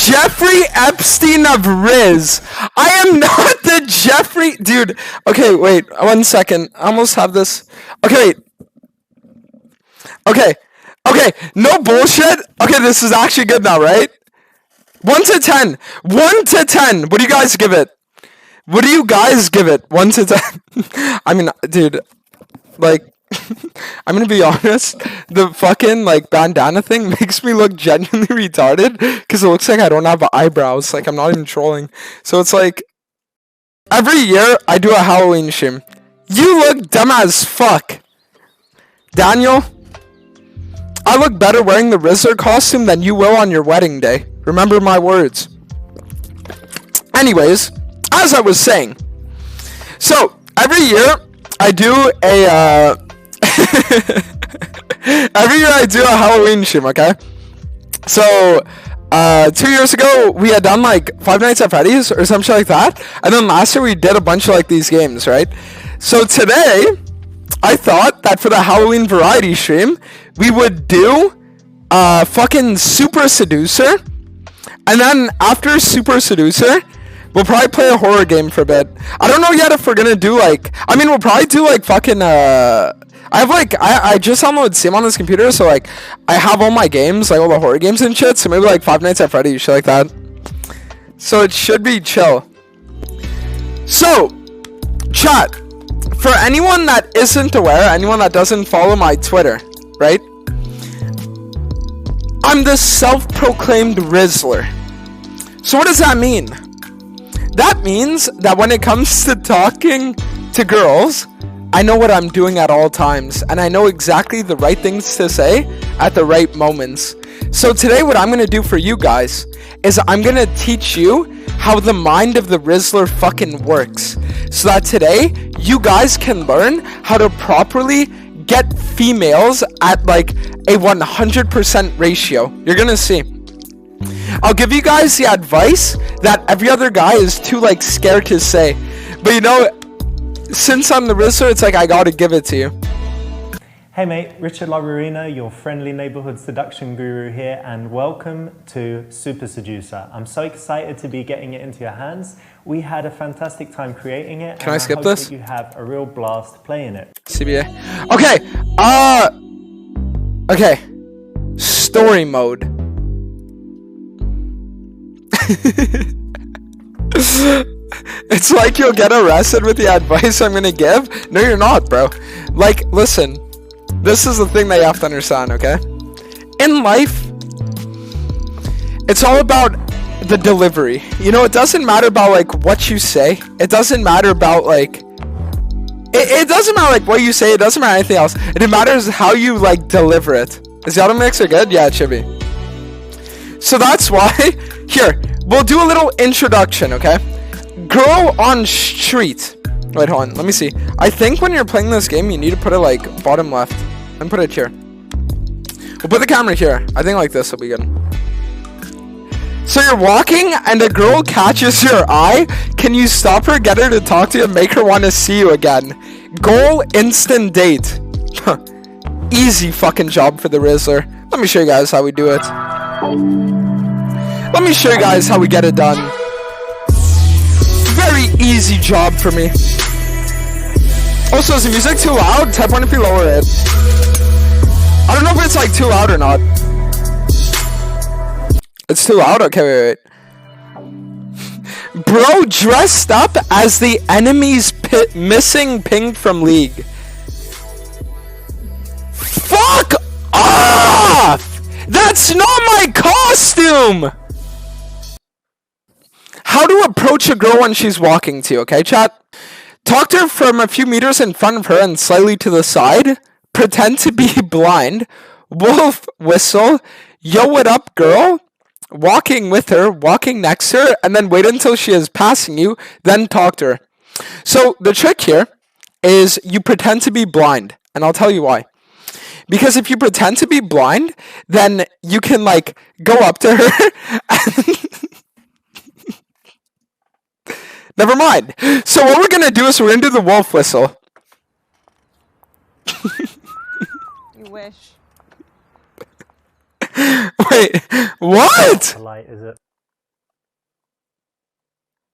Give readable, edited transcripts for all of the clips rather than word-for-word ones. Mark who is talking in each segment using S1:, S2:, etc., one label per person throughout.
S1: Jeffrey Epstein of Riz. I am not the Jeffrey... Dude, okay, wait. 1 second. I almost have this. Okay, wait. Okay, no bullshit. Okay, this is actually good now, right? 1 to 10. 1 to 10. What do you guys give it? 1 to 10. I mean, dude, like, I'm gonna be honest. The fucking, like, bandana thing makes me look genuinely retarded because it looks like I don't have eyebrows. Like, I'm not even trolling. So it's like, every year I do a Halloween stream. You look dumb as fuck. Daniel, I look better wearing the Rizzler costume than you will on your wedding day. Remember my words. Anyways, as I was saying, so every year I do a Halloween stream, okay? So 2 years ago we had done like Five Nights at Freddy's or some shit like that, and then last year we did a bunch of like these games, right? So today I thought that for the Halloween variety stream we would do fucking Super Seducer, and then after Super Seducer we'll probably play a horror game for a bit. I don't know yet if we're gonna do like, I mean, we'll probably do like fucking I just downloaded Steam on this computer, so like I have all my games, like all the horror games and shit, so maybe like Five Nights at Freddy's, shit like that. So it should be chill. So, chat, for anyone that isn't aware, anyone that doesn't follow my Twitter, right? I'm the self-proclaimed Rizzler. So what does that mean? That means that when it comes to talking to girls, I know what I'm doing at all times, and I know exactly the right things to say at the right moments. So today what I'm going to do for you guys is I'm going to teach you how the mind of the Rizzler fucking works, so that today you guys can learn how to properly get females at like a 100% ratio. You're going to see. I'll give you guys the advice that every other guy is too like scared to say, but you know, since I'm the Rizzler, it's like I gotta give it to you.
S2: Hey mate, Richard Laurina, your friendly neighborhood seduction guru here, and welcome to Super Seducer. I'm so excited to be getting it into your hands. We had a fantastic time creating it.
S1: Can I skip this?
S2: That you have a real blast playing it.
S1: CBA. Okay. Story mode. It's like you'll get arrested with the advice I'm gonna give. No, you're not, bro. Like, listen. This is the thing that you have to understand, okay? In life, it's all about the delivery. You know, it doesn't matter about, like, what you say. It doesn't matter about, like... It doesn't matter, like, what you say. It doesn't matter anything else. It matters how you, like, deliver it. Is the auto mixer good? Yeah, it should be. So that's why... Here, we'll do a little introduction, okay? Girl on street. Wait, hold on. Let me see. I think when you're playing this game, you need to put it, like, bottom left. And put it here. We'll put the camera here. I think like this will be good. So you're walking, and a girl catches your eye. Can you stop her, get her to talk to you, and make her want to see you again? Goal, instant date. Easy fucking job for the Rizzler. Let me show you guys how we do it. Let me show you guys how we get it done. Very easy job for me. Also, is the music too loud? Type 1 if you lower it. I don't know if it's like too loud or not. It's too loud? Okay, wait. Bro dressed up as the enemy's missing ping from League. Fuck off! That's not my costume! How to approach a girl when she's walking to you, okay, chat? Talk to her from a few meters in front of her and slightly to the side. Pretend to be blind. Wolf whistle. Yo, what up, girl? Walking with her, walking next to her, and then wait until she is passing you, then talk to her. So the trick here is you pretend to be blind, and I'll tell you why. Because if you pretend to be blind, then you can, like, go up to her and... Never mind. So what we're going to do is we're going to do the wolf whistle.
S3: You wish.
S1: Wait, what?
S2: Polite, is it?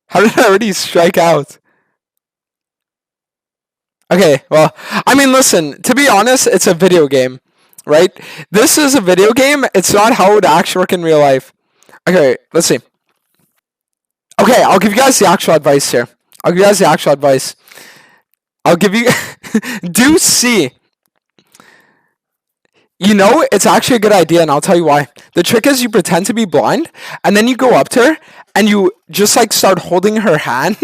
S1: How did I already strike out? Okay, well, I mean, listen, to be honest, it's a video game, right? This is a video game. It's not how it would actually work in real life. Okay, let's see. Okay, I'll give you guys the actual advice here. I'll give you guys the actual advice. I'll give you... Do see. You know, it's actually a good idea, and I'll tell you why. The trick is you pretend to be blind, and then you go up to her, and you just, like, start holding her hand,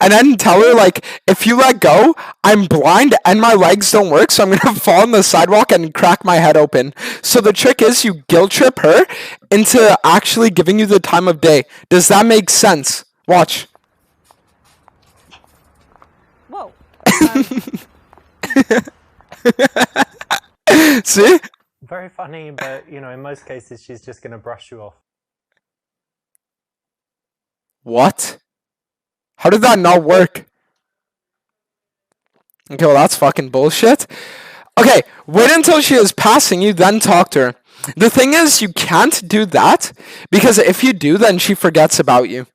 S1: and then tell her, like, if you let go, I'm blind, and my legs don't work, so I'm gonna fall on the sidewalk and crack my head open. So the trick is you guilt trip her into actually giving you the time of day. Does that make sense? Watch.
S3: Whoa.
S1: See?
S2: Very funny, but you know, in most cases, she's just going to brush you off.
S1: What? How did that not work? Okay, well, that's fucking bullshit. Okay, wait until she is passing you, then talk to her. The thing is, you can't do that, because if you do, then she forgets about you.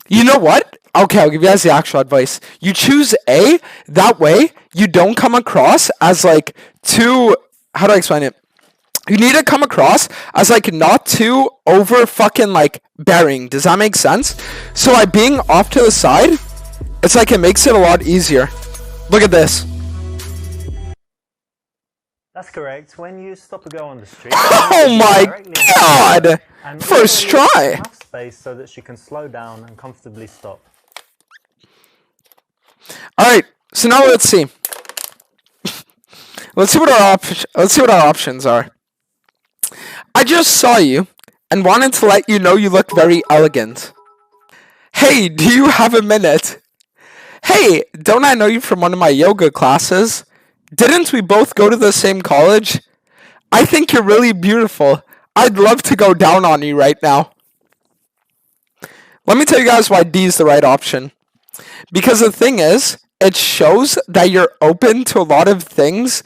S1: You know what? Okay, I'll give you guys the actual advice. You choose A, that way you don't come across as, like, too... How do I explain it? You need to come across as, like, not too over fucking, like, bearing. Does that make sense? So by being off to the side, it's like it makes it a lot easier. Look at this.
S2: That's correct. When you stop a girl on the street...
S1: Oh my god! First try!
S2: Enough space so that she can slow down and comfortably stop.
S1: Alright, so now let's see. Let's see what our options are. I just saw you and wanted to let you know you look very elegant. Hey, do you have a minute? Hey, don't I know you from one of my yoga classes? Didn't we both go to the same college? I think you're really beautiful. I'd love to go down on you right now. Let me tell you guys why D is the right option. Because the thing is, it shows that you're open to a lot of things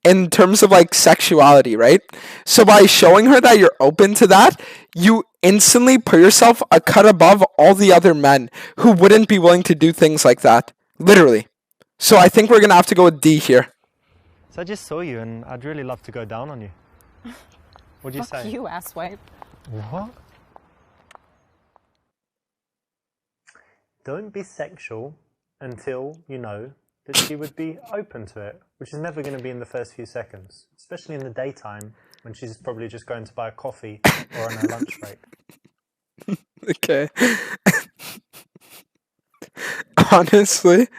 S1: in terms of, like, sexuality, right? So by showing her that you're open to that, you instantly put yourself a cut above all the other men who wouldn't be willing to do things like that. Literally. So I think we're going to have to go with D here.
S2: So I just saw you and I'd really love to go down on you. What'd you
S3: Fuck
S2: say?
S3: you, asswipe.
S2: What? Don't be sexual until you know that she would be open to it, which is never going to be in the first few seconds, especially in the daytime when she's probably just going to buy a coffee or on her lunch break.
S1: Okay. Honestly,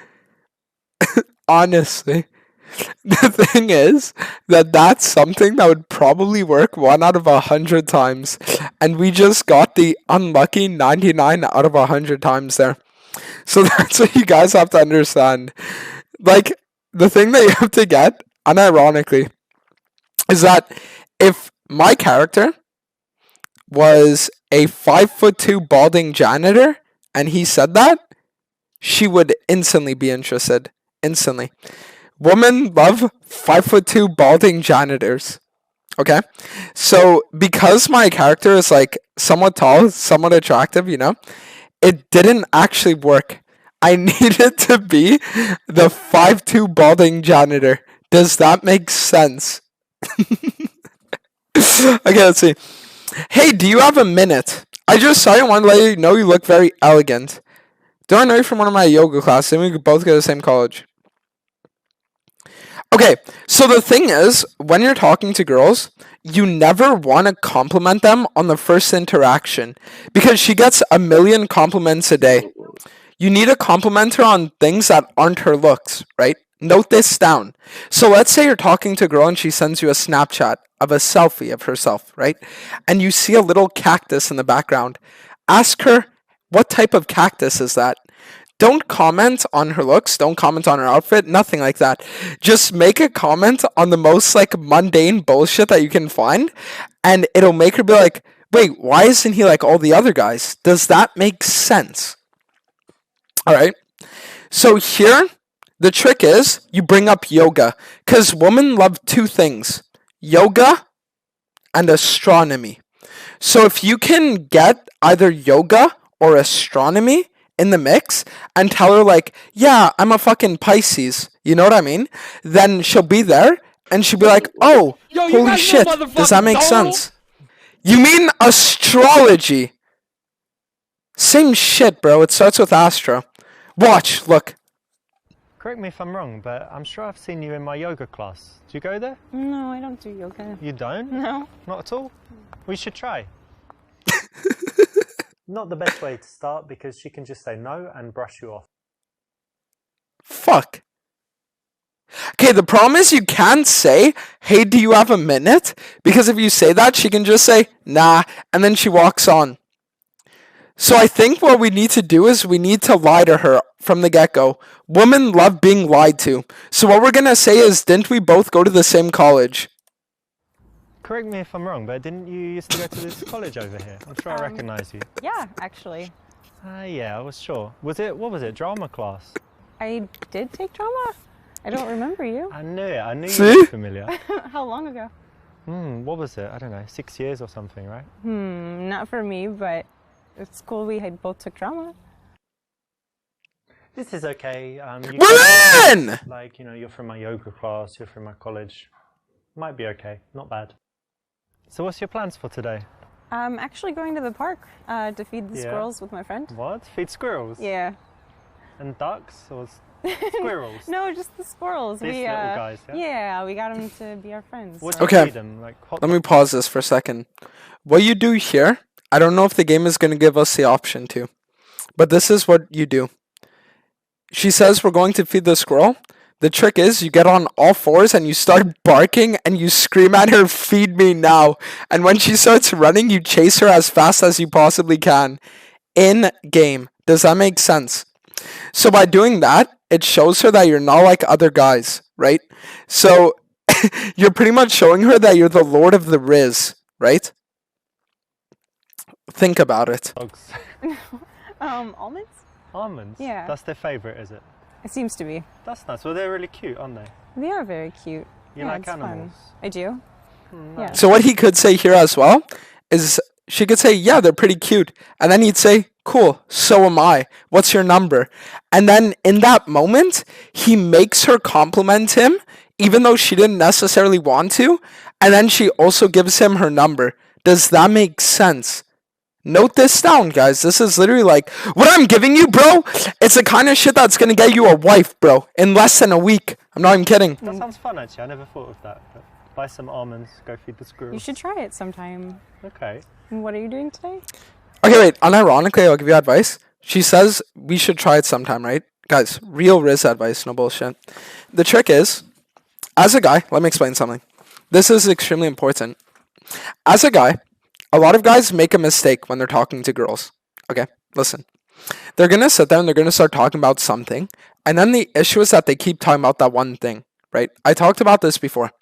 S1: the thing is that that's something that would probably work 1 out of 100 times, and we just got the unlucky 99 out of 100 times there. So that's what you guys have to understand. Like, the thing that you have to get, unironically, is that if my character was a 5'2" balding janitor, and he said that, she would instantly be interested. Instantly. Women love 5'2" balding janitors. Okay? So, because my character is, like, somewhat tall, somewhat attractive, you know, it didn't actually work. I needed to be the 5'2" balding janitor. Does that make sense? Okay, let's see. Hey, do you have a minute? I just saw you and wanted to let you know you look very elegant. Don't I know you from one of my yoga classes? And we could both go to the same college. Okay, so the thing is, when you're talking to girls, you never want to compliment them on the first interaction, because she gets a million compliments a day. You need to compliment her on things that aren't her looks, right? Note this down. So let's say you're talking to a girl and she sends you a Snapchat of a selfie of herself, right? And you see a little cactus in the background. Ask her, what type of cactus is that? Don't comment on her looks, don't comment on her outfit, nothing like that. Just make a comment on the most, like, mundane bullshit that you can find, and it'll make her be like, wait, why isn't he like all the other guys? Does that make sense? Alright, so here, the trick is, you bring up yoga, because women love 2 things, yoga and astronomy. So if you can get either yoga or astronomy in the mix and tell her like, yeah, I'm a fucking Pisces, you know what I mean? Then she'll be there and she'll be like, oh, holy shit, does that make sense? You mean astrology? Same shit, bro. It starts with Astro. Watch, look.
S2: Correct me if I'm wrong, but I'm sure I've seen you in my yoga class. Do you go there?
S3: No, I don't do yoga.
S2: You don't?
S3: No.
S2: Not at all? We should try. Not the best way to start because she can just say no and brush you off.
S1: Fuck. Okay, the problem is you can't say, hey, do you have a minute? Because if you say that, she can just say, nah, and then she walks on. So I think what we need to do is we need to lie to her from the get-go. Women love being lied to. So what we're going to say is, didn't we both go to the same college?
S2: Correct me if I'm wrong, but didn't you used to go to this college over here? I'm sure I recognise you.
S3: Yeah, actually.
S2: Yeah, I was sure. What was it, drama class?
S3: I did take drama. I don't remember you.
S2: I knew it, I knew
S1: See?
S2: you were familiar.
S3: How long ago?
S2: What was it? I don't know, 6 years or something, right?
S3: Not for me, but at school we had both took drama.
S2: This is okay. You
S1: We're in!
S2: Like, you know, you're from my yoga class, you're from my college. Might be okay, not bad. So what's your plans for today?
S3: I'm actually going to the park to feed the squirrels with my friend.
S2: What? Feed squirrels?
S3: Yeah.
S2: And ducks or squirrels?
S3: No, just the squirrels.
S2: These little guys, yeah?
S3: Yeah, we got them to be our friends.
S2: What
S3: so-
S2: do you
S1: Okay.
S2: feed them? Like hot
S1: Let me pause this for a second. What you do here, I don't know if the game is going to give us the option to, but this is what you do. She says we're going to feed the squirrel. The trick is you get on all fours and you start barking and you scream at her, feed me now. And when she starts running, you chase her as fast as you possibly can. In game. Does that make sense? So by doing that, it shows her that you're not like other guys, right? So you're pretty much showing her that you're the Lord of the Riz, right? Think about it.
S2: dogs?
S3: Almonds?
S2: Almonds?
S3: Yeah.
S2: That's their favourite, is it?
S3: It seems to be.
S2: That's nice. Well, they're really cute, aren't they?
S3: They are very cute.
S2: You
S3: Yeah,
S2: like
S3: it's fun.
S2: animals?
S3: I do. Yeah.
S1: So what he could say here as well is she could say, yeah, they're pretty cute. And then he'd say, cool, so am I. What's your number? And then in that moment, he makes her compliment him, even though she didn't necessarily want to. And then she also gives him her number. Does that make sense? Note this down, guys. This is literally like, what I'm giving you, bro, it's the kind of shit that's going to get you a wife, bro, in less than a week. I'm not even kidding.
S2: That sounds fun, actually. I never thought of that. But buy some almonds, go feed the squirrels.
S3: You should try it sometime.
S2: Okay.
S3: And what are you doing today?
S1: Okay, wait. Unironically, I'll give you advice. She says we should try it sometime, right? Guys, real Riz advice, no bullshit. The trick is, as a guy, let me explain something. This is extremely important. As a guy, a lot of guys make a mistake when they're talking to girls. Okay, listen. They're going to sit there and they're going to start talking about something. And then the issue is that they keep talking about that one thing, right? I talked about this before.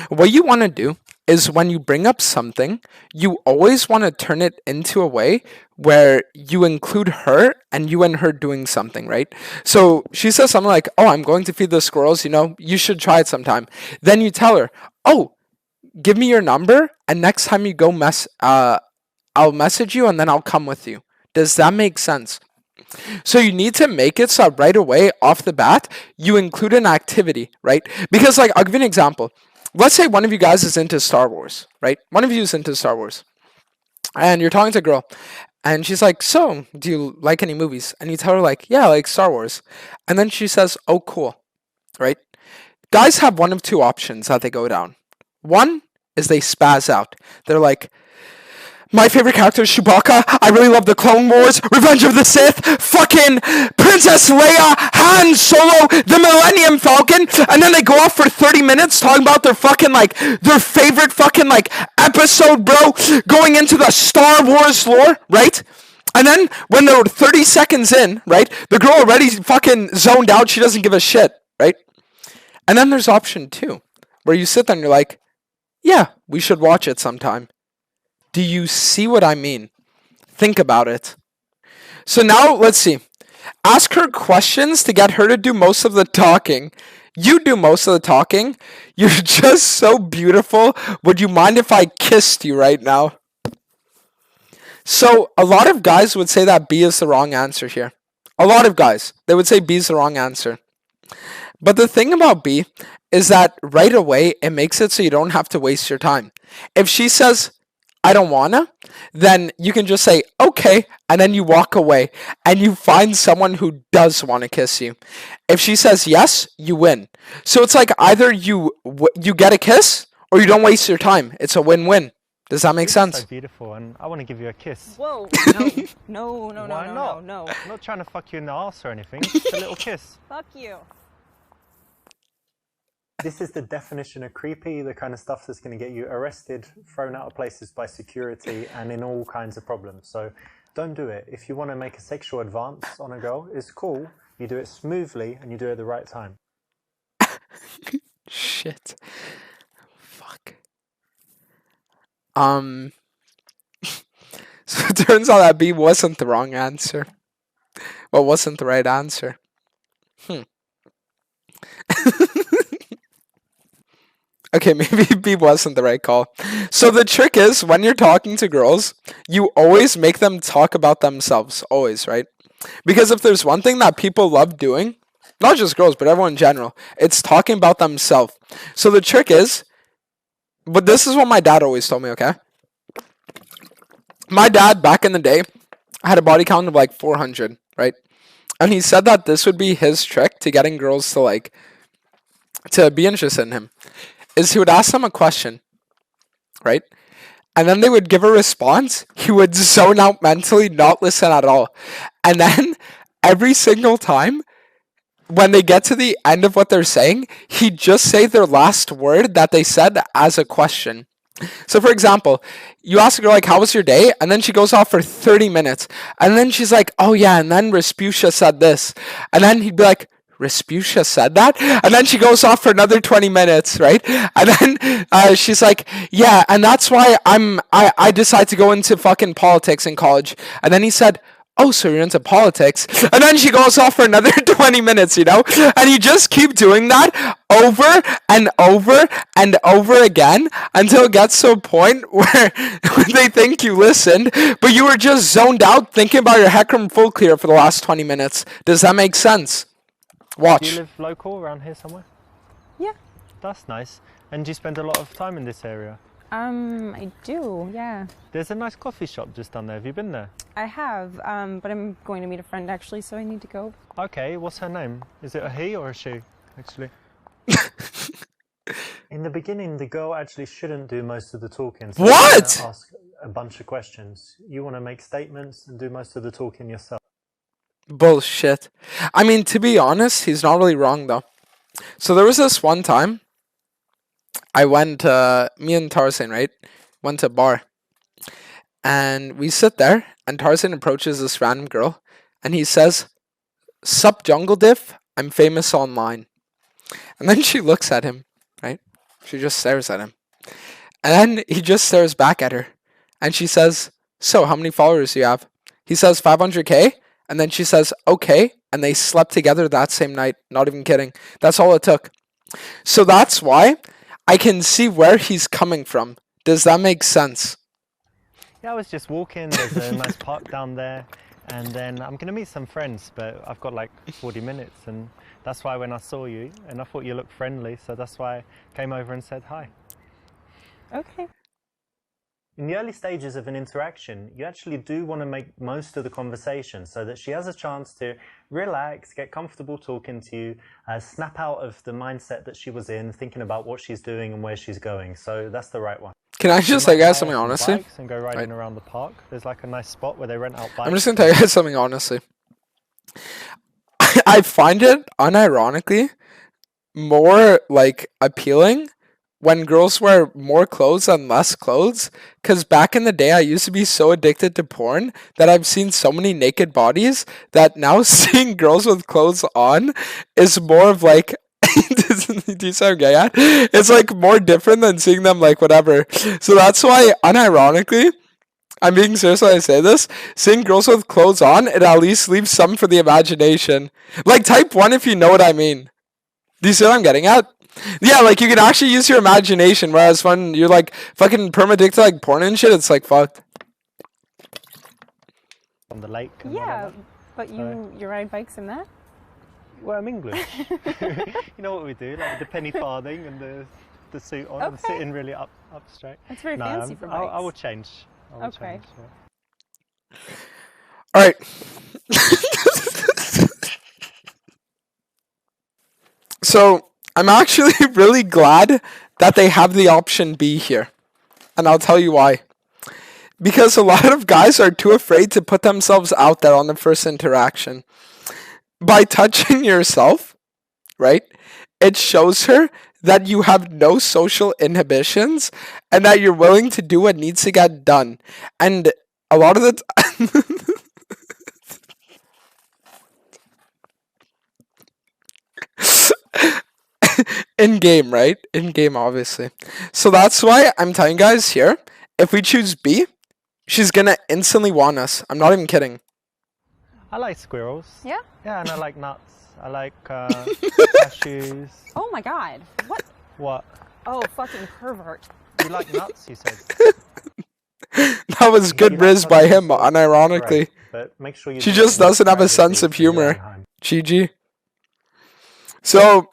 S1: What you want to do is when you bring up something, you always want to turn it into a way where you include her and you and her doing something, right? So she says something like, oh, I'm going to feed the squirrels, you know, you should try it sometime. Then you tell her, oh, give me your number and next time you go I'll message you and then I'll come with you. Does that make sense? So you need to make it so right away off the bat, you include an activity, right? Because like, I'll give you an example. Let's say one of you guys is into Star Wars, right? One of you is into Star Wars. And you're talking to a girl. And she's like, so, do you like any movies? And you tell her like, yeah, I like Star Wars. And then she says, oh, cool, right? Guys have one of two options that they go down. One is they spaz out. They're like, my favorite character is Chewbacca. I really love the Clone Wars, Revenge of the Sith, fucking Princess Leia, Han Solo, the Millennium Falcon, and then they go off for 30 minutes talking about their fucking, like, their favorite fucking, like, episode, bro, going into the Star Wars lore, right? And then, when they're 30 seconds in, right, the girl already fucking zoned out, she doesn't give a shit, right? And then there's option two, where you sit there and you're like, yeah, we should watch it sometime. Do you see what I mean? Think about it. So now, let's see. Ask her questions to get her to do most of the talking. You do most of the talking. You're just so beautiful. Would you mind if I kissed you right now? So a lot of guys would say that B is the wrong answer here. A lot of guys, they would say B is the wrong answer. But the thing about B is that right away it makes it so you don't have to waste your time. If she says, I don't wanna, then you can just say, okay, and then you walk away and you find someone who does want to kiss you. If she says yes, you win. So it's like either you get a kiss or you don't waste your time. It's a win-win. Does that make sense?
S2: So beautiful, and I want to give you a kiss.
S3: Whoa. No. No.
S2: Why
S3: No.
S2: not?
S3: No.
S2: I'm not trying to fuck you in the arse or anything. Just a little kiss.
S3: Fuck you.
S2: This is the definition of creepy, the kind of stuff that's going to get you arrested, thrown out of places by security, and in all kinds of problems. So don't do it. If you want to make a sexual advance on a girl, it's cool. You do it smoothly and you do it at the right time.
S1: Shit. Fuck. So it turns out that B wasn't the wrong answer. Well, wasn't the right answer. Okay, maybe B wasn't the right call. So the trick is, when you're talking to girls, you always make them talk about themselves. Always, right? Because if there's one thing that people love doing, not just girls, but everyone in general, it's talking about themselves. So the trick is, but this is what my dad always told me, okay? My dad, back in the day, had a body count of like 400, right? And he said that this would be his trick to getting girls to be interested in him. Is he would ask them a question, right? And then they would give a response. He would zone out mentally, not listen at all. And then every single time, when they get to the end of what they're saying, he'd just say their last word that they said as a question. So for example, you ask a girl like, how was your day? And then she goes off for 30 minutes. And then she's like, oh yeah, and then Respucia said this. And then he'd be like, Respucia said that? And then she goes off for another 20 minutes, right? And then she's like, yeah, and that's why I decided to go into fucking politics in college. And then he said, oh, so you're into politics? And then she goes off for another 20 minutes, you know? And you just keep doing that over and over and over again until it gets to a point where they think you listened, but you were just zoned out thinking about your Heckram full clear for the last 20 minutes. Does that make sense? Watch.
S2: Do you live local around here somewhere?
S3: Yeah.
S2: That's nice. And do you spend a lot of time in this area?
S3: I do, yeah.
S2: There's a nice coffee shop just down there. Have you been there?
S3: I have, but I'm going to meet a friend actually, so I need to go.
S2: Okay, what's her name? Is it a he or a she, actually? In the beginning, the girl actually shouldn't do most of the talking. So
S1: what?
S2: You ask a bunch of questions. You want to make statements and do most of the talking yourself.
S1: Bullshit. I mean, to be honest, he's not really wrong though. So there was this one time I went, me and Tarzan, right, went to a bar. And we sit there, and Tarzan approaches this random girl, and he says, sup jungle diff, I'm famous online. And then she looks at him, right? She just stares at him. And then he just stares back at her. And she says, so how many followers do you have? He says 500k. And then she says, okay. And they slept together that same night. Not even kidding. That's all it took. So that's why I can see where he's coming from. Does that make sense?
S2: Yeah, I was just walking. There's a nice park down there. And then I'm going to meet some friends, but I've got like 40 minutes. And that's why when I saw you, and I thought you looked friendly, so that's why I came over and said hi.
S3: Okay.
S2: In the early stages of an interaction, you actually do want to make most of the conversation so that she has a chance to relax, get comfortable talking to you, snap out of the mindset that she was in, thinking about what she's doing and where she's going. So that's the right one.
S1: Can I just tell you guys something honestly?
S2: And go riding around the park. There's like a nice spot where they rent out bikes.
S1: I'm just going to tell you guys something honestly. I find it unironically more like appealing when girls wear more clothes and less clothes, because back in the day I used to be so addicted to porn that I've seen so many naked bodies that now seeing girls with clothes on is more of like do you sound gay at? It's like more different than seeing them like whatever. So that's why unironically, I'm being serious when I say this, seeing girls with clothes on, it at least leaves some for the imagination. Like type 1 if you know what I mean. Do you see what I'm getting at? Yeah, like you can actually use your imagination, whereas when you're like fucking perma-addicted to like porn and shit, it's like fucked.
S2: on the lake and
S3: Yeah,
S2: whatever.
S3: but you ride bikes in that?
S2: Well, I'm English. You know what we do, like the penny farthing and the suit on and
S3: Okay.
S2: sitting really up straight.
S3: That's very fancy for bikes.
S2: I will change.
S3: Okay.
S2: Yeah.
S1: All right. So I'm actually really glad that they have the option B here. And I'll tell you why. Because a lot of guys are too afraid to put themselves out there on the first interaction. By touching yourself, right, it shows her that you have no social inhibitions and that you're willing to do what needs to get done. And a lot of the in game, right? In game, obviously. So that's why I'm telling you guys here, if we choose B, she's gonna instantly want us. I'm not even kidding.
S2: I like squirrels.
S3: Yeah?
S2: Yeah, and I like nuts. I like cashews.
S3: Oh my god. What?
S2: What?
S3: Oh, fucking pervert.
S2: You like nuts, you said?
S1: That was good riz by him, unironically.
S2: Great, but make sure you
S1: She
S2: do
S1: just
S2: it in
S1: doesn't have a
S2: privacy
S1: sense of
S2: in your own
S1: humor.
S2: home.
S1: GG. So,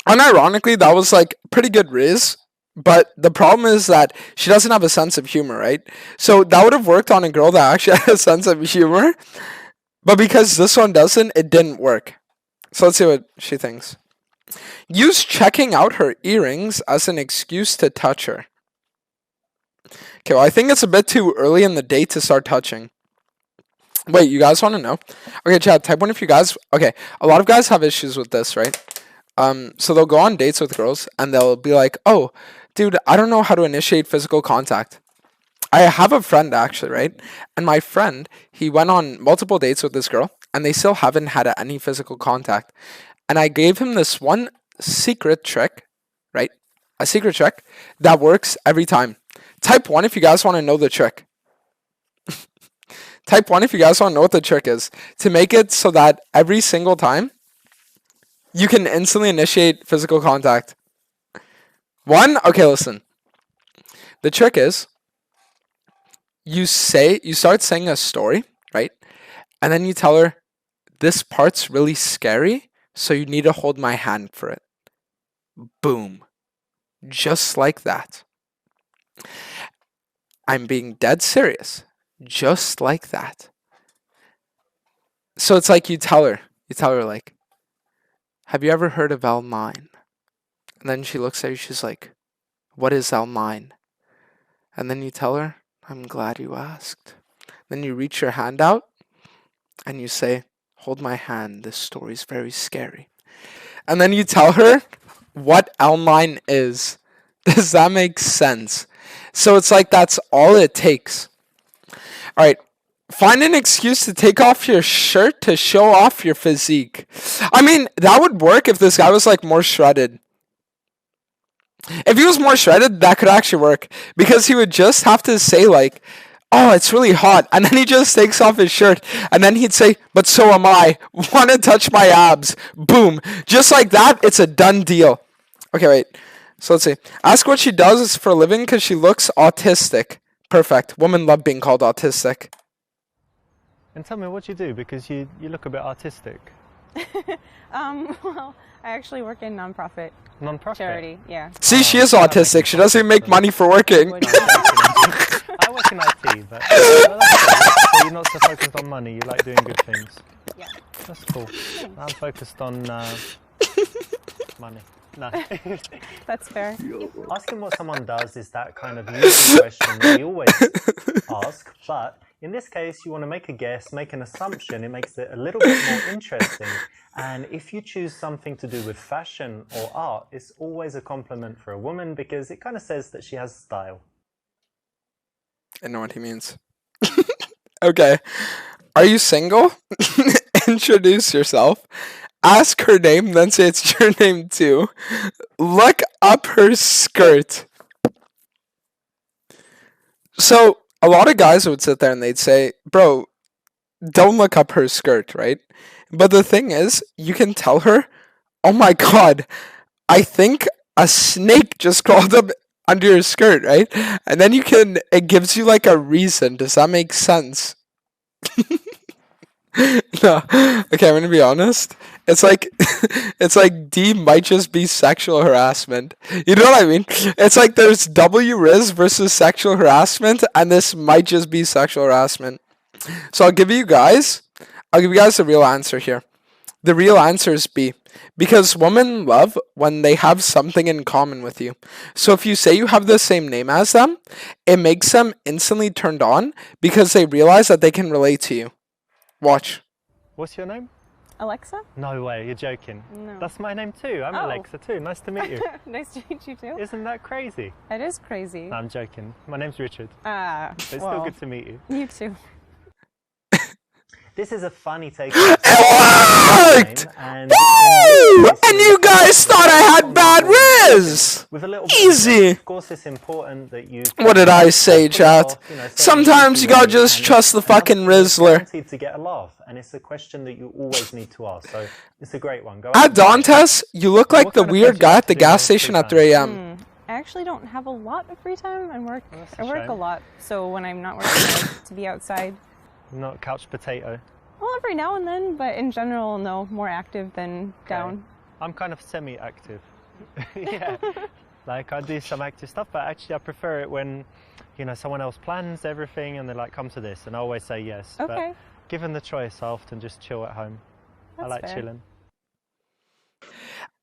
S1: unironically, that was like pretty good riz. But the problem is that she doesn't have a sense of humor, right? So that would have worked on a girl that actually had a sense of humor. But because this one doesn't, it didn't work. So let's see what she thinks. Use checking out her earrings as an excuse to touch her. Okay, well, I think it's a bit too early in the date to start touching. Wait, you guys want to know? Okay, chat, type 1 if you guys... Okay, a lot of guys have issues with this, right? So they'll go on dates with girls, and they'll be like, oh, dude, I don't know how to initiate physical contact. I have a friend, actually, right? And my friend, he went on multiple dates with this girl, and they still haven't had any physical contact. And I gave him this one secret trick, right? A secret trick that works every time. Type 1 if you guys want to know the trick. Type 1 if you guys want to know what the trick is. To make it so that every single time, you can instantly initiate physical contact. 1, okay, listen. The trick is, you start saying a story, right? And then you tell her, this part's really scary, so you need to hold my hand for it. Boom. Just like that. I'm being dead serious. Just like that. So it's like you tell her like, have you ever heard of L9? And then she looks at you, she's like, what is L9? And then you tell her, I'm glad you asked. Then you reach your hand out and you say, hold my hand, this story's very scary. And then you tell her what L9 is. Does that make sense? So it's like that's all it takes. All right. Find an excuse to take off your shirt to show off your physique. I mean, that would work if this guy was like more shredded. If he was more shredded, that could actually work. Because he would just have to say like, oh, it's really hot. And then he just takes off his shirt. And then he'd say, but so am I. Want to touch my abs. Boom. Just like that, it's a done deal. Okay, wait. So let's see. Ask what she does for a living because she looks autistic. Perfect. Women love being called autistic.
S2: And tell me what you do, because you look a bit artistic.
S3: Well, I actually work in nonprofit charity. Yeah.
S1: See, she is autistic. She doesn't even make money for working.
S2: I work in IT, but well, that's cool. So you're not so focused on money. You like doing good things.
S3: Yeah.
S2: That's cool. I'm focused on money. No.
S3: That's fair.
S2: Asking what someone does is that kind of usual question that we always ask, but in this case, you want to make a guess, make an assumption. It makes it a little bit more interesting. And if you choose something to do with fashion or art, it's always a compliment for a woman because it kind of says that she has style.
S1: I know what he means. Okay. Are you single? Introduce yourself. Ask her name, then say it's your name too. Look up her skirt. So, a lot of guys would sit there and they'd say, bro, don't look up her skirt, right? But the thing is, you can tell her, oh my god, I think a snake just crawled up under your skirt, right? And then it gives you like a reason. Does that make sense? No. Okay, I'm gonna be honest. It's like it's like D might just be sexual harassment. You know what I mean? It's like there's W Riz versus sexual harassment, and this might just be sexual harassment. So I'll give you guys the real answer here. The real answer is B. Because women love when they have something in common with you. So if you say you have the same name as them, it makes them instantly turned on because they realize that they can relate to you. Watch.
S2: What's your name?
S3: Alexa?
S2: No way, you're joking.
S3: No.
S2: That's my name too. I'm
S3: Oh.
S2: Alexa too. Nice to meet you.
S3: Nice to meet you too.
S2: Isn't that crazy?
S3: It is crazy.
S2: No, I'm joking. My name's Richard.
S3: Ah,
S2: But it's
S3: well,
S2: still good to meet you.
S3: you too.
S2: This is a funny take.
S1: It worked!
S2: And
S1: Woo! And you guys thought I had bad riz!
S2: with a little bit
S1: Easy.
S2: Of course, it's important that you.
S1: What did I say, chat? Sometimes you gotta just trust the fucking Rizzler.
S2: Guaranteed to get a laugh, and it's a question that you always need to ask. So it's a great one. Go
S1: At Dantes, you look like
S2: What
S1: the
S2: kind of
S1: weird
S2: things do you
S1: guy
S2: like
S1: at
S2: to
S1: the
S2: do in your
S1: gas station
S2: free
S1: at 3 a.m.
S3: I actually don't have a lot of free time.
S2: That's
S3: I
S2: a
S3: work a
S2: shame.
S3: lot, so when I'm not working, I like to be outside.
S2: Not couch potato.
S3: Well, every now and then, but in general, no, more active than down.
S2: I'm kind of semi-active. Yeah. Like I do some active stuff, but actually I prefer it when, someone else plans everything and they're like, come to this, and I always say yes.
S3: Okay.
S2: But given the choice, I often just chill at home. I
S3: That's
S2: like
S3: fair.
S2: chilling.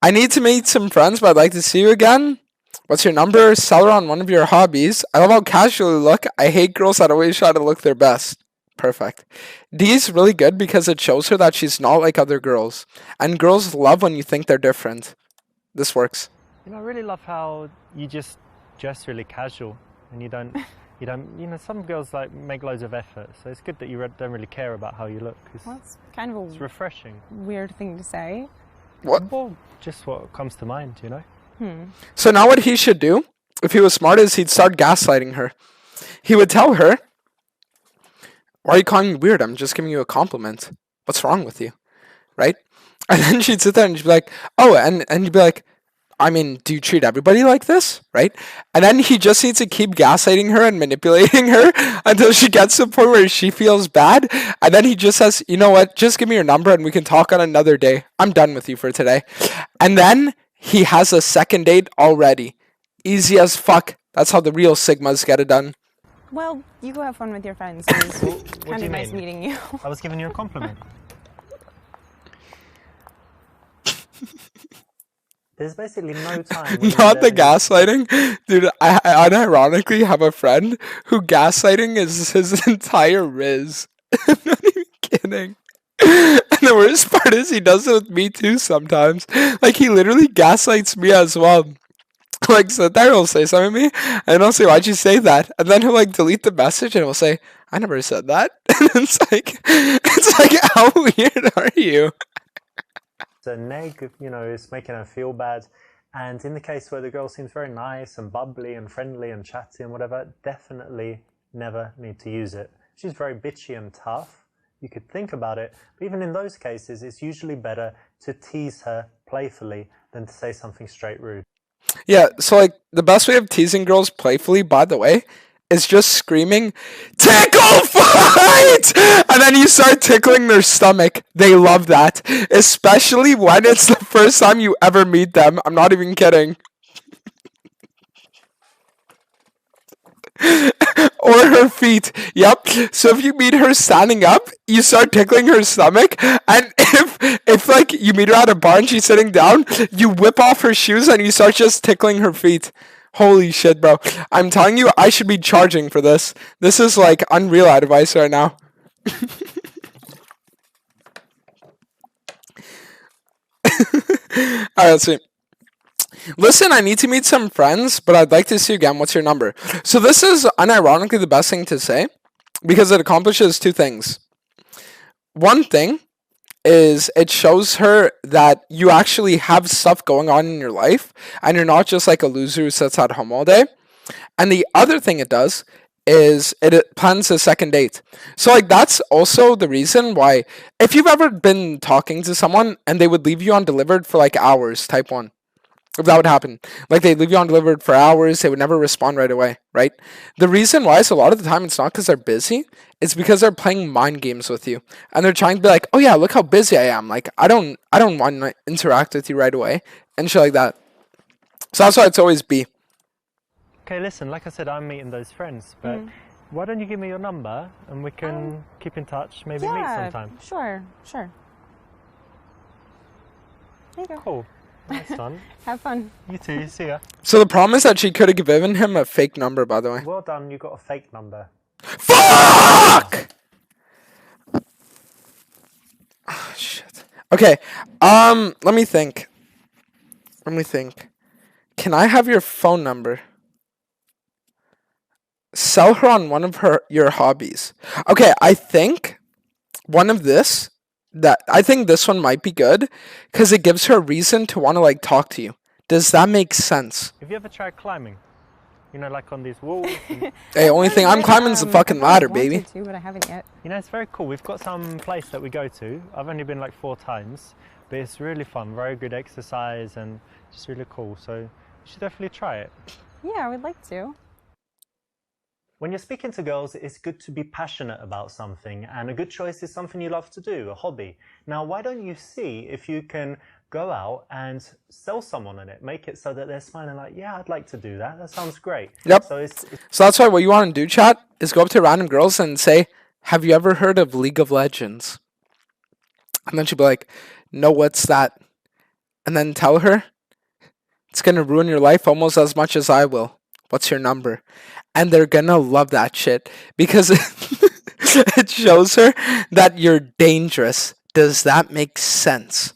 S1: I need to meet some friends, but I'd like to see you again. What's your number? Sell her on one of your hobbies. I love how casual you look. I hate girls that always try to look their best. Perfect. D is really good because it shows her that she's not like other girls. And girls love when you think they're different. This works.
S2: I really love how you just dress really casual and you don't, some girls like make loads of effort. So it's good that you don't really care about how you look.
S3: Well, it's kind of
S2: It's
S3: a
S2: refreshing.
S3: weird thing to say.
S1: What?
S2: Well, just what comes to mind,
S1: So now what he should do, if he was smart, is he'd start gaslighting her. He would tell her, why are you calling me weird? I'm just giving you a compliment. What's wrong with you? Right? And then she'd sit there and she'd be like, oh, and you'd be like, I mean, do you treat everybody like this? Right? And then he just needs to keep gaslighting her and manipulating her until she gets to the point where she feels bad. And then he just says, you know what? Just give me your number and we can talk on another day. I'm done with you for today. And then he has a second date already. Easy as fuck. That's how the real Sigmas get it done.
S3: Well, you go have fun with your friends. It was
S2: What
S3: kind
S2: do you
S3: of nice
S2: mean?
S3: meeting you.
S2: I was giving you a compliment. There's basically no time. when
S1: Not the
S2: you're there-
S1: gaslighting. Dude, I unironically have a friend who gaslighting is his entire riz. I'm not even kidding. And the worst part is he does it with me too sometimes. Like he literally gaslights me as well. Like sit there, he'll say something to me, and I'll say, why'd you say that? And then he'll like delete the message and he'll say, I never said that. And it's like, how weird are you?
S2: The neg, is making her feel bad. And in the case where the girl seems very nice and bubbly and friendly and chatty and whatever, definitely never need to use it. She's very bitchy and tough. You could think about it, but even in those cases, it's usually better to tease her playfully than to say something straight rude.
S1: Yeah, so like the best way of teasing girls playfully, by the way, is just screaming, tickle fight! And then you start tickling their stomach. They love that. Especially when it's the first time you ever meet them. I'm not even kidding. Or her feet. Yep. So if you meet her standing up, you start tickling her stomach. And if like you meet her at a bar and she's sitting down, you whip off her shoes and you start just tickling her feet. Holy shit, bro. I'm telling you, I should be charging for this. This is like unreal advice right now. Alright, let's see. Listen, I need to meet some friends, but I'd like to see you again. What's your number? So this is unironically the best thing to say because it accomplishes two things. One thing is it shows her that you actually have stuff going on in your life and you're not just like a loser who sits at home all day. And the other thing it does is it plans a second date. So like that's also the reason why if you've ever been talking to someone and they would leave you undelivered for like hours, type 1. if that would happen. Like, they leave you undelivered for hours, they would never respond right away, right? The reason why is a lot of the time it's not because they're busy, it's because they're playing mind games with you. And they're trying to be like, oh yeah, look how busy I am. Like, I don't want to interact with you right away. And shit like that. So that's why it's always B.
S2: Okay, listen, like I said, I'm meeting those friends, but why don't you give me your number and we can keep in touch, maybe meet sometime.
S3: Sure. There you go.
S2: Cool. Nice one.
S3: Have fun.
S2: You too, see ya.
S1: So the problem is that she could have given him a fake number, by the way.
S2: Well done, you got a fake number.
S1: Fuck! Oh, shit. Okay. Let me think. Can I have your phone number? Sell her on one of your hobbies. Okay, I think this one might be good because it gives her a reason to want to like talk to you. Does that make sense?
S2: Have you ever tried climbing? You know, like on these walls? And,
S1: Hey, only thing I'm climbing is the fucking ladder, baby.
S3: To, but I haven't yet.
S2: you know, it's very cool. We've got some place that we go to. I've only been like 4 times, but it's really fun. Very good exercise and just really cool. So you should definitely try it.
S3: Yeah, I would like to.
S2: When you're speaking to girls, it's good to be passionate about something, and a good choice is something you love to do, a hobby. Now, why don't you see if you can go out and sell someone on it, make it so that they're smiling like, yeah, I'd like to do that. That sounds great.
S1: Yep.
S2: So
S1: So that's why what you want to do, chat, is go up to random girls and say, have you ever heard of League of Legends? And then she'll be like, no, what's that? And then tell her, it's going to ruin your life almost as much as I will. What's your number? And they're gonna love that shit because it shows her that you're dangerous. Does that make sense?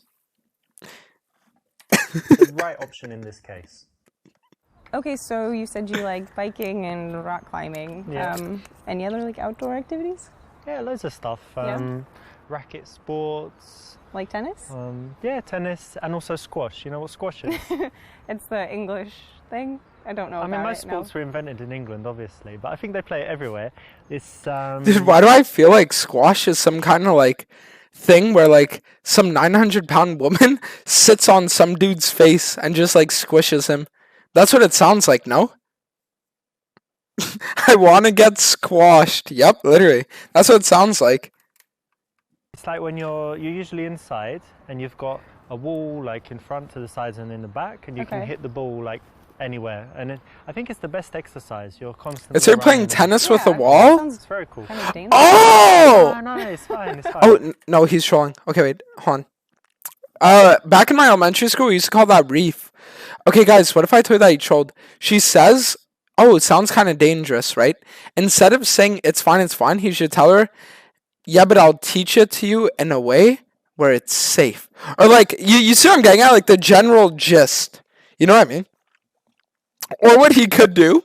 S2: the right option in this case.
S3: Okay, so you said you like biking and rock climbing.
S2: Yeah.
S3: Any other like outdoor activities?
S2: Yeah, loads of stuff.
S3: Yeah.
S2: Racket sports.
S3: Like tennis?
S2: Yeah, tennis and also squash. You know what squash is?
S3: It's the English thing. I don't know
S2: I
S3: about
S2: mean, most
S3: it, no.
S2: sports were invented in England, obviously, but I think they play it everywhere. It's
S1: Dude, why do I feel like squash is some kind of like thing where like some 900-pound woman sits on some dude's face and just like squishes him? That's what it sounds like, no? I want to get squashed. Yep, literally. That's what it sounds like.
S2: It's like when you're usually inside and you've got a wall like in front, to the sides, and in the back, and you can hit the ball like anywhere. And I think it's the best exercise. You're constantly.
S1: Is he playing tennis with a
S3: Yeah,
S1: wall?
S2: It's very cool.
S3: Kind of dangerous.
S1: Oh!
S2: No, it's fine. It's fine.
S1: Oh, no, he's trolling. Okay, wait, hold on. Back in my elementary school, we used to call that reef. Okay, guys, what if I told you that he trolled? She says, oh, it sounds kind of dangerous, right? Instead of saying, it's fine, he should tell her, yeah, but I'll teach it to you in a way where it's safe. Or, like, you see what I'm getting at? Like, the general gist. You know what I mean? Or what he could do,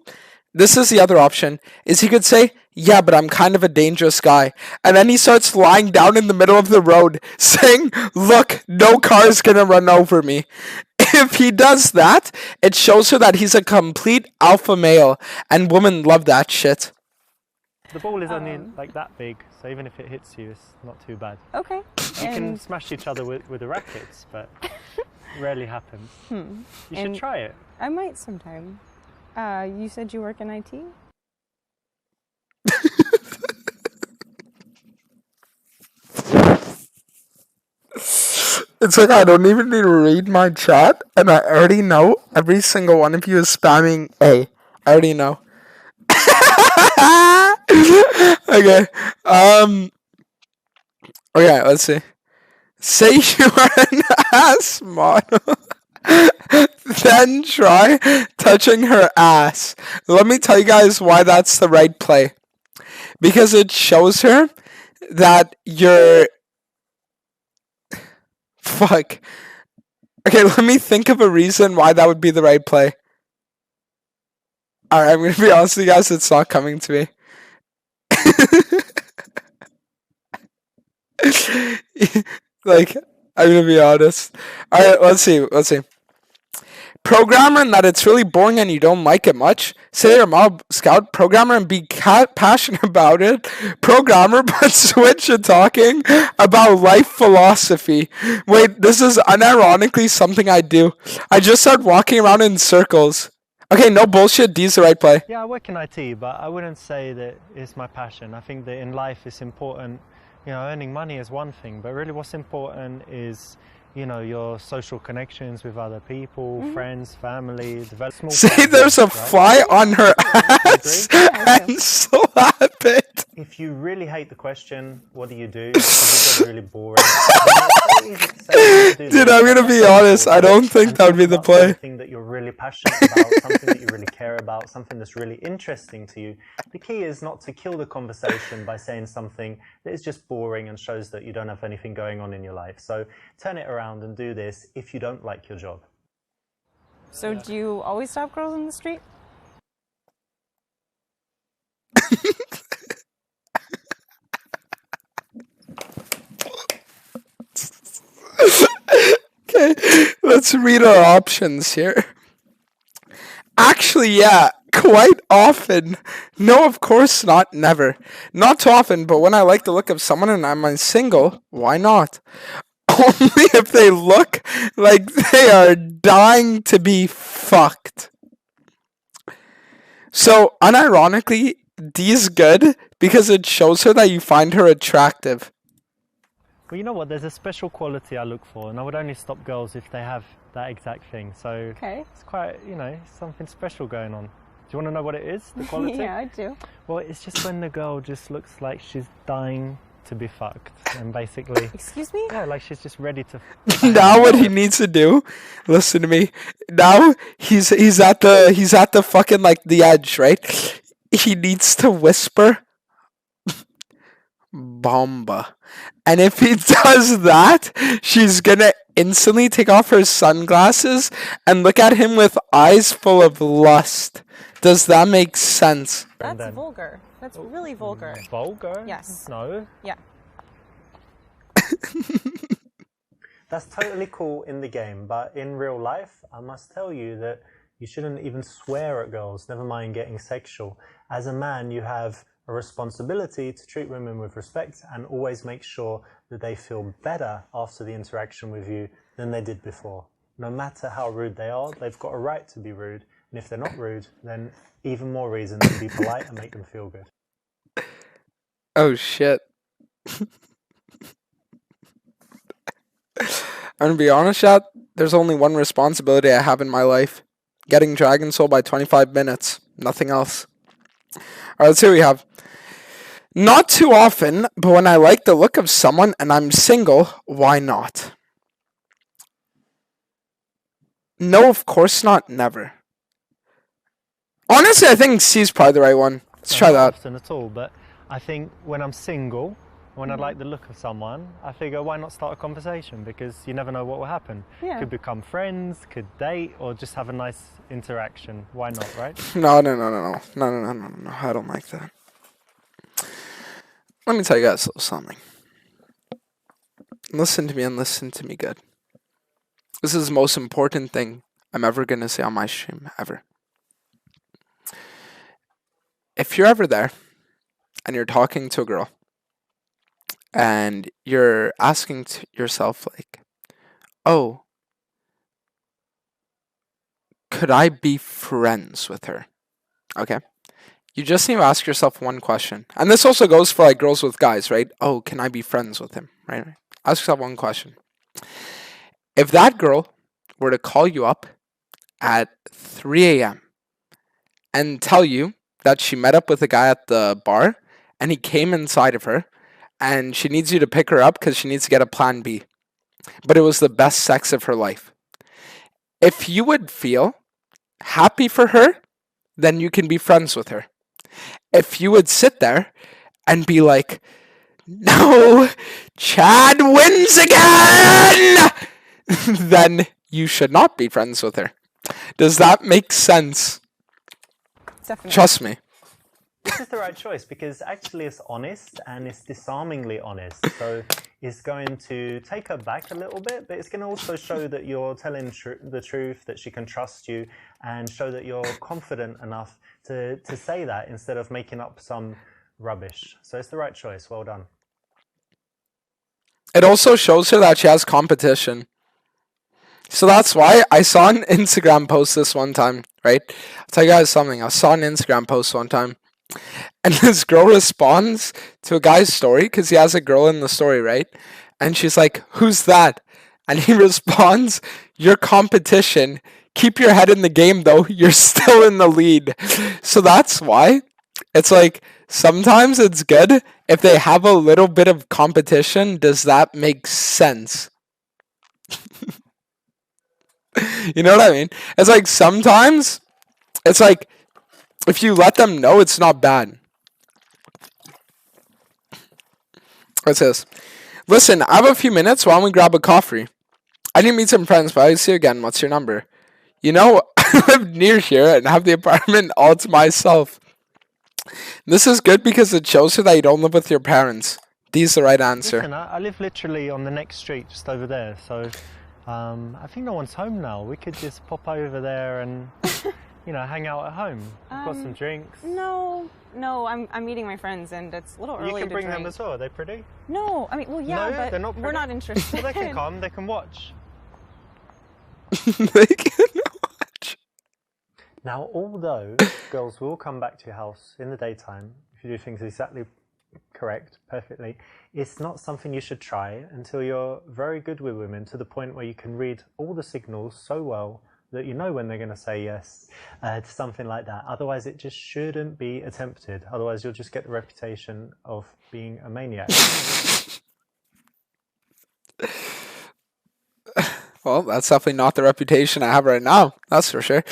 S1: this is the other option, is he could say, yeah, but I'm kind of a dangerous guy. And then he starts lying down in the middle of the road saying, look, no car's gonna run over me. If he does that, it shows her that he's a complete alpha male. And women love that shit.
S2: The ball is only like that big, so even if it hits you, it's not too bad.
S3: Okay.
S2: You can smash each other with the rackets, but rarely happens. You should try it.
S3: I might sometime. You said you work in IT?
S1: It's like I don't even need to read my chat, and I already know every single one of you is spamming A. I already know. Okay. Okay, let's see. Say you are an ass model. Then try touching her ass. Let me tell you guys why that's the right play. Because it shows her that you're... Fuck. Okay, let me think of a reason why that would be the right play. Alright, I'm gonna be honest with you guys, it's not coming to me. Like, I'm gonna be honest. Alright, let's see. programmer and that it's really boring and you don't like it much, say you're a mob scout programmer and be passionate about it. Programmer, but switch to talking about life philosophy. Wait, this is unironically something I do. I just start walking around in circles. Okay, no bullshit, D's the right play.
S2: Yeah, I work in IT, but I wouldn't say that it's my passion. I think that in life it's important, you know, earning money is one thing, but really what's important is, you know, your social connections with other people, friends, family, develop small
S1: See, there's a fly on her ass and slap it.
S2: If you really hate the question, what do you do? Because it's really boring. Dude,
S1: I'm gonna be honest, I don't think that would be the play.
S2: Something that you're really passionate about, something that you really care about, something that's really interesting to you. The key is not to kill the conversation by saying something that is just boring and shows that you don't have anything going on in your life. So turn it around and do this if you don't like your job.
S3: So do you always stop girls in the street?
S1: Okay, let's read our options here. Actually, yeah, quite often. No, of course not, never. Not too often, but when I like the look of someone and I'm single, why not? Only if they look like they are dying to be fucked. So, unironically, D's good because it shows her that you find her attractive.
S2: Well, you know what? There's a special quality I look for, and I would only stop girls if they have that exact thing. So
S3: Okay.
S2: it's quite, you know, something special going on. Do you want to know what it is, the quality?
S3: Yeah, I do.
S2: Well, it's just when the girl just looks like she's dying to be fucked, and basically,
S3: Excuse me?
S2: yeah, like she's just ready to.
S1: Now what he needs to do, listen to me. Now he's at the fucking like the edge, right? He needs to whisper Bomba. And if he does that, she's gonna instantly take off her sunglasses and look at him with eyes full of lust. Does that make sense?
S3: That's
S2: then-
S3: vulgar. That's really vulgar.
S2: Vulgar?
S3: Yes.
S2: No.
S3: Yeah.
S2: That's totally cool in the game, but in real life, I must tell you that you shouldn't even swear at girls, never mind getting sexual. As a man, you have a responsibility to treat women with respect and always make sure that they feel better after the interaction with you than they did before. No matter how rude they are, they've got a right to be rude. And if they're not rude, then even more reason to be polite and make them feel good.
S1: Oh shit. I'm gonna be honest, chat. There's only one responsibility I have in my life. Getting Dragon Soul by 25 minutes. Nothing else. Alright, let's see what we have. Not too often, but when I like the look of someone and I'm single, why not? No, of course not, never. Honestly, I think C's probably the right one. Let's try
S2: Not
S1: that.
S2: often at all, but I think when I'm single, when I like the look of someone, I figure why not start a conversation, because you never know what will happen.
S3: Yeah.
S2: Could become friends, could date, or just have a nice interaction. Why not, right?
S1: No. I don't like that. Let me tell you guys a little something. Listen to me and listen to me good. This is the most important thing I'm ever going to say on my stream, ever. If you're ever there and you're talking to a girl and you're asking yourself like, oh, could I be friends with her? Okay. You just need to ask yourself one question. And this also goes for like girls with guys, right? Oh, can I be friends with him? Right? Ask yourself one question. If that girl were to call you up at 3 a.m. and tell you that she met up with a guy at the bar and he came inside of her and she needs you to pick her up because she needs to get a plan B, but it was the best sex of her life. If you would feel happy for her, then you can be friends with her. If you would sit there and be like, no, Chad wins again, then you should not be friends with her. Does that make sense?
S3: Definitely.
S1: Trust me.
S2: This is the right choice because actually it's honest and it's disarmingly honest. So is going to take her back a little bit, but it's going to also show that you're telling the truth, that she can trust you, and show that you're confident enough to say that instead of making up some rubbish. So it's the right choice. Well done.
S1: It also shows her that she has competition. So that's why I saw an Instagram post this one time, right? I'll tell you guys something. I saw an Instagram post one time. And this girl responds to a guy's story because he has a girl in the story, right? And she's like, "Who's that?" And he responds, "Your competition. Keep your head in the game, though. You're still in the lead." So that's why it's like sometimes it's good if they have a little bit of competition. Does that make sense? You know what I mean? It's like sometimes it's like if you let them know, it's not bad. What's this? Listen, I have a few minutes. Why don't we grab a coffee? I need to meet some friends, but I'll see you again. What's your number? You know, I live near here and have the apartment all to myself. This is good because it shows her that you don't live with your parents. D's the right answer.
S2: Listen, I live literally on the next street, just over there. So I think no one's home now. We could just pop over there and, you know, hang out at home. We've got some drinks.
S3: No, I'm meeting my friends, and it's a little early to drink.
S2: You can bring them as well. Are they pretty?
S3: No, I mean, well, yeah,
S2: no,
S3: but
S2: they're not
S3: we're not interested.
S2: Well, they can come. They can watch.
S1: They can watch.
S2: Now, although girls will come back to your house in the daytime, if you do things exactly correct, perfectly, it's not something you should try until you're very good with women, to the point where you can read all the signals so well that you know when they're going to say yes to something like that. Otherwise, it just shouldn't be attempted. Otherwise, you'll just get the reputation of being a maniac.
S1: Well, that's definitely not the reputation I have right now. That's for sure.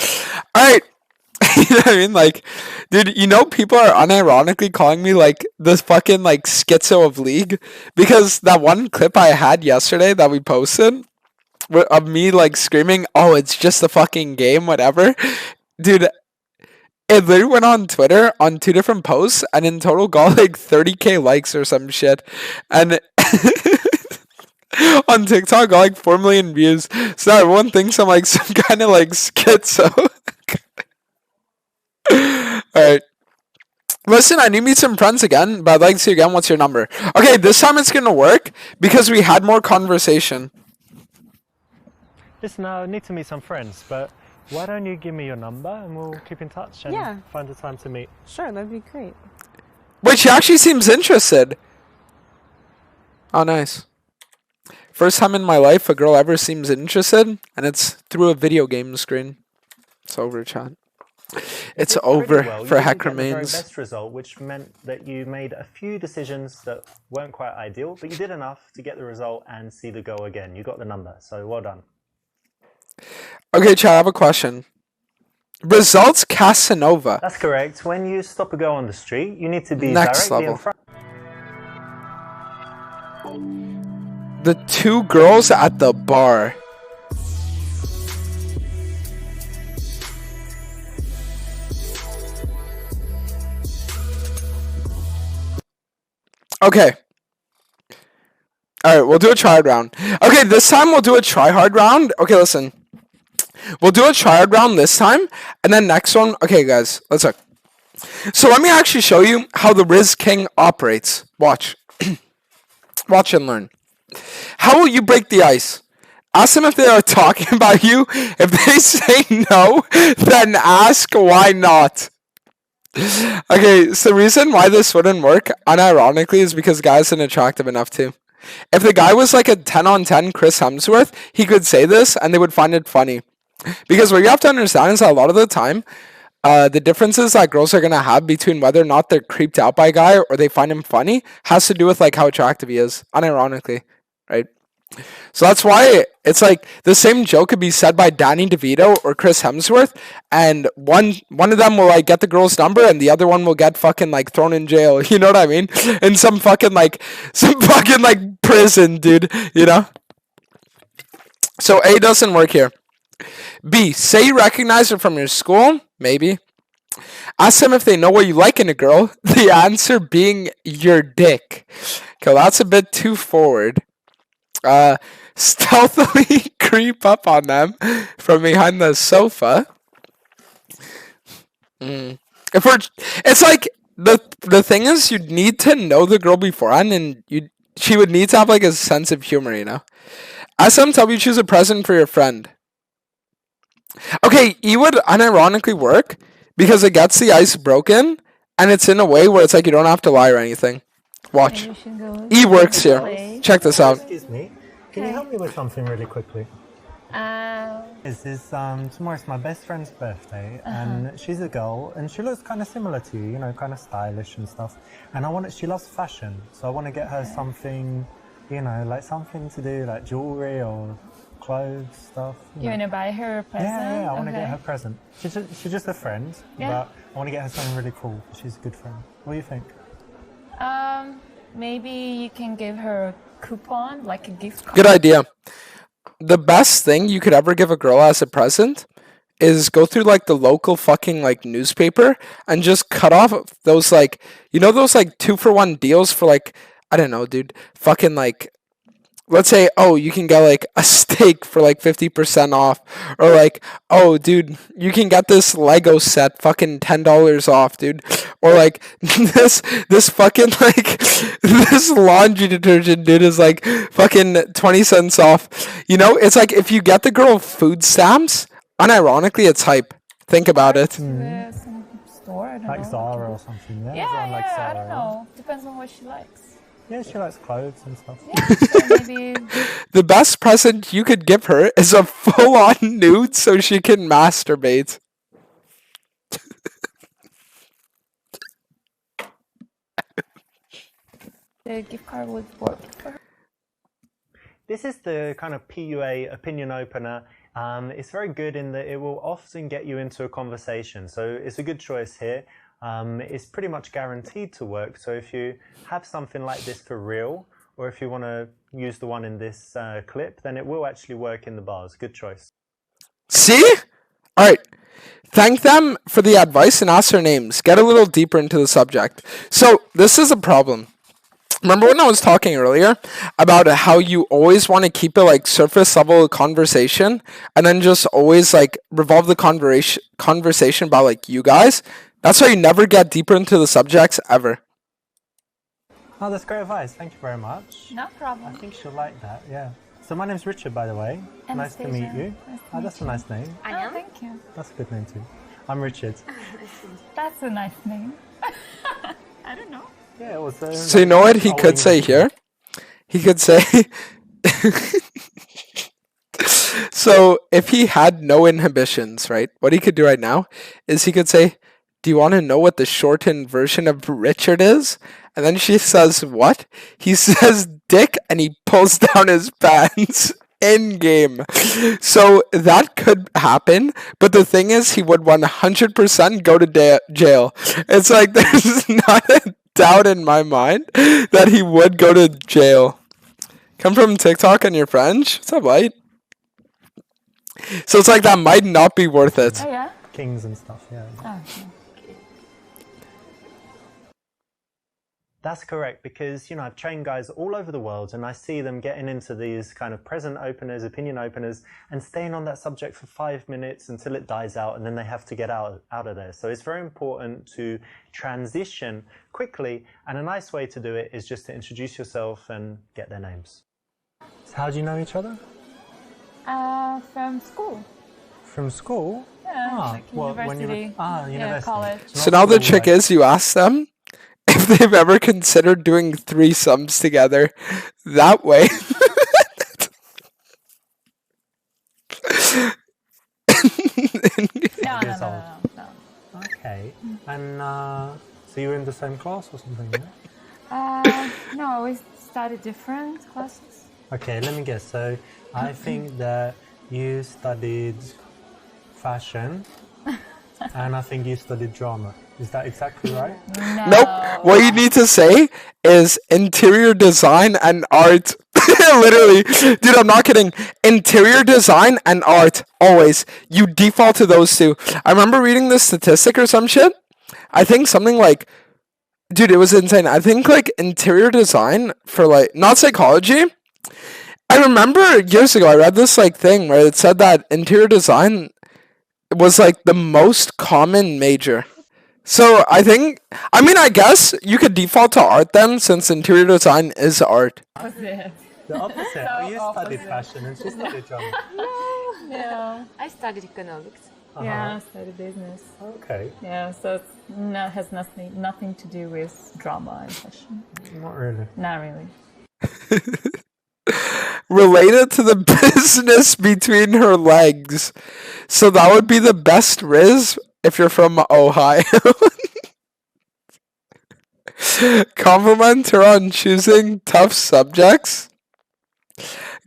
S1: All right. You know what I mean? Like, dude, you know, people are unironically calling me like the fucking like schizo of League, because that one clip I had yesterday that we posted of me like screaming, "Oh, it's just a fucking game," whatever. Dude, it literally went on Twitter on 2 different posts and in total got like 30k likes or some shit. And on TikTok got like 4 million views. So now everyone thinks I'm like some kind of like schizo. Alright. Listen, I need to meet some friends again, but I'd like to see you again. What's your number? Okay, this time it's gonna work because we had more conversation.
S2: Listen, I need to meet some friends, but why don't you give me your number and we'll keep in touch and find a time to meet.
S3: Sure, that'd be great.
S1: Wait, she actually seems interested. Oh, nice. First time in my life a girl ever seems interested, and it's through a video game screen. It's over, chat. It's over for Heck Remains.
S2: You did the very best result, which meant that you made a few decisions that weren't quite ideal, but you did enough to get the result and see the goal again. You got the number, so well done.
S1: Okay, chat, I have a question. Results Casanova.
S2: That's correct. When you stop a girl on the street, you need to be
S1: Next
S2: directly
S1: level.
S2: in front.
S1: The 2 girls at the bar. Okay. Alright, we'll do a try hard round. Okay, this time we'll do a try hard round. Okay, listen. We'll do a try hard round this time, and then next one. Okay, guys, let's look. So let me actually show you how the Riz King operates. Watch. Watch and learn. How will you break the ice? Ask them if they are talking about you. If they say no, then ask why not. Okay, so the reason why this wouldn't work, unironically, is because the guy isn't attractive enough to. If the guy was like a 10 on 10 Chris Hemsworth, he could say this and they would find it funny. Because what you have to understand is that a lot of the time, the differences that girls are going to have between whether or not they're creeped out by a guy or they find him funny has to do with like how attractive he is, unironically, right? So that's why it's like the same joke could be said by Danny DeVito or Chris Hemsworth, and one of them will like get the girl's number and the other one will get fucking like thrown in jail. You know what I mean? In some fucking like prison, dude, you know? So A doesn't work here. B, say you recognize her from your school, maybe. Ask them if they know what you like in a girl. The answer being your dick. Okay, that's a bit too forward. Stealthily creep up on them from behind the sofa. If we're, it's like the thing is, you'd need to know the girl beforehand, and she would need to have like a sense of humor, you know. SMW, choose a present for your friend. Okay, E would unironically work because it gets the ice broken, and it's in a way where it's like you don't have to lie or anything. Watch. E works here. Check this out.
S2: Excuse me. Can you help me with something really quickly? This is tomorrow's my best friend's birthday, and she's a girl, and she looks kind of similar to you, you know, kind of stylish and stuff. And she loves fashion, so I want to get her something, you know, like something to do, like jewelry or clothes stuff.
S4: You want to buy her a present?
S2: Yeah, I want to get her a present. She's just a friend, but I want to get her something really cool. She's a good friend. What do you think?
S4: Maybe you can give her a coupon, like a gift card.
S1: Good idea. The best thing you could ever give a girl as a present is go through like the local fucking like newspaper and just cut off those like, you know, those like 2-for-1 deals for like, I don't know, dude, fucking like, let's say, oh, you can get like a steak for like 50% off, or like, oh, dude, you can get this Lego set fucking $10 off, dude, or like this fucking like this laundry detergent, dude, is like fucking 20 cents off. You know, it's like if you get the girl food stamps, unironically, it's hype. Think about it.
S4: Some store, I don't
S2: Like
S4: know.
S2: Zara or something. Yeah,
S4: Yeah, I don't know. Depends on what she likes.
S2: Yeah, she likes clothes and stuff.
S4: Yeah, so maybe
S1: The best present you could give her is a full-on nude so she can masturbate.
S4: the gift card would work for her.
S2: This is the kind of PUA opinion opener. It's very good in that it will often get you into a conversation. So it's a good choice here. It's pretty much guaranteed to work. So if you have something like this for real, or if you want to use the one in this clip, then it will actually work in the bars. Good choice.
S1: See? All right. Thank them for the advice and ask their names. Get a little deeper into the subject. So this is a problem. Remember when I was talking earlier about how you always want to keep it like surface level conversation, and then just always like revolve the conversation about like you guys? That's why you never get deeper into the subjects ever.
S2: Oh, that's great advice. Thank you very much.
S4: No
S2: I
S4: problem.
S2: think she'll like that, yeah. So my name's Richard, by the way. Nice to meet you. Oh, that's a nice name.
S4: Oh, thank you.
S2: That's a good name too. I'm Richard.
S4: That's a nice name. I don't know.
S2: Yeah, it was.
S1: So you know what he could say here? He could say... So if he had no inhibitions, right? What he could do right now is he could say, do you want to know what the shortened version of Richard is? And then she says, what? He says dick, and he pulls down his pants in game. So that could happen, but the thing is, he would 100% go to jail. It's like there's not a doubt in my mind that he would go to jail. Come from TikTok and you're French? What's up, light? So it's like that might not be worth it.
S4: Oh, yeah?
S2: Kings and stuff, yeah.
S4: Oh, okay.
S2: That's correct, because, you know, I've trained guys all over the world and I see them getting into these kind of present openers, opinion openers, and staying on that subject for 5 minutes until it dies out, and then they have to get out of there. So it's very important to transition quickly, and a nice way to do it is just to introduce yourself and get their names. So how do you know each other?
S4: From school.
S2: From school?
S4: Yeah, like university.
S2: University.
S4: Yeah, college.
S1: So now the trick is you ask them if they've ever considered doing threesomes together. That way.
S4: No.
S2: Okay. And so you were in the same class or something? Yeah?
S4: No, we studied different classes.
S2: Okay, let me guess. So I think that you studied fashion and I think you studied drama. Is that exactly right?
S4: No.
S1: Nope. What you need to say is interior design and art. Literally. Dude, I'm not kidding. Interior design and art. Always. You default to those two. I remember reading this statistic or some shit I think something like, dude, it was insane. I think like interior design for like not psychology. I remember years ago I read this like thing where it said that interior design was like the most common major. So I think, I mean, I guess you could default to art then, since interior design is art.
S4: Opposite.
S2: The opposite.
S4: So
S2: You studied
S4: opposite.
S2: fashion and she studied drama.
S4: No.
S5: I studied economics.
S4: Yeah, I studied business.
S2: Okay.
S4: Yeah, so it's has nothing to do with drama and fashion.
S2: Not really.
S4: Not really.
S1: Related to the business between her legs. So that would be the best Riz if you're from Ohio. Compliment her on choosing tough subjects.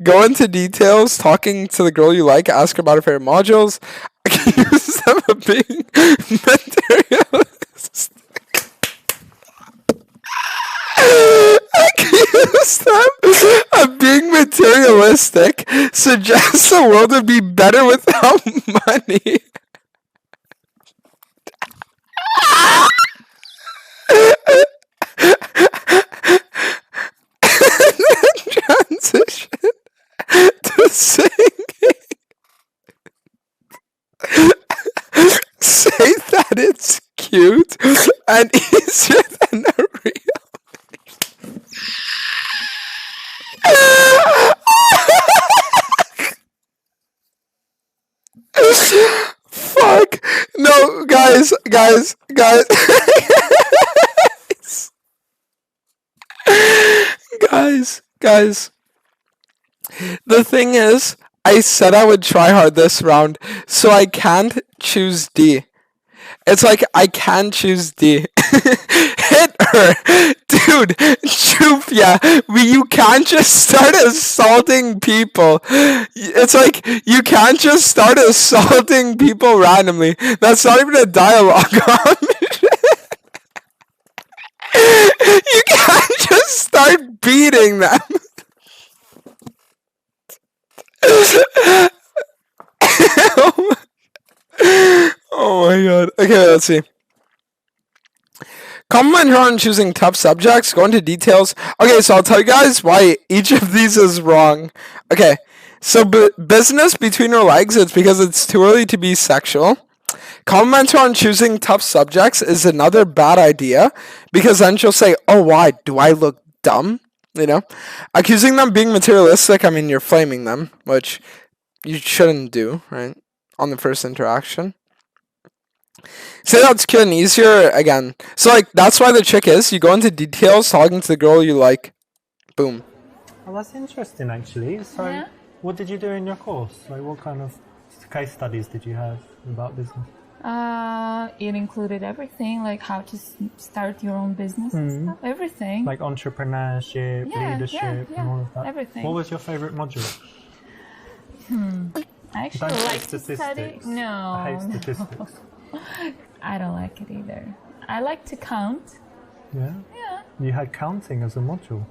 S1: Go into details, talking to the girl you like, ask her about her favorite modules. Accuse them of being materialistic. Accuse them of being materialistic. Suggest the world would be better without money. Transition to singing. Say that it's cute and easier than a real. Fuck. No, guys. Guys. The thing is, I said I would try hard this round, so I can't choose D. It's like I can choose D. Hit her, dude. Chufia, you can't just start assaulting people. It's like you can't just start assaulting people randomly. That's not even a dialogue option. You can't just start beating them. Oh my god. Okay, let's see. Compliment her on choosing tough subjects. Go into details. Okay, so I'll tell you guys why each of these is wrong. Okay, so business between her legs, it's because it's too early to be sexual. Compliment her on choosing tough subjects is another bad idea, because then she'll say, oh, why? Do I look dumb? You know? Accusing them being materialistic, I mean, you're flaming them, which you shouldn't do, right? On the first interaction. Say that's cute and easier again. So, like, that's why the trick is you go into details talking to the girl you like. Boom.
S2: Well, that's interesting, actually. So,
S4: Yeah.
S2: what did you do in your course? Like, what kind of case studies did you have about business?
S4: It included everything, like how to start your own business and stuff. Everything.
S2: Like entrepreneurship, leadership, and all of that.
S4: Everything.
S2: What was your favorite module?
S4: I actually
S2: Don't
S4: like
S2: hate
S4: to study.
S2: statistics.
S4: No,
S2: I hate
S4: no.
S2: statistics.
S4: I don't like it either. I like to count.
S2: Yeah?
S4: Yeah.
S2: You had counting as a module.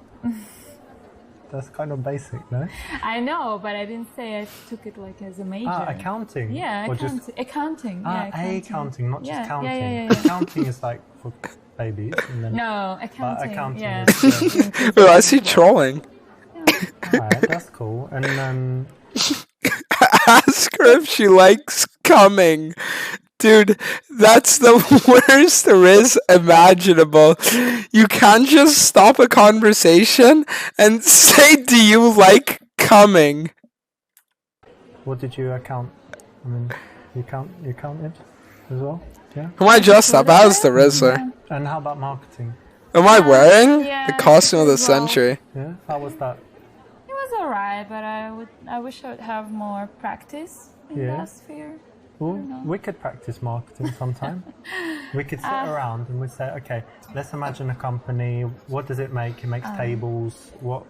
S2: That's kind of basic, no?
S4: I know, but I didn't say I took it like as a major.
S2: Accounting?
S4: Yeah,
S2: Or
S4: accounting.
S2: just
S4: Accounting. Yeah,
S2: accounting, not just
S4: Yeah,
S2: counting.
S4: yeah.
S2: Accounting is like for babies. And then,
S4: No, accounting.
S2: accounting
S4: Yeah.
S2: is,
S1: Well, I see trolling.
S2: Alright, that's cool. And
S1: Ask her if she likes coming. Dude, that's the worst riz imaginable. You can't just stop a conversation and say, do you like coming?
S2: what did you account? I mean, you counted as well? Yeah?
S1: Who am I dressed up as the Rizzler?
S2: And how about marketing?
S1: Am I wearing
S4: yeah,
S1: the costume of the
S4: as well.
S1: century?
S2: Yeah? How was that?
S4: It was alright, but I wish I would have more practice in
S2: Yeah.
S4: that sphere.
S2: Well, we could practice marketing sometime. We could sit around and we'd say, okay, let's imagine a company. What does it make? It makes tables. What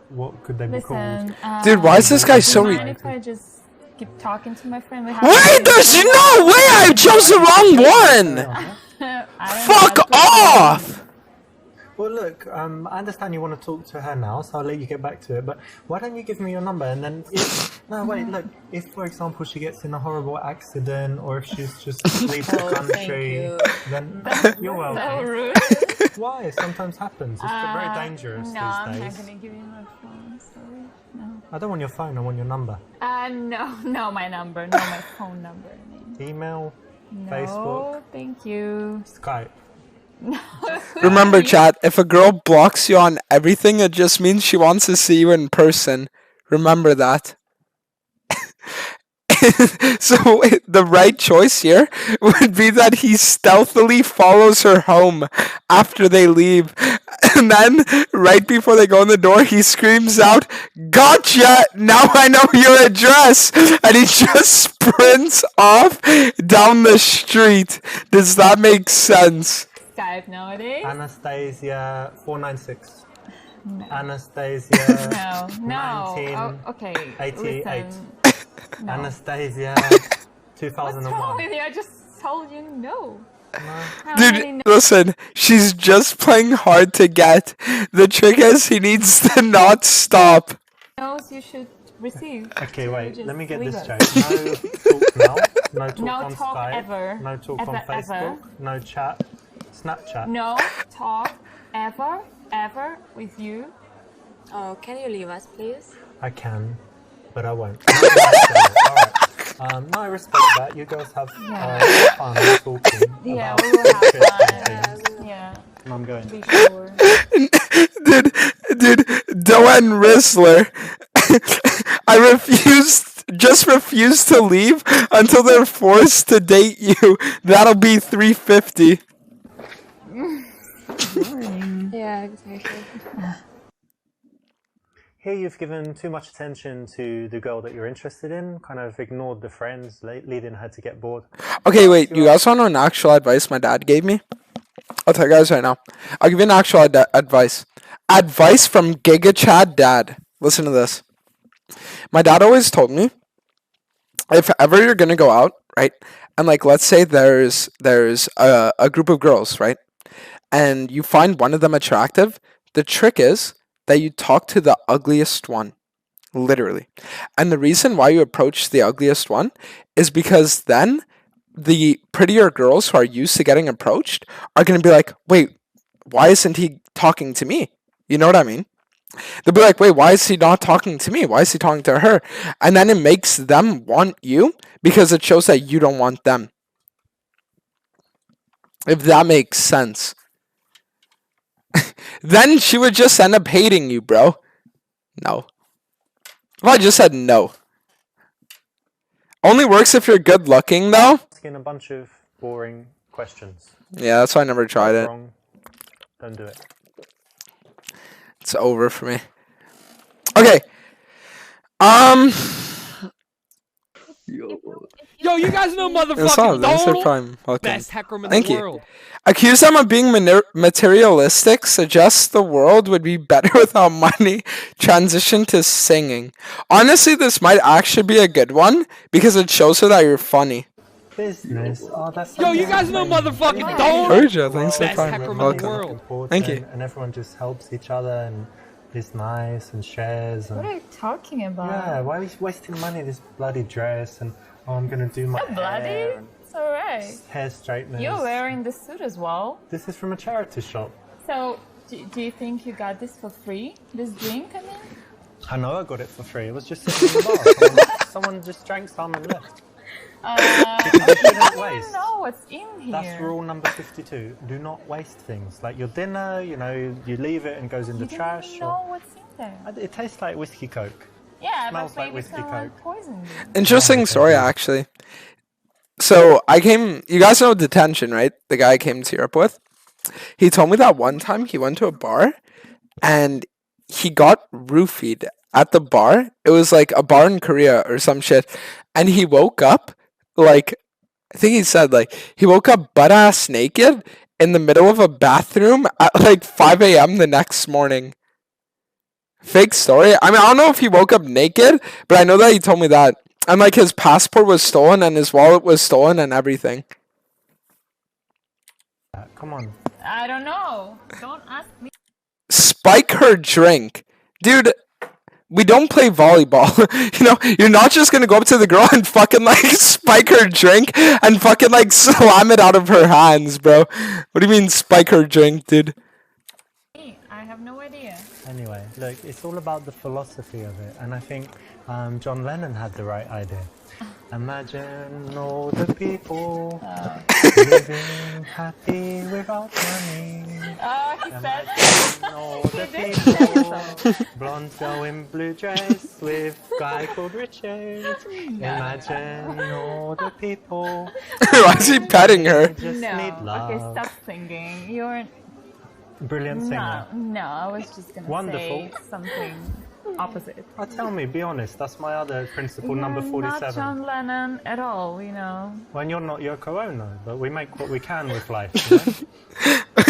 S2: could they be called?
S4: Listen,
S1: Dude, why is this guy so
S4: do you
S1: re-
S4: mind if I just keep talking to my friend? We have
S1: Wait, there's no way I chose the wrong one!
S4: I don't know,
S1: Fuck
S4: I put-
S1: off!
S2: Well, look, I understand you want to talk to her now, so I'll let you get back to it. But why don't you give me your number, and then no, wait, look, if for example she gets in a horrible accident, or if she's just leaves the country, then you're
S4: So
S2: welcome.
S4: rude.
S2: Why? Sometimes happens. It's very dangerous
S4: No,
S2: these
S4: I'm not
S2: days.
S4: gonna give you my phone. Sorry. No.
S2: I don't want your phone. I want your number.
S4: No, my number, no, my phone number.
S2: Email,
S4: No,
S2: Facebook,
S4: thank you.
S2: Skype.
S1: Remember, chat, if a girl blocks you on everything, it just means she wants to see you in person. Remember that. So the right choice here would be that he stealthily follows her home after they leave. And then, right before they go in the door, he screams out, "Gotcha! Now I know your address!" And he just sprints off down the street. Does that make sense?
S4: Skype nowadays?
S2: Anastasia 496.
S4: No.
S2: Anastasia
S4: No.
S2: 1988.
S4: Oh, okay. Listen. No.
S2: Anastasia
S4: What's
S2: 2001.
S4: wrong with you? I just told you no. How many
S1: Dude, listen, she's just playing hard to get. The trick is he needs to not stop.
S4: no's you should receive?
S2: Okay,
S4: to
S2: wait,
S4: just
S2: let me get
S4: leave
S2: this
S4: us?
S2: straight. No talk now, no talk
S4: No
S2: on
S4: talk
S2: Skype,
S4: ever.
S2: no talk on
S4: Ever,
S2: Facebook,
S4: ever.
S2: no chat, Snapchat.
S4: No talk ever with you.
S5: Oh, can you leave us, please?
S2: I can, but I won't. Alright. No, I respect that. You girls have fun talking.
S4: Yeah,
S2: about
S4: we will have
S2: interesting
S4: fun.
S2: things.
S4: Yeah,
S2: And I'm going.
S4: be sure.
S1: Dude, Doaenel Rizzler. Just refuse to leave until they're forced to date you. That'll be 350.
S5: Yeah, exactly.
S2: Here you've given too much attention to the girl that you're interested in, kind of ignored the friends, leading her to get bored.
S1: Okay, wait, you guys want to know an actual advice my dad gave me? I'll tell you guys right now. I'll give you an actual advice. Advice from Giga Chad Dad. Listen to this. My dad always told me, if ever you're gonna go out, right, and like let's say there's a group of girls, right, and you find one of them attractive, the trick is that you talk to the ugliest one, literally. And the reason why you approach the ugliest one is because then the prettier girls who are used to getting approached are going to be like, wait, why isn't he talking to me? You know what I mean? They'll be like, wait, why is he not talking to me? Why is he talking to her? And then it makes them want you because it shows that you don't want them. If that makes sense. Then she would just end up hating you, bro. No. Well, I just said no. Only works if you're good looking, though.
S2: Asking a bunch of boring questions.
S1: Yeah, that's why I never tried it.
S2: Wrong. Don't do it.
S1: It's over for me. Okay.
S6: Yo, you guys know
S1: It's
S6: motherfucking
S1: not
S6: Doaenel?
S1: Prime. Welcome.
S6: Best hacker in
S1: Thank
S6: the
S1: you.
S6: world.
S1: Accuse them of being materialistic suggests the world would be better without money. Transition to singing. Honestly, this might actually be a good one because it shows her that you're funny.
S2: Business. Oh, that's
S6: Yo, you guys know motherfucking Doaenel?
S1: Urja, thanks for
S6: Best
S1: Prime.
S6: hacker in the
S1: Welcome.
S6: world.
S1: Thank you.
S2: And everyone just helps each other and is nice and shares. And
S4: What are you talking about?
S2: yeah, why are we wasting money on this bloody dress? And oh, I'm gonna do my
S4: Bloody?
S2: hair. And
S4: It's alright.
S2: hair straighteners.
S4: You're wearing the suit as well.
S2: This is from a charity shop.
S4: So, do you think you got this for free? This drink, I mean?
S2: I know I got it for free. It was just sitting in the bar. Someone just drank some and left. Because you
S4: I
S2: shouldn't
S4: don't
S2: waste.
S4: even know what's in here.
S2: That's rule number 52. Do not waste things. Like your dinner, you know, you leave it and goes in the
S4: You don't
S2: trash.
S4: even know what's in there.
S2: It tastes like whiskey coke.
S4: Yeah,
S2: smells
S4: but
S2: like
S4: maybe
S2: whiskey
S4: someone
S2: coke.
S4: poisoned you.
S1: Interesting story, actually. So you guys know Detention, right? The guy I came to Europe with. He told me that one time he went to a bar and he got roofied at the bar. It was like a bar in Korea or some shit. And he woke up like, I think he said like, he woke up butt ass naked in the middle of a bathroom at like 5 a.m. the next morning. Fake story. I mean, I don't know if he woke up naked, but I know that he told me that. And like his passport was stolen and his wallet was stolen and everything.
S2: Come on.
S4: I don't know. Don't ask me.
S1: Spike her drink. Dude, we don't play volleyball. You're not just gonna go up to the girl and fucking like spike her drink and fucking like slam it out of her hands, bro. What do you mean spike her drink, dude?
S4: I have no idea.
S2: Anyway, look, it's all about the philosophy of it, and I think John Lennon had the right idea. Imagine all the people living happy without money.
S4: Oh, he said.
S2: Imagine all the people, blonde girl in blue dress with guy called Richard. Imagine all the people.
S1: Why is he petting her?
S2: Just need love.
S4: Okay, stop singing. You're
S2: Brilliant singer.
S4: no. I was just gonna
S2: Wonderful.
S4: say something opposite.
S2: Oh, tell me, be honest. That's my other principle, number
S4: You're
S2: 47.
S4: not John Lennon at all.
S2: When you're not Yoko Ono, but we make what we can with life. You know?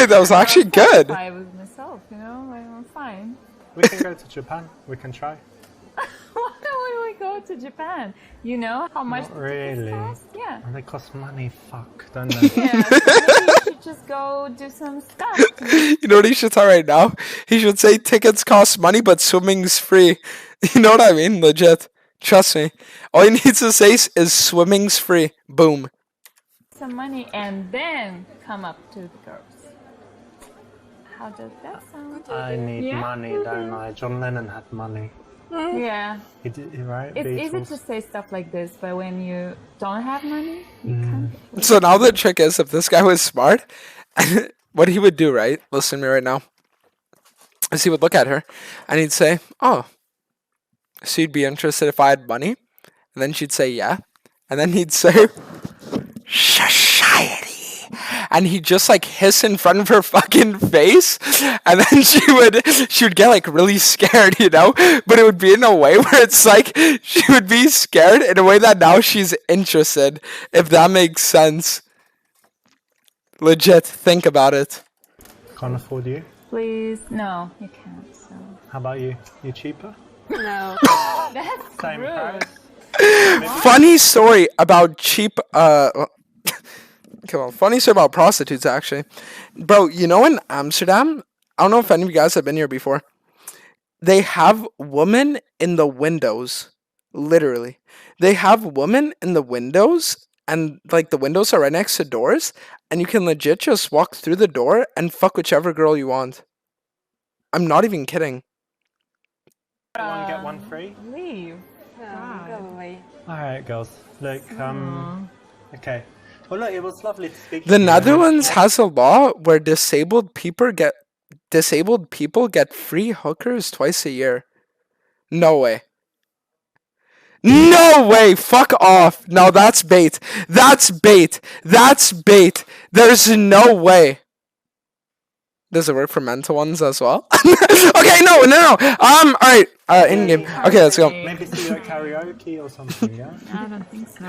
S1: That was actually good.
S4: I was myself. I'm fine.
S2: We can go to Japan. We can try.
S4: Why would we go to Japan? You know how much
S2: Not
S4: the tickets
S2: really.
S4: cost? Yeah.
S2: And they cost money. Fuck, don't they?
S4: Yeah. So maybe you should just go do some stuff.
S1: You know what he should say right now? He should say tickets cost money, but swimming's free. You know what I mean? Legit. Trust me. All you need to say is swimming's free. Boom.
S4: Some money and then come up to the girls. How does that sound?
S2: I need
S4: Yeah.
S2: money, don't I? John Lennon had money.
S4: Yeah.
S2: He did, right?
S4: It's easy
S2: Beatles.
S4: to say stuff like this, but when you don't have money, you can't.
S1: So now the trick is, if this guy was smart, what he would do, right? Listen to me right now. Is he would look at her and he'd say, "Oh, so you'd be interested if I had money?" And then she'd say, "Yeah." And then he'd say, "Society." And he'd just like hiss in front of her fucking face, and then she would get like really scared, but it would be in a way where it's like she would be scared in a way that now she's interested, if that makes sense. Legit, think about it.
S2: Can't afford you.
S4: Please, no, you can't. So
S2: How about you? You cheaper?
S5: No.
S4: that's
S2: Same
S4: rude.
S2: price.
S1: Funny story about cheap come on, funny story about prostitutes actually. Bro, in Amsterdam, I don't know if any of you guys have been here before. They have women in the windows. Literally. They have women in the windows, and like the windows are right next to doors, and you can legit just walk through the door and fuck whichever girl you want. I'm not even kidding.
S2: One get one free.
S4: Leave.
S5: No, go away.
S2: Alright, girls. Look, okay. Well, look, it was lovely to speak to
S1: The
S2: you.
S1: Netherlands has a law where disabled people get free hookers twice a year. No way. No way! Fuck off! No, that's bait. That's bait. That's bait. There's no way. Does it work for mental ones as well? Okay, no. Alright. In game. Okay, let's go.
S2: Maybe see you at karaoke or something, yeah?
S4: I don't think so.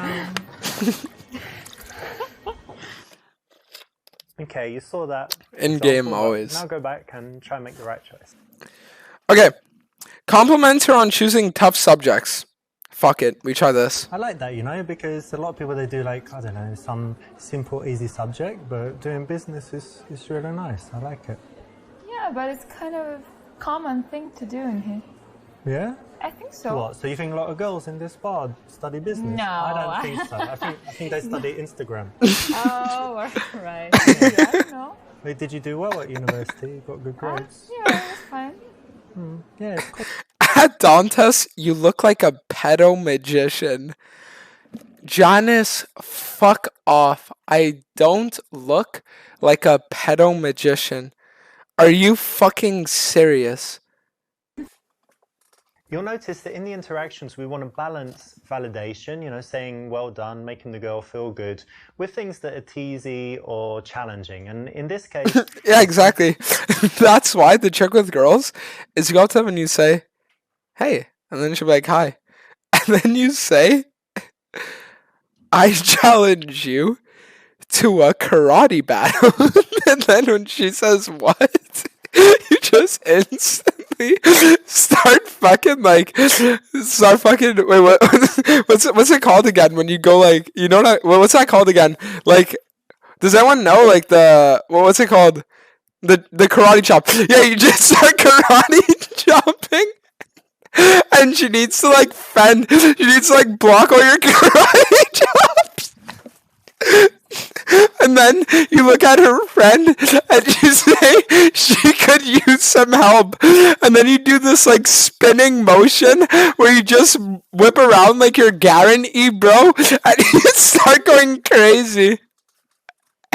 S2: Okay, you saw that.
S1: In game
S2: example,
S1: always.
S2: Now go back and try and make the right choice.
S1: Okay. Compliment her on choosing tough subjects. Fuck it. We try this.
S2: I like that, because a lot of people, they do like, I don't know, some simple, easy subject, but doing business is really nice. I like it.
S4: Yeah, but it's kind of a common thing to do in here.
S2: Yeah?
S4: I think so.
S2: What? So you think a lot of girls in this bar study business?
S4: No.
S2: I don't think so. I think they study Instagram.
S4: Oh, right. Yeah, I don't know.
S2: Wait, did you do well at university? You got good grades?
S4: Yeah, it was fine.
S2: Yeah, it's cool.
S1: At Dantes, you look like a pedo magician. Janice, fuck off. I don't look like a pedo magician. Are you fucking serious?
S2: You'll notice that in the interactions, we want to balance validation, saying well done, making the girl feel good, with things that are teasy or challenging. And in this case...
S1: Yeah, exactly. That's why the trick with girls is you go up to them and you say, "Hey," and then she'll be like, "Hi." And then you say, "I challenge you to a karate battle." And then when she says, "What?" you just instantly start fucking wait, what's it called again when you go like, what's that called again? Like, Does anyone know like what's it called? The karate chop. Yeah, you just start karate chopping. And she needs to like fend. She needs to like block all your karate chops. And then you look at her friend and you say she could use some help. And then you do this like spinning motion where you just whip around like you're Garen E, bro. And you start going crazy.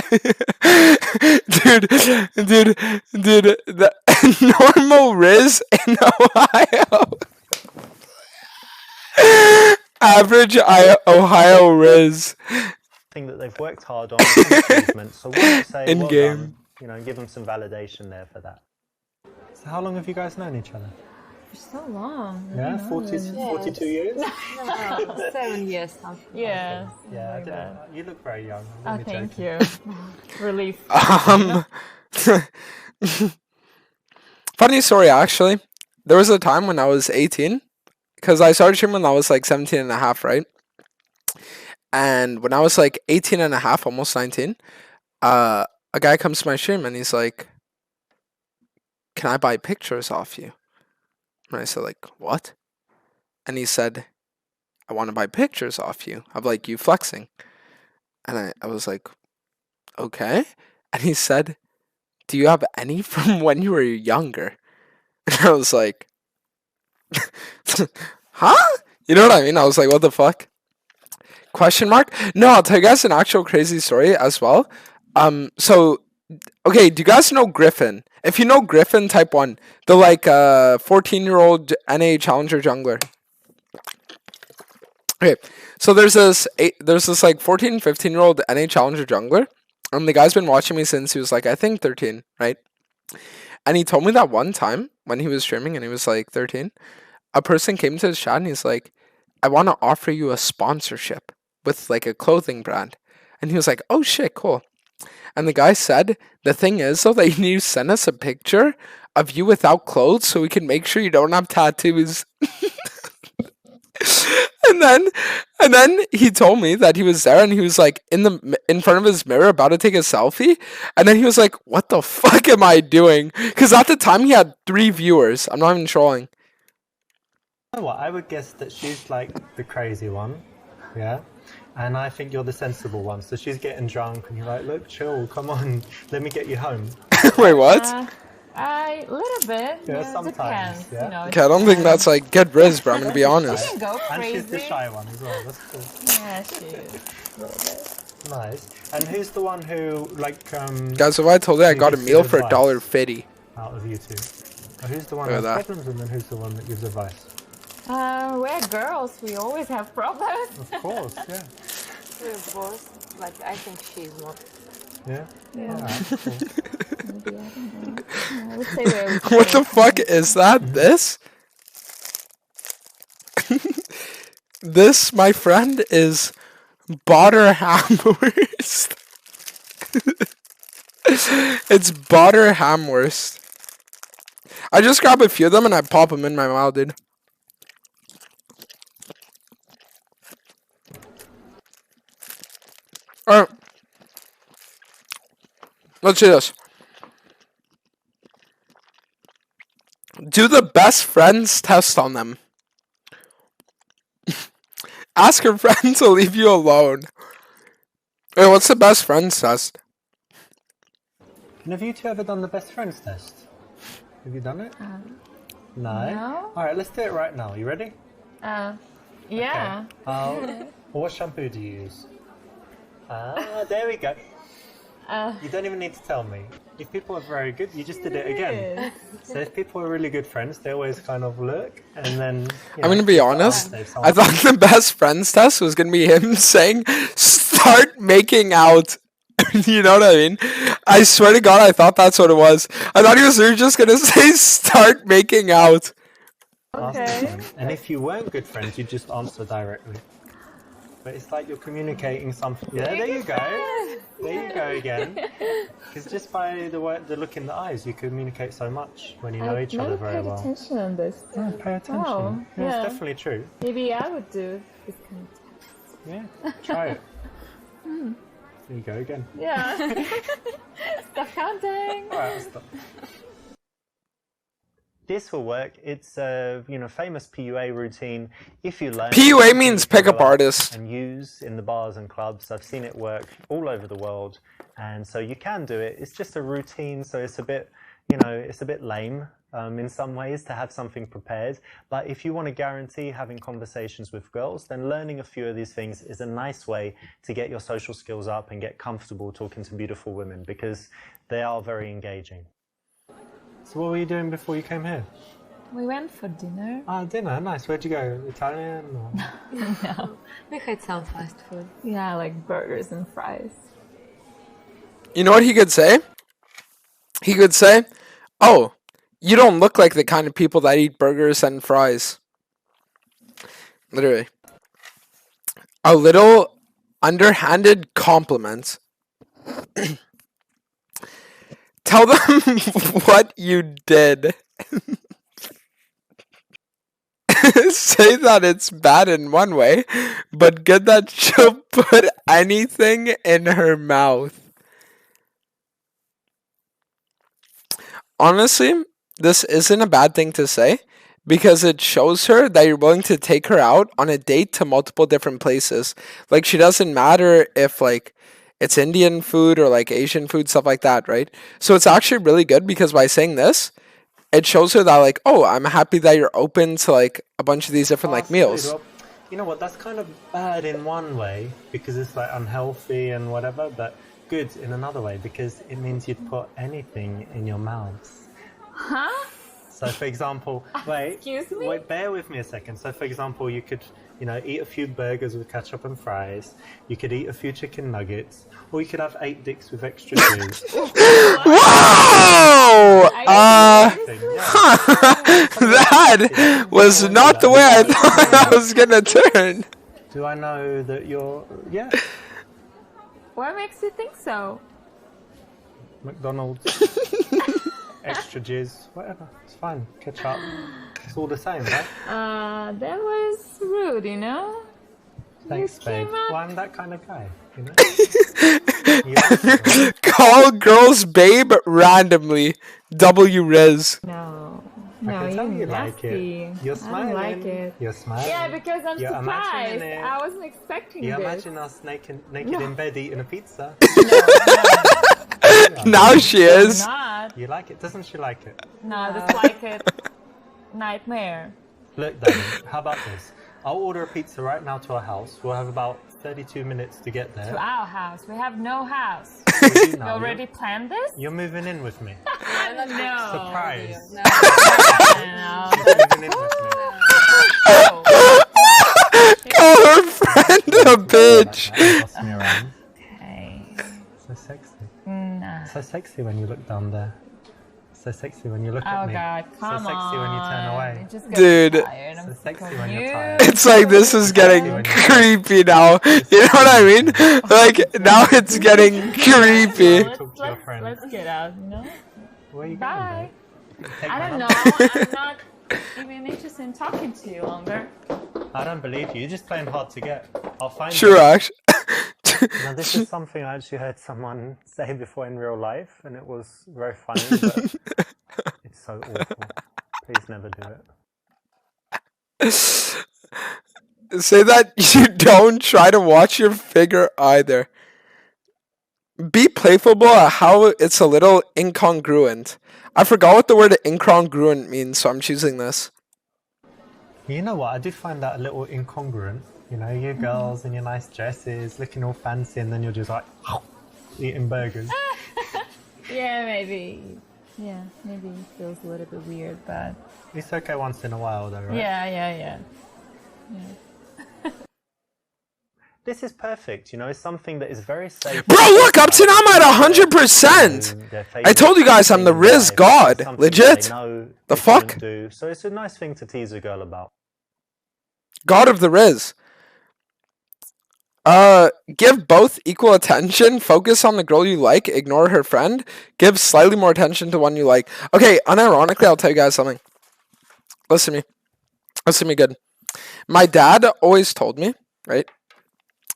S1: dude, the normal Riz in Ohio. Average Ohio Riz.
S2: Thing that they've worked hard on improvement. So what do you say?
S1: In
S2: Well
S1: game.
S2: done. You know, give them some validation there for that. So how long have you guys known each other?
S4: For so long.
S2: Yeah, 42 years?
S5: No, 7 years. Something.
S4: Yeah.
S2: Yeah, I
S4: like
S2: don't know.
S4: that.
S2: You look very young.
S4: Oh,
S2: I'm only
S4: thank
S2: joking.
S4: you. Relief.
S1: Funny story, actually. There was a time when I was 18, because I started streaming when I was like 17 and a half, right? And when I was like 18 and a half, almost 19, a guy comes to my stream and he's like, can I buy pictures off you? And I said, like, what? And he said, I want to buy pictures off you of like you flexing. And I was like, okay. And he said, do you have any from when you were younger? And I was like, huh? You know what I mean? I was like, what the fuck? Question mark? No, I'll tell you guys an actual crazy story as well. So, okay, do you guys know Griffin? If you know Griffin, type 1. The, like, 14-year-old NA Challenger jungler. Okay, so there's this, like, 14, 15-year-old NA Challenger jungler. And the guy's been watching me since he was, like, I think 13, right? And he told me that one time when he was streaming and he was, like, 13, a person came to his chat and he's like, I want to offer you a sponsorship with like a clothing brand. And he was like, oh shit, cool. And the guy said, the thing is though that you need to send us a picture of you without clothes so we can make sure you don't have tattoos. and then he told me that he was there and he was like in front of his mirror about to take a selfie. And then he was like, what the fuck am I doing? Because at the time he had 3 viewers. I'm not even trolling.
S2: You know what? I would guess that she's like the crazy one. Yeah. And I think you're the sensible one. So she's getting drunk and you're like, look, chill, come on, let me get you home.
S1: Wait, what?
S4: A little bit.
S2: Yeah, sometimes,
S4: Depends.
S2: yeah.
S4: You know,
S1: Okay, I don't think that's like get Riz, bro. I'm gonna be honest.
S4: You can go
S2: And
S4: crazy.
S2: she's the shy one as well, that's cool.
S4: Yeah, she is. A little bit.
S2: Nice. And who's the one who, like,
S1: Guys, if I told you I got a
S2: gives
S1: meal
S2: you
S1: for
S2: advice
S1: $1.50.
S2: out of you two? Or who's the one
S1: Look
S2: who
S1: at
S2: has
S1: that.
S2: problems and then who's the one that gives advice?
S4: We're girls. We always have problems.
S2: Of course, yeah.
S5: We're both, but I think she's not.
S2: Yeah?
S4: Yeah.
S2: Alright, cool.
S4: Maybe, I don't know. I would say we're
S1: What the fuck is that? This? This, my friend, is Botter Hamwurst. It's Botter Hamwurst. I just grab a few of them and I pop them in my mouth, dude. Alright. Let's do this. Do the best friends test on them. Ask your friend to leave you alone. Wait, what's the best friends test?
S2: And have you two ever done the best friends test? Have you done it? No?
S4: no.
S2: Alright, let's do it right now. You ready?
S4: Yeah.
S2: Okay. What shampoo do you use? Ah, there we go. You don't even need to tell me. If people are very good, you just did it again. So if people are really good friends, they always kind of look and then...
S1: I'm gonna be honest. I thought the best friends test was gonna be him saying, start making out. You know what I mean? I swear to God, I thought that's what it was. I thought he was just gonna say, start making out.
S4: Okay.
S2: And if you weren't good friends, you'd just answer directly. But it's like you're communicating something. Yeah, there you go. There you go again. Because just by the look in the eyes, you communicate so much when you know each other very well.
S4: Pay attention on this.
S2: Yeah, pay attention.
S4: Wow,
S2: Yeah,
S4: yeah.
S2: it's definitely true.
S4: Maybe I would do this kind of test.
S2: Yeah, try it. There you go again.
S4: Yeah. Stop counting.
S2: All right, I'll stop. This will work. It's a famous PUA routine. If you learn
S1: PUA means
S2: you can
S1: pickup
S2: go out
S1: artist.
S2: and use in the bars and clubs. I've seen it work all over the world, and so you can do it. It's just a routine, so it's a bit lame in some ways to have something prepared. But if you want to guarantee having conversations with girls, then learning a few of these things is a nice way to get your social skills up and get comfortable talking to beautiful women, because they are very engaging. So what were you doing before you came here?
S4: We went for dinner.
S2: Ah, dinner, nice. Where'd you go? Italian? Or...
S4: No.
S5: We had some fast food.
S4: Yeah, like burgers and fries.
S1: You know what he could say? He could say, "Oh, you don't look like the kind of people that eat burgers and fries." Literally. A little underhanded compliment. Tell them what you did. Say that it's bad in one way, but good that she'll put anything in her mouth. Honestly, this isn't a bad thing to say, because it shows her that you're willing to take her out on a date to multiple different places. Like, she doesn't matter if, like, it's Indian food or, like, Asian food, stuff like that, right? So it's actually really good, because by saying this, it shows her that, like, oh, I'm happy that you're open to, like, a bunch of these different, like, meals.
S2: Well, you know what, that's kind of bad in one way, because it's, like, unhealthy and whatever, but good in another way, because it means you'd put anything in your mouth.
S4: Huh?
S2: So, for example,
S4: Excuse me?
S2: wait, bear with me a second. So, for example, you could, eat a few burgers with ketchup and fries. You could eat a few chicken nuggets, or you could have 8 dicks with extra juice.
S1: Whoa! That was not the way I thought that was gonna turn.
S2: Do I know that you're... Yeah,
S4: What makes you think so?
S2: McDonald's. Extra jizz, whatever, it's fine. Ketchup, it's all the same, right?
S4: That was rude, you know?
S2: Thanks,
S4: You
S2: babe.
S4: came up-
S2: Well, I'm that kind of guy, you know?
S1: Call girls babe randomly. W Riz.
S4: No.
S2: I
S4: No,
S2: can tell
S4: you're
S2: you like
S4: nasty.
S2: it. You're
S4: I
S2: smiling.
S4: don't like it.
S2: You're smiling.
S4: Yeah, because I'm
S2: You're
S4: surprised.
S2: imagining it.
S4: I wasn't expecting
S2: You
S4: this.
S2: imagine us naked in bed eating a pizza.
S1: Now she is.
S4: Not.
S2: You like it? Doesn't she like it?
S4: No, I just like it. Nightmare.
S2: Look, Daddy, how about this? I'll order a pizza right now to our house. We'll have about 32 minutes to get
S4: To
S2: there.
S4: our house. We have no house.
S2: We do
S4: You
S2: now.
S4: already planned this?
S2: You're moving in with me.
S4: No.
S2: Surprise.
S4: No.
S2: You're moving in with me.
S1: Call her friend a bitch.
S2: Boss me around.
S4: Okay.
S2: So sexy.
S4: Nah.
S2: So sexy when you look down there. So sexy when you look at
S4: Oh
S2: me.
S4: God, come
S2: so sexy when you turn
S4: on.
S2: away.
S4: I'm just
S1: Dude.
S4: getting tired. I'm
S2: So
S4: sick
S2: sexy
S4: of
S2: when you're
S4: you.
S2: tired.
S1: It's like this is getting creepy now. You know what I mean? Like, now it's getting creepy.
S4: Let's get out, you know?
S2: Where are you
S4: Bye.
S2: going, babe? Take
S4: I
S2: my
S4: don't know.
S2: number.
S4: I'm not even interested in talking to you longer.
S2: I don't believe you. You're just playing hard to get. I'll find
S1: Sure,
S2: you.
S1: actually.
S2: Now, this is something I actually heard someone say before in real life, and it was very funny, but it's so awful. Please never do it.
S1: Say that you don't try to watch your figure either. Be playful at how it's a little incongruent. I forgot what the word incongruent means, so I'm choosing this.
S2: You know what? I do find that a little incongruent. You know, you girls in your nice dresses, looking all fancy, and then you're just like eating burgers.
S4: Yeah, maybe. Yeah, maybe it feels a little bit weird, but
S2: It's okay once in a while, though, right?
S4: yeah.
S2: This is perfect. You know, it's something that is very safe.
S1: Bro, look, up to now I'm at 100%. I told you guys I'm the Riz God. Legit. The fuck?
S2: So it's a nice thing to tease a girl about.
S1: God of the Riz. Give both equal attention. Focus on the girl you like. Ignore her friend. Give slightly more attention to one you like. Okay, unironically, I'll tell you guys something. Listen to me. Listen to me good. My dad always told me, right?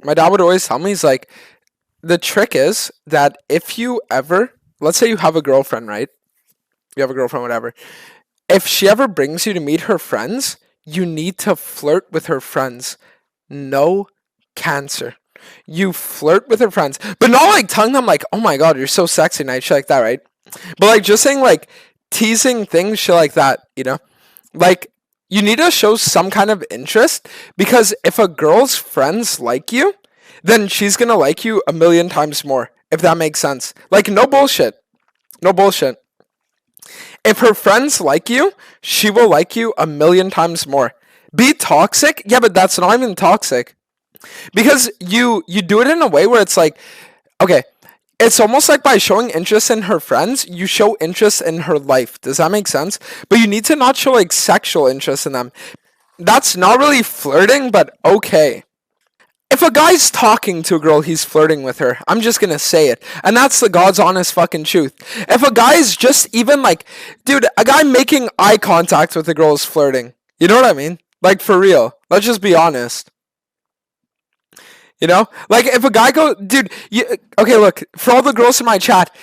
S1: My dad would always tell me, he's like, the trick is that if you ever, let's say you have a girlfriend, right? You have a girlfriend, whatever. If she ever brings you to meet her friends, you need to flirt with her friends. No cancer. You flirt with her friends, but not like telling them like, "Oh my god, you're so sexy," night shit like that, right? But like just saying like teasing things, shit like that, you know? Like you need to show some kind of interest because if a girl's friends like you, then she's gonna like you a million times more. If that makes sense. Like no bullshit. No bullshit. If her friends like you, she will like you a million times more. Be toxic? Yeah, but that's not even toxic. Because you do it in a way where it's like, okay, it's almost like by showing interest in her friends, you show interest in her life. Does that make sense? But you need to not show like sexual interest in them. That's not really flirting, but okay. If a guy's talking to a girl, he's flirting with her. I'm just gonna say it. And that's the God's honest fucking truth. If a guy's just even like, dude, a guy making eye contact with a girl is flirting. You know what I mean? Like for real. Let's just be honest. You know? Like if a guy dude, okay, look, for all the girls in my chat,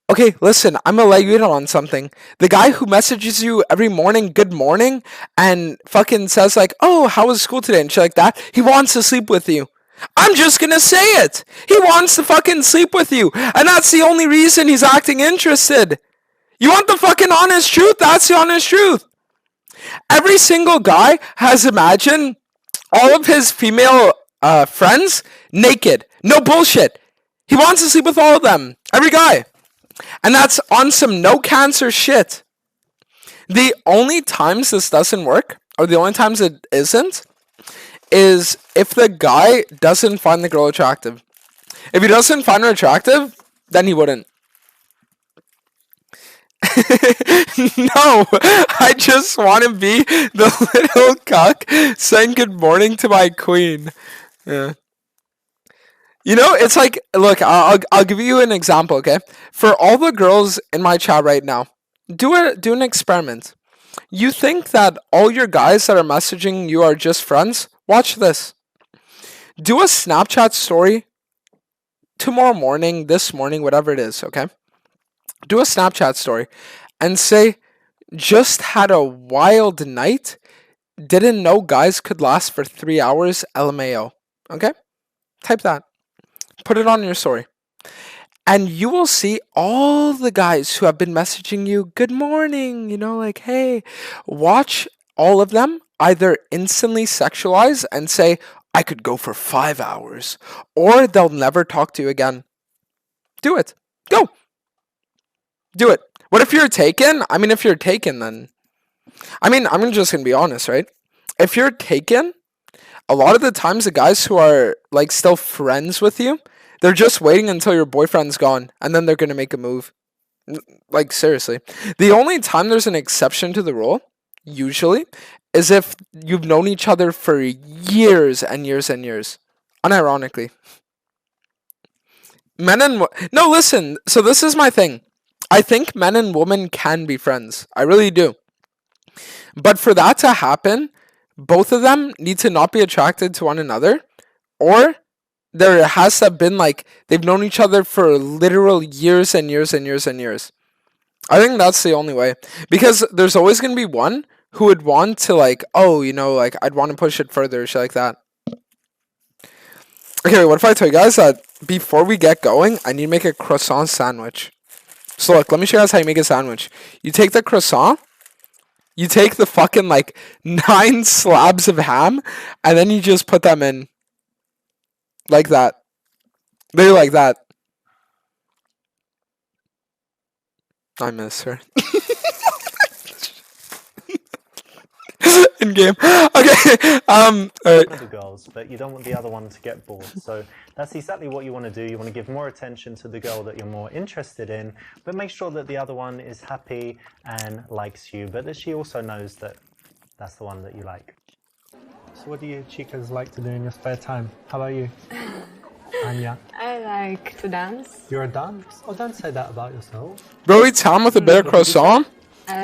S1: okay, listen, I'm gonna let you in on something. The guy who messages you every morning, good morning, and fucking says like, oh, how was school today and shit like that, he wants to sleep with you. I'm just gonna say it. He wants to fucking sleep with you. And that's the only reason he's acting interested. You want the fucking honest truth? That's the honest truth. Every single guy has imagined all of his female friends naked. No bullshit. He wants to sleep with all of them. Every guy. And that's on some no cancer shit. The only times this doesn't work, or the only times it isn't, is if the guy doesn't find the girl attractive. If he doesn't find her attractive, then he wouldn't. No, I just want to be the little cuck saying good morning to my queen. Yeah. You know, it's like, look, I'll give you an example, okay? For all the girls in my chat right now, do an experiment. You think that all your guys that are messaging you are just friends? Watch this. Do a Snapchat story tomorrow morning, this morning, whatever it is, okay? Do a Snapchat story and say, just had a wild night, didn't know guys could last for 3 hours, LMAO, okay? Type that. Put it on your story. And you will see all the guys who have been messaging you, good morning, you know, like, hey, watch all of them either instantly sexualize and say, I could go for 5 hours, or they'll never talk to you again. Do it. Go. Do it. What if you're taken? I mean, if you're taken, then... I mean, I'm just going to be honest, right? If you're taken, a lot of the times the guys who are, like, still friends with you, they're just waiting until your boyfriend's gone, and then they're going to make a move. Like, seriously. The only time there's an exception to the rule, usually, is if you've known each other for years and years and years. Unironically. No, listen. So this is my thing. I think men and women can be friends. I really do. But for that to happen, both of them need to not be attracted to one another, or there has to have been like they've known each other for literal years and years and years and years. I think that's the only way, because there's always going to be one who would want to like, oh, you know, like I'd want to push it further, shit like that. Okay, what if I tell you guys that before we get going, I need to make a croissant sandwich. So look, let me show you guys how you make a sandwich. You take the croissant, you take the fucking like 9 slabs of ham, and then you just put them in. Like that. They're like that. I miss her. In game. Okay. Alright.
S2: The girls, but you don't want the other one to get bored. So that's exactly what you want to do. You want to give more attention to the girl that you're more interested in, but make sure that the other one is happy and likes you, but that she also knows that that's the one that you like. So what do you chicas like to do in your spare time? How about you, Anya?
S5: I like to dance.
S2: You're a dance? Oh, don't say that about yourself.
S1: Bro, eat ham with a bit of croissant?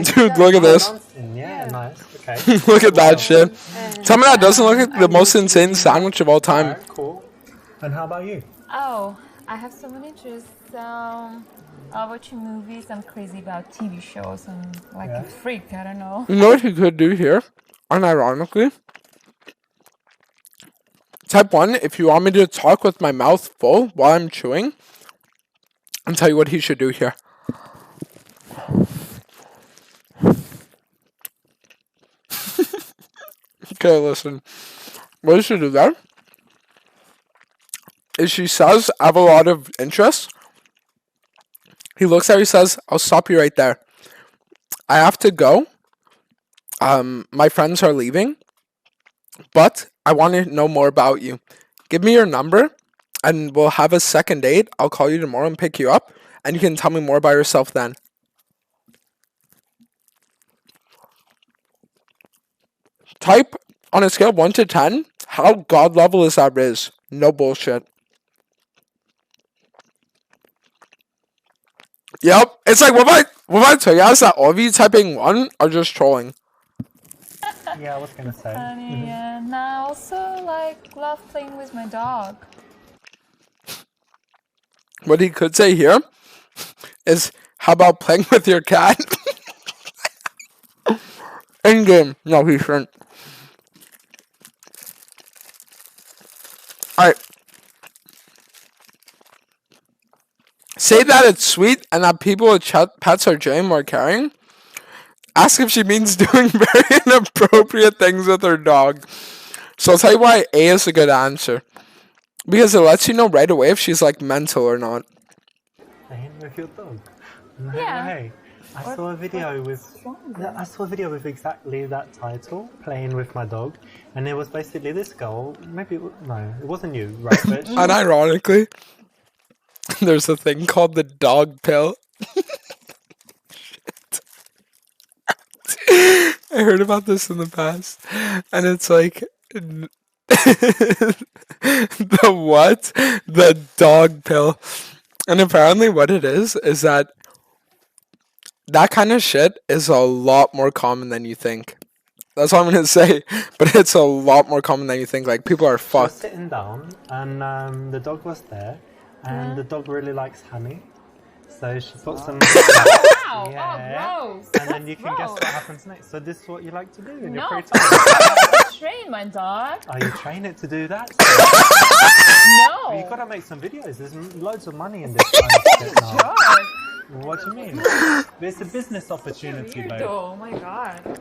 S1: Dude, look at this.
S2: Yeah, nice. Okay.
S1: Look at that shit. Tell me that doesn't look like the most insane sandwich of all time.
S2: Alright, cool. And how about you?
S4: Oh, I have so many interests. I watch movies. I'm crazy about TV shows. I'm like a freak. I don't know.
S1: You know what you could do here? Unironically. Type 1, if you want me to talk with my mouth full while I'm chewing, I'll tell you what he should do here. Okay, listen. What you should do there is she says, I have a lot of interest. He looks at her, he says, I'll stop you right there. I have to go. My friends are leaving. But I want to know more about you. Give me your number and we'll have a second date. I'll call you tomorrow and pick you up. And you can tell me more about yourself then. Type on a scale of 1 to 10, how god level is that Riz? No bullshit. Yep. It's like, what if I tell you guys that all of you typing 1 are just trolling?
S2: Yeah, I was gonna say.
S4: Funny, yeah. And I also like love playing with my dog.
S1: What he could say here is, how about playing with your cat? In game. No, he shouldn't. Alright. Say that it's sweet and that people with pets are genuine more caring. Ask if she means doing very inappropriate things with her dog. So I'll tell you why A is a good answer. Because it lets you know right away if she's like mental or not.
S2: Playing with your dog.
S4: Yeah.
S2: Hey, I saw a video with exactly that title, Playing with My Dog, and it was basically this girl, no, it wasn't you, right? But
S1: Unironically, there's a thing called the dog pill. I heard about this in the past, and it's like the what? The dog pill. And apparently what it is that kind of shit is a lot more common than you think. That's all I'm gonna say. But it's a lot more common than you think. Like, people are
S2: she was
S1: fucked.
S2: sitting down, and the dog was there, and the dog really likes honey. So she put some...
S4: Wow!
S2: Yeah.
S4: Oh, gross!
S2: And then you can guess what happens next. So this is what you like to do in your
S4: No,
S2: free time.
S4: I train my dog.
S2: Oh, you train it to do that?
S4: No.
S2: You've got to make some videos. There's loads of money in this kind of shit now.
S4: Dog.
S2: What do you mean? It's a business opportunity,
S4: Weirdo.
S2: babe.
S4: Oh my god.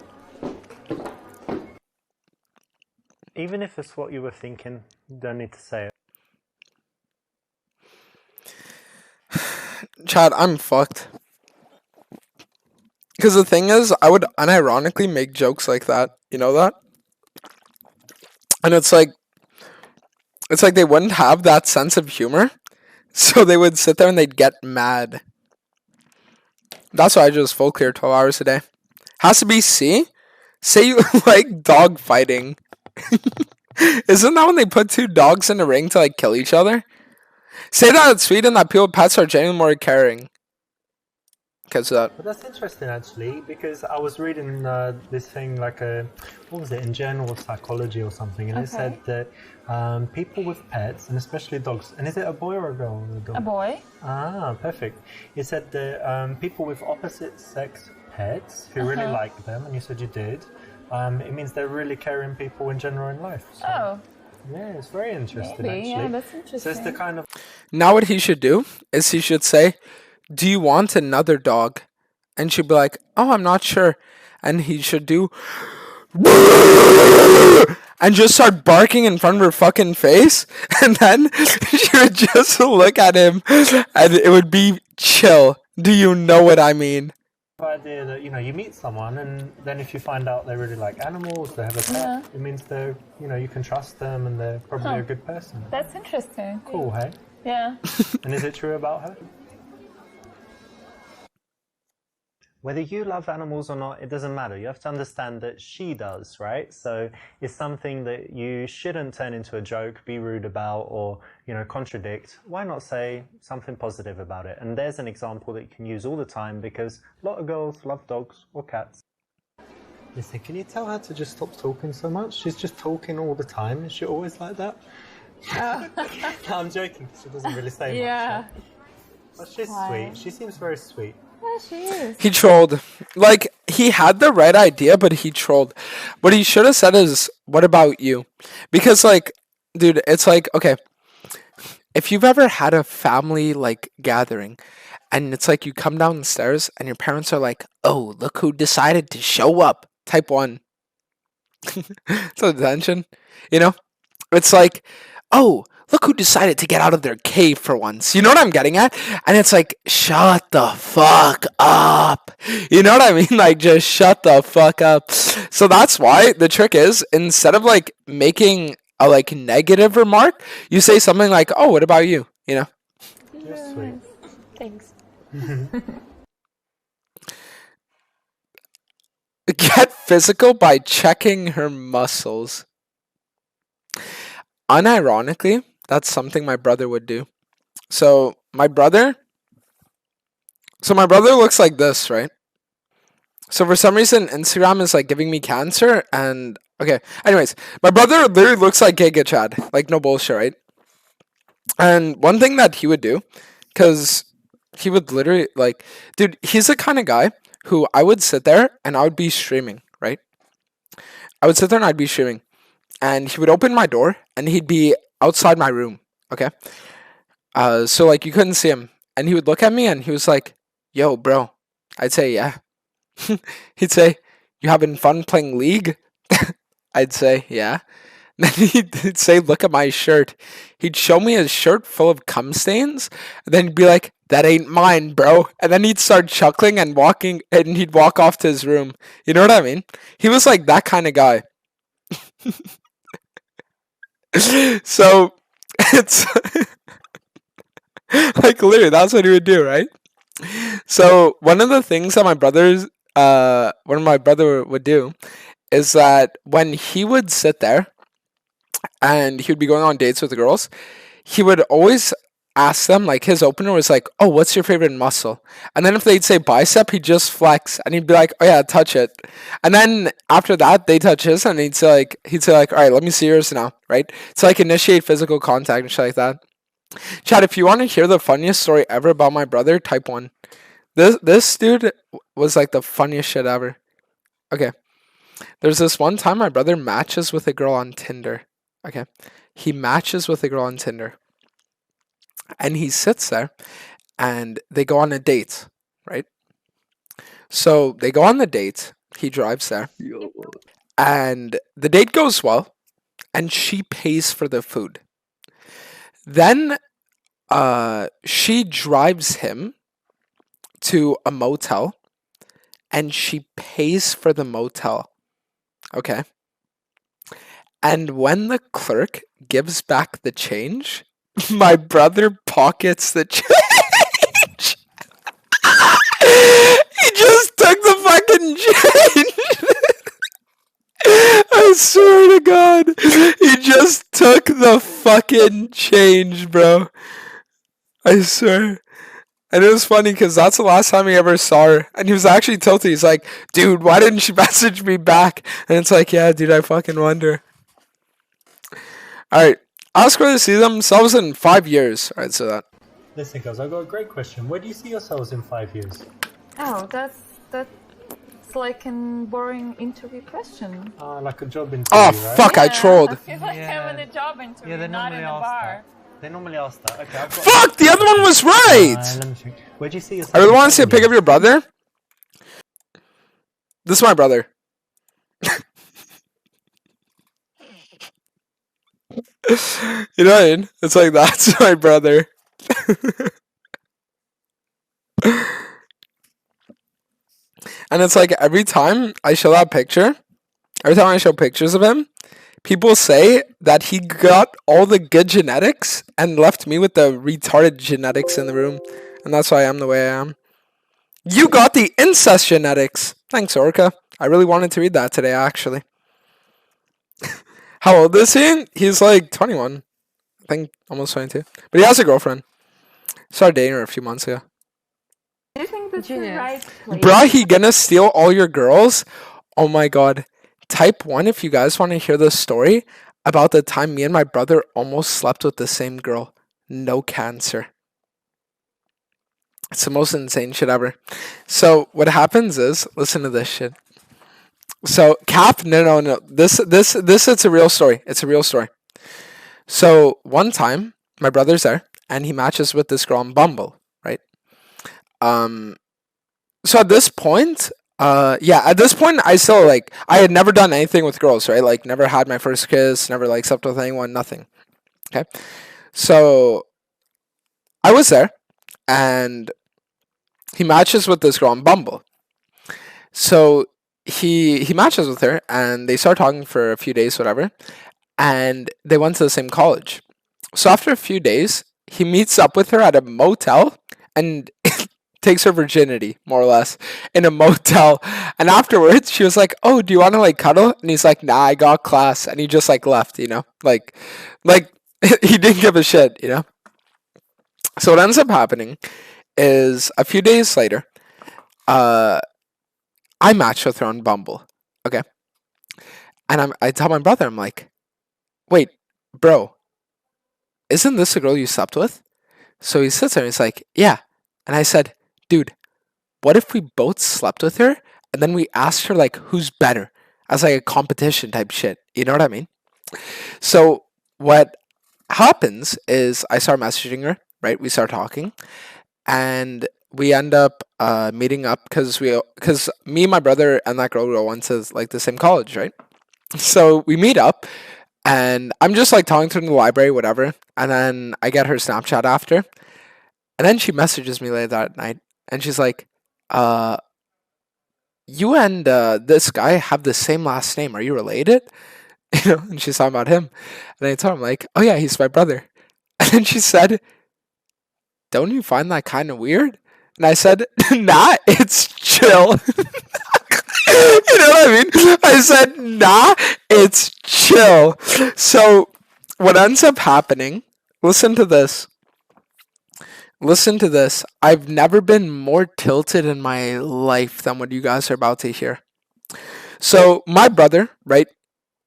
S2: Even if it's what you were thinking, you don't need to say it.
S1: Chad, I'm fucked. Because the thing is, I would unironically make jokes like that. You know that? And it's like they wouldn't have that sense of humor. So they would sit there and they'd get mad. That's why I just full clear 12 hours a day. Has to be C. Say you like dog fighting. Isn't that when they put two dogs in a ring to like kill each other? Say that it's sweet and that people with pets are genuinely more caring. Because that.
S2: But that's interesting, actually, because I was reading this thing like what was it, in Journal of Psychology or something, and it said that people with pets, and especially dogs, and is it a boy or a girl?
S4: A boy.
S2: Ah, perfect. It said that people with opposite sex pets who really like them, and you said you did, it means they're really caring people in general in life. So,
S4: Oh.
S2: yeah, it's very interesting,
S4: Maybe,
S2: actually.
S4: yeah, that's interesting.
S2: So it's the kind of...
S1: Now what he should do is he should say, do you want another dog? And she'd be like, oh, I'm not sure. And he should do and just start barking in front of her fucking face. And then she would just look at him and it would be chill. Do you know what I mean?
S2: idea that, you know, you meet someone and then if you find out they really like animals, they have a pet, it means they're, you know, you can trust them and they're probably a good person.
S4: That's interesting.
S2: Cool, hey?
S4: Yeah.
S2: And is it true about her? Whether you love animals or not, it doesn't matter. You have to understand that she does, right? So it's something that you shouldn't turn into a joke, be rude about, or, you know, contradict. Why not say something positive about it? And there's an example that you can use all the time because a lot of girls love dogs or cats. Listen, can you tell her to just stop talking so much? She's just talking all the time. Is she always like that? I'm joking. She doesn't really say much.
S4: Yeah.
S2: But she's
S4: Why?
S2: sweet. She seems very sweet.
S4: Yeah, she is.
S1: He trolled. Like, he had the right idea, but he trolled. What he should have said is, what about you? Because, like, dude, it's like, okay, if you've ever had a family, like, gathering, and it's like you come down the stairs and your parents are like, oh, look who decided to show up. Type 1. It's attention. You know? It's like, oh, look who decided to get out of their cave for once. You know what I'm getting at? And it's like, shut the fuck up. You know what I mean? Like, just shut the fuck up. So that's why the trick is, instead of like making a like negative remark, you say something like, oh, what about you? You know?
S2: You're sweet.
S5: Thanks.
S1: Get physical by checking her muscles. Unironically, that's something my brother would do. So my brother looks like this, right? So for some reason, Instagram is like giving me cancer, and okay. Anyways, my brother literally looks like Giga Chad, like no bullshit, right? And one thing that he would do, because he would literally like, dude, he's the kind of guy who I would sit there and I would be streaming, right? I would sit there and I'd be streaming, and he would open my door and he'd be outside my room, okay? So like you couldn't see him, and he would look at me and he was like, "Yo, bro." I'd say, "Yeah." He'd say, "You having fun playing League?" I'd say, "Yeah." Then he'd say, "Look at my shirt." He'd show me his shirt full of cum stains, and then he'd be like, "That ain't mine, bro." And then he'd start chuckling and walking, and he'd walk off to his room. You know what I mean? He was like that kind of guy. So it's like literally that's what he would do, right? So one of the things that my brother would do is that when he would sit there and he would be going on dates with the girls, he would always ask them, like his opener was like, "Oh, what's your favorite muscle?" And then if they'd say bicep, he'd just flex and he'd be like, "Oh yeah, touch it." And then after that, they touch his and he'd say like, "All right, let me see yours now," right? So like initiate physical contact and shit like that. Chad, if you want to hear the funniest story ever about my brother, type 1. This dude was like the funniest shit ever. Okay. There's this one time my brother matches with a girl on Tinder. Okay. He matches with a girl on Tinder. And he sits there and they go on a date, right? So they go on the date. He drives there. And the date goes well. And she pays for the food. Then she drives him to a motel and she pays for the motel. Okay. And when the clerk gives back the change, my brother pockets the change. He just took the fucking change. I swear to God. He just took the fucking change, bro. I swear. And it was funny because that's the last time he ever saw her. And he was actually tilted. He's like, "Dude, why didn't she message me back?" And it's like, yeah, dude, I fucking wonder. Alright. Ask where they see themselves in 5 years. Alright, so that.
S2: Listen, guys, I've got a great question. Where do you see yourselves in 5 years?
S4: Oh, that's like a boring interview question.
S2: Like a job interview,
S1: Oh,
S2: right?
S1: fuck, I trolled.
S4: I feel like I'm in a job interview,
S2: they
S4: not in
S2: normally
S4: a
S2: ask
S4: bar.
S2: that. They normally ask that. Okay, I've got...
S1: Fuck, the other one was right!
S2: Let me think. Where do you see yourself?
S1: I really
S2: in
S1: want to see a
S2: 7
S1: pic of
S2: years?
S1: your brother. This is my brother. You know what I mean? It's like, that's my brother. And it's like every time I show that picture, every time I show pictures of him, people say that he got all the good genetics and left me with the retarded genetics in the room. And that's why I am the way I am. You got the incest genetics. Thanks, Orca. I really wanted to read that today, actually. How old is he? He's like 21. I think almost 22. But he has a girlfriend. Started dating her a few months ago.
S4: Do you think that's the
S5: Genius.
S4: right place?
S1: Bruh, he gonna steal all your girls? Oh my god. Type 1 if you guys want to hear this story. about the time me and my brother almost slept with the same girl. No cancer. It's the most insane shit ever. So what happens is, listen to this shit. So Cap, no. This it's a real story. It's a real story. So one time, my brother's there, and he matches with this girl on Bumble, right? So at this point, at this point, I still like, I had never done anything with girls, right? Like, never had my first kiss, never like slept with anyone, nothing. Okay, so I was there, and he matches with this girl on Bumble. So he matches with her, and they start talking for a few days, whatever, and they went to the same college. So after a few days, he meets up with her at a motel and takes her virginity, more or less, in a motel. And afterwards, she was like, "Oh, do you want to like cuddle?" And he's like, "Nah, I got class." And he just like left, like he didn't give a shit, So what ends up happening is a few days later, I matched with her on Bumble, okay? And I tell my brother, I'm like, "Wait, bro, isn't this the girl you slept with?" So he sits there and he's like, "Yeah." And I said, "Dude, what if we both slept with her and then we asked her like who's better as like a competition type shit?" You know what I mean? So what happens is I start messaging her, right? We start talking, and we end up meeting up because me, my brother, and that girl we all went to like the same college, right? So we meet up, and I'm just like talking to her in the library, whatever, and then I get her Snapchat after, and then she messages me later that night, and she's like, "You and this guy have the same last name. Are you related?" And she's talking about him, and I told him like, "Oh yeah, he's my brother." And then she said, "Don't you find that kind of weird?" And I said, "Nah, it's chill." You know what I mean? I said, "Nah, it's chill." So what ends up happening, listen to this. Listen to this. I've never been more tilted in my life than what you guys are about to hear. So my brother, right?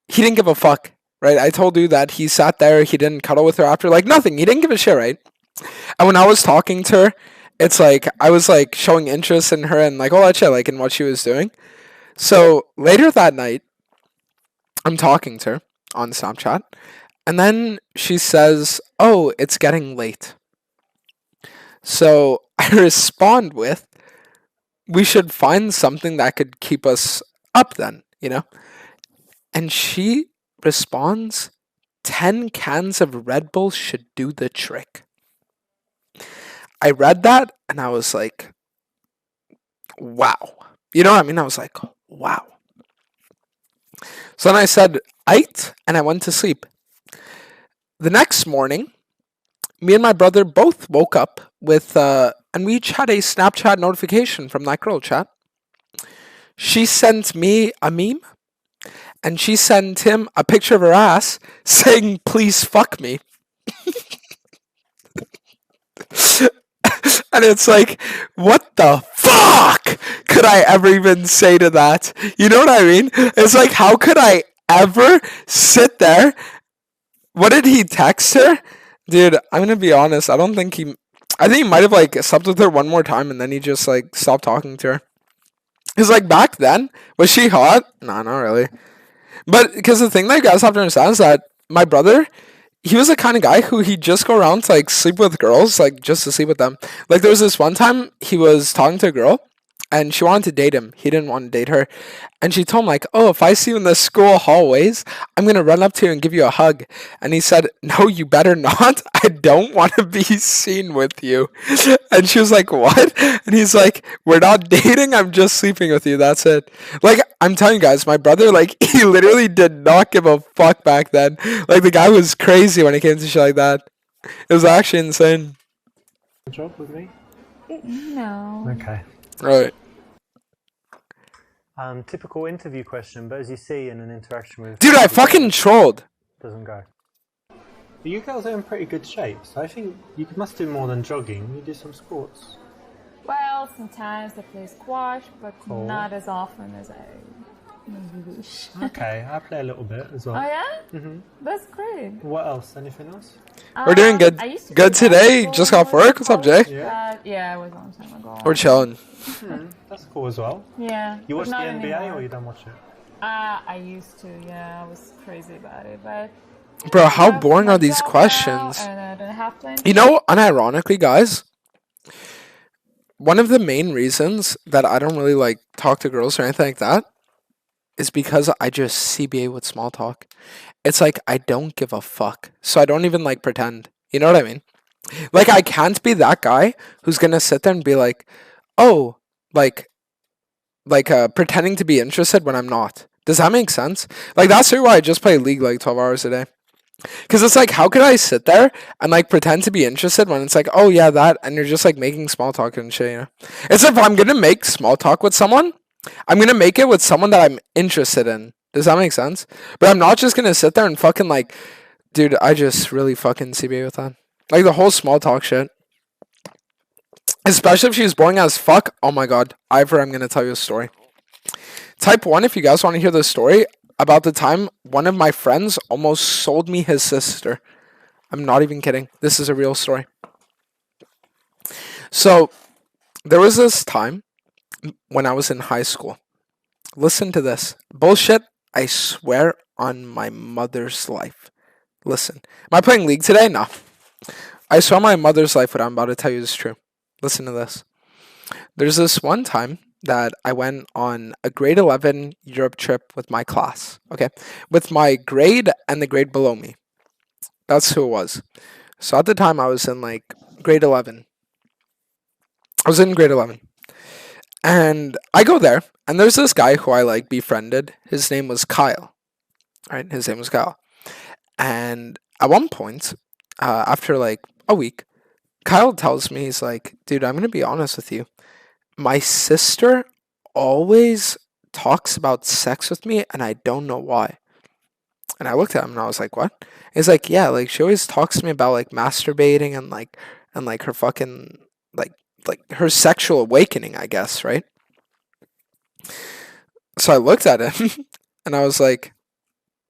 S1: He didn't give a fuck, right? I told you that he sat there, he didn't cuddle with her after, like nothing. He didn't give a shit, right? And when I was talking to her, it's like I was like showing interest in her and like all that shit, like in what she was doing. So later that night, I'm talking to her on Snapchat, and then she says, "Oh, it's getting late." So I respond with, "We should find something that could keep us up then, And she responds, 10 cans of Red Bull should do the trick." I read that and I was like, wow. You know what I mean? I was like, wow. So then I said, "Aight," and I went to sleep. The next morning, me and my brother both woke up with, and we each had a Snapchat notification from that girl chat. She sent me a meme, and she sent him a picture of her ass saying, "Please fuck me." And it's like, what the fuck could I ever even say to that? You know what I mean? It's like, how could I ever sit there? What did he text her? Dude, I'm gonna be honest. I think he might have like slept with her one more time and then he just like stopped talking to her. Cause like back then, was she hot? No, not really. But because the thing that you guys have to understand is that my brother, he was the kind of guy who he'd just go around to like sleep with girls, like just to sleep with them. Like there was this one time he was talking to a girl and she wanted to date him. He didn't want to date her. And she told him like, "Oh, if I see you in the school hallways, I'm going to run up to you and give you a hug." And he said, "No, you better not. I don't want to be seen with you." And she was like, "What?" And he's like, "We're not dating. I'm just sleeping with you. That's it." Like, I'm telling you guys, my brother, like, he literally did not give a fuck back then. Like, the guy was crazy when it came to shit like that. It was actually insane.
S2: Job with me?
S4: No.
S2: Okay.
S1: Right.
S2: Typical interview question, but as you see in an interaction with...
S1: Dude, I fucking trolled.
S2: Doesn't go. But you girls are in pretty good shape, so I think you must do more than jogging. You do some sports.
S4: Well, sometimes I play squash, but
S2: Cool.
S4: not as often as I
S2: Okay, I play a little bit as well.
S4: Oh yeah? That's great.
S2: What else? Anything else?
S1: We're doing good.
S4: I used to
S1: Good
S4: play
S1: today.
S4: basketball
S1: Just got off
S4: when I was
S1: work. What's up,
S4: in
S1: Jay?
S4: college, but yeah, it was a long time ago.
S1: We're chilling.
S2: That's cool as well.
S4: Yeah.
S2: You watch
S4: but
S2: the
S4: not
S2: NBA
S4: anymore.
S2: or you don't watch it?
S4: I used to, yeah. I was crazy about it, but
S1: Bro, how
S4: I have
S1: boring
S4: my
S1: are these
S4: job now,
S1: questions?
S4: and I don't have plenty.
S1: You know, unironically, guys, one of the main reasons that I don't really like talk to girls or anything like that is because I just CBA with small talk. It's like I don't give a fuck. So I don't even like pretend. You know what I mean? Like I can't be that guy who's gonna sit there and be like, oh, pretending to be interested when I'm not. Does that make sense? Like that's why I just play League like 12 hours a day. Because it's like, how could I sit there and like pretend to be interested when it's like, oh yeah, that, and you're just like making small talk and shit, you know? It's if I'm gonna make small talk with someone, I'm gonna make it with someone that I'm interested in. Does that make sense? But I'm not just gonna sit there and fucking like, dude, I just really fucking CBA with that. Like the whole small talk shit. Especially if she's boring as fuck. Oh my god. Ivor, I'm gonna tell you a story. Type 1 if you guys want to hear the story about the time one of my friends almost sold me his sister. I'm not even kidding. This is a real story. So, there was this time when I was in high school. Listen to this. Bullshit, I swear on my mother's life. Listen. Am I playing League today? No. I swear on my mother's life what I'm about to tell you is true. Listen to this. There's this one time that I went on a grade 11 Europe trip with my class, okay? With my grade and the grade below me. That's who it was. So at the time I was in like grade 11. I was in grade 11. And I go there and there's this guy who I like befriended. His name was Kyle. Right? His name was Kyle. And at one point, after like a week, Kyle tells me, he's like, dude, I'm going to be honest with you. My sister always talks about sex with me and I don't know why. And I looked at him and I was like, what? He's like, yeah, like she always talks to me about like masturbating and like her fucking like her sexual awakening, I guess, right? So I looked at him and I was like,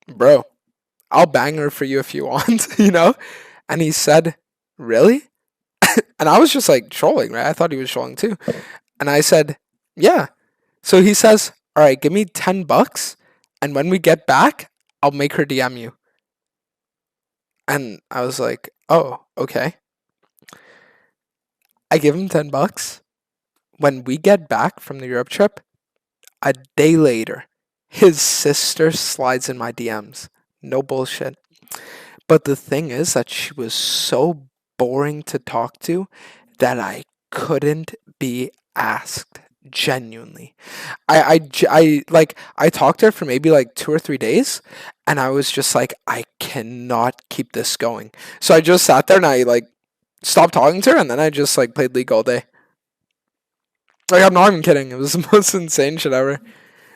S1: bro, I'll bang her for you if you want, you know? And he said, really? And I was just like trolling, right? I thought he was trolling too. And I said, yeah. So he says, all right, give me $10. And when we get back, I'll make her DM you. And I was like, oh, okay. I give him $10. When we get back from the Europe trip, a day later, his sister slides in my DMs. No bullshit. But the thing is that she was so boring to talk to that I couldn't be asked. Genuinely. I talked to her for maybe like 2 or 3 days and I was just like, I cannot keep this going. So I just sat there and I like stopped talking to her and then I just like played League all day. Like I'm not even kidding. It was the most insane shit ever.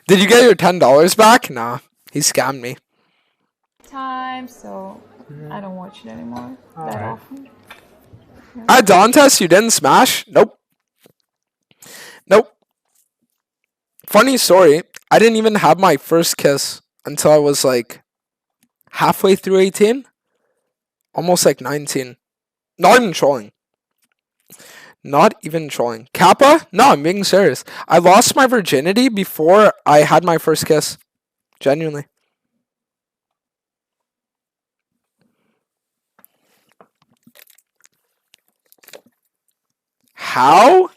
S1: Did you get your $10 back? Nah. He scammed me.
S4: Time, so I don't watch it anymore that often.
S1: At Dawn Test, you didn't smash? Nope. Nope. Funny story, I didn't even have my first kiss until I was like halfway through 18. Almost like 19. Not even trolling. Not even trolling. Kappa? No, I'm being serious. I lost my virginity before I had my first kiss. Genuinely. How?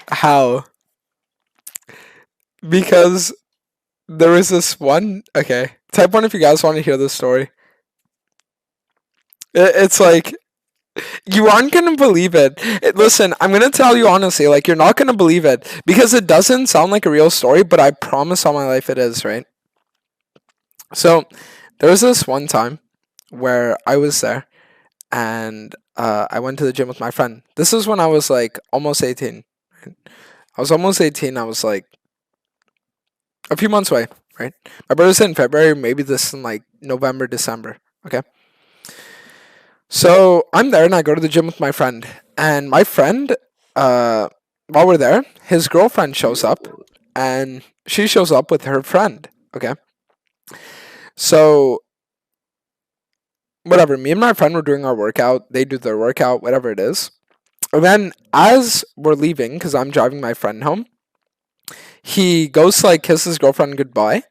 S1: How? Because there was this one. Okay, type 1 if you guys want to hear this story. It's like you aren't gonna believe it. Listen, I'm gonna tell you honestly, like you're not gonna believe it because it doesn't sound like a real story, but I promise on my life it is, right? So there was this one time where I was there and I went to the gym with my friend. This is when I was like almost 18. Right? I was almost 18. I was like a few months away, right? My birthday's in February, maybe this in like November, December, okay? So I'm there and I go to the gym with my friend. And my friend, while we're there, his girlfriend shows up and she shows up with her friend. Okay. So, whatever, me and my friend were doing our workout. They do their workout, whatever it is. And then as we're leaving, because I'm driving my friend home, he goes to like kiss his girlfriend goodbye.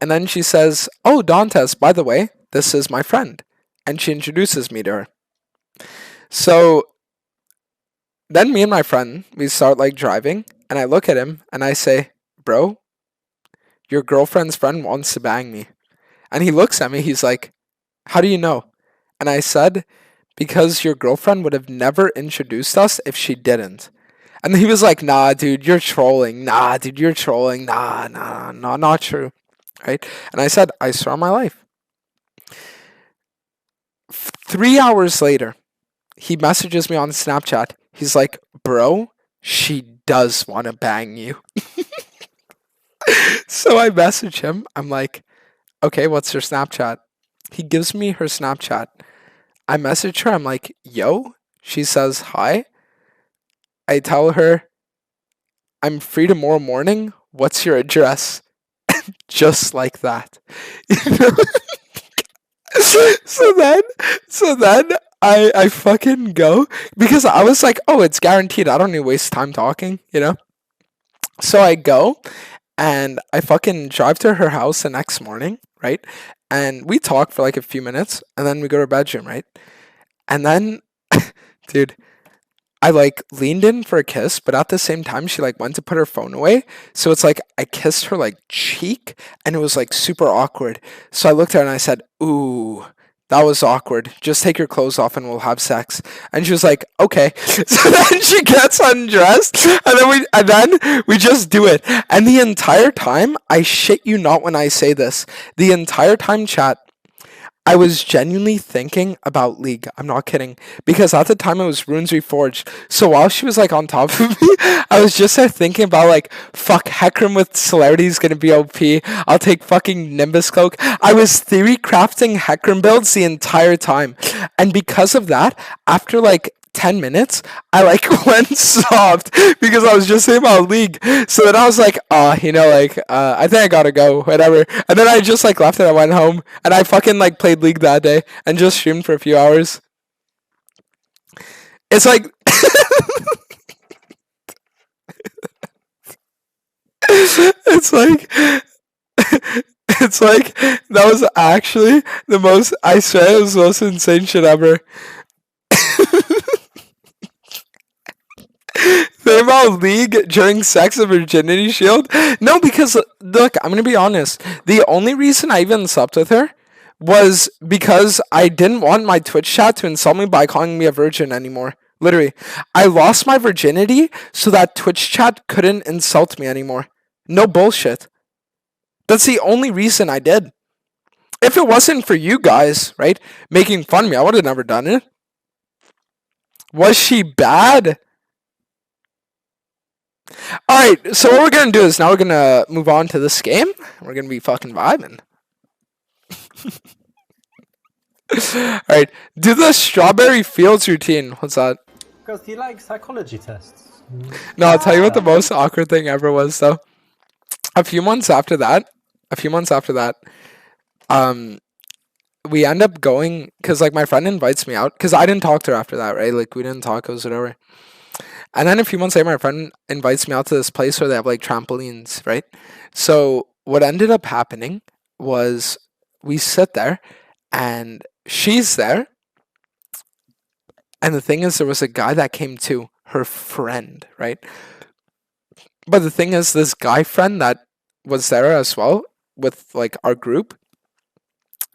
S1: And then she says, "Oh, Dantes, by the way, this is my friend." And she introduces me to her. So then me and my friend, we start like driving. And I look at him and I say, "Bro, your girlfriend's friend wants to bang me." And he looks at me. He's like, "How do you know?" And I said, "Because your girlfriend would have never introduced us if she didn't." And he was like, "Nah, dude, you're trolling. Nah, dude, you're trolling. Nah, nah, nah, not true." Right? And I said, "I swear on my life." 3 hours later, he messages me on Snapchat. He's like, "Bro, she does want to bang you." So I message him. I'm like, "Okay, what's her Snapchat?" He gives me her Snapchat. I message her. I'm like, "Yo." She says, "Hi." I tell her, "I'm free tomorrow morning. What's your address?" Just like that. You know? so then, so then I fucking go because I was like, "Oh, it's guaranteed. I don't need to waste time talking," you know? So I go and I fucking drive to her house the next morning, right? And we talk for like a few minutes and then we go to her bedroom, right? And then, dude, I like leaned in for a kiss, but at the same time, she like went to put her phone away. So it's like I kissed her like cheek and it was like super awkward. So I looked at her and I said, "Ooh, that was awkward. Just take your clothes off and we'll have sex." And she was like, "Okay." So then she gets undressed and then we just do it. And the entire time, I shit you not when I say this, the entire time, chat, I was genuinely thinking about League. I'm not kidding. Because at the time it was Runes Reforged. So while she was like on top of me, I was just thinking about like, fuck, Hecarim with Celerity is gonna be OP. I'll take fucking Nimbus Cloak. I was theory crafting Hecarim builds the entire time. And because of that, after like 10 minutes, I like went soft because I was just saying about League. So then I was like, I think I gotta go, whatever. And then I just like left and I went home and I fucking like played League that day and just streamed for a few hours. It's like it's like it's like that was actually the most, I swear it was the most insane shit ever. Think about League during Sex and Virginity Shield? No, because look, I'm gonna be honest. The only reason I even slept with her was because I didn't want my Twitch chat to insult me by calling me a virgin anymore. Literally, I lost my virginity so that Twitch chat couldn't insult me anymore. No bullshit. That's the only reason I did. If it wasn't for you guys, right, making fun of me, I would have never done it. Was she bad? Alright, so what we're gonna do is now we're gonna move on to this game. We're gonna be fucking vibing. Alright, do the Strawberry Fields routine. What's that?
S2: Because do you like psychology tests?
S1: No, I'll tell you what the most awkward thing ever was though. A few months after that, we end up going, because like my friend invites me out, because I didn't talk to her after that, right? Like we didn't talk, it was whatever. And then a few months later, my friend invites me out to this place where they have like trampolines, right? So what ended up happening was we sit there and she's there. And the thing is, there was a guy that came too, her friend, right? But the thing is, this guy friend that was there as well with like our group,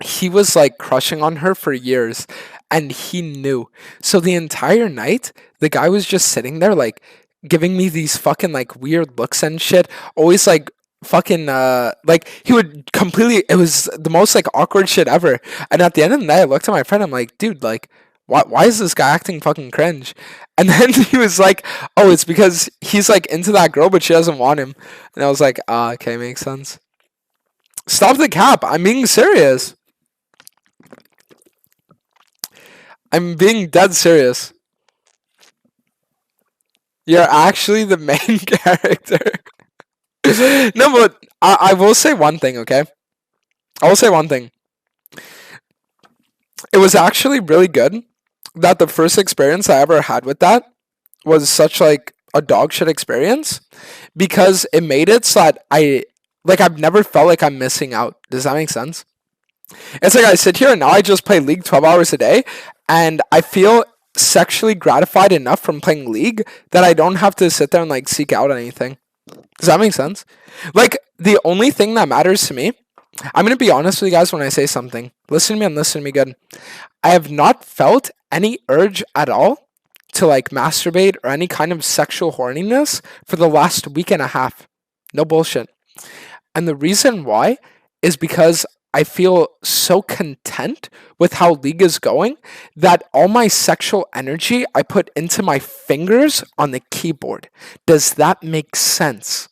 S1: he was like crushing on her for years and he knew. So the entire night, the guy was just sitting there like giving me these fucking like weird looks and shit. Always like fucking like he would completely, it was the most like awkward shit ever. And at the end of the night, I looked at my friend, I'm like, "Dude, like why is this guy acting fucking cringe?" And then he was like, "Oh, it's because he's like into that girl but she doesn't want him." And I was like, "Ah, okay, makes sense." Stop the cap. I'm being serious. I'm being dead serious. You're actually the main character. No, but I will say one thing, okay? I will say one thing. It was actually really good that the first experience I ever had with that was such like a dog shit experience because it made it so that I've never felt like I'm missing out. Does that make sense? It's like I sit here and now I just play League 12 hours a day and I feel sexually gratified enough from playing League that I don't have to sit there and like seek out anything. Does that make sense? Like the only thing that matters to me, I'm going to be honest with you guys when I say something. Listen to me and listen to me good. I have not felt any urge at all to like masturbate or any kind of sexual horniness for the last week and a half. No bullshit. And the reason why is because I feel so content with how League is going that all my sexual energy I put into my fingers on the keyboard. Does that make sense?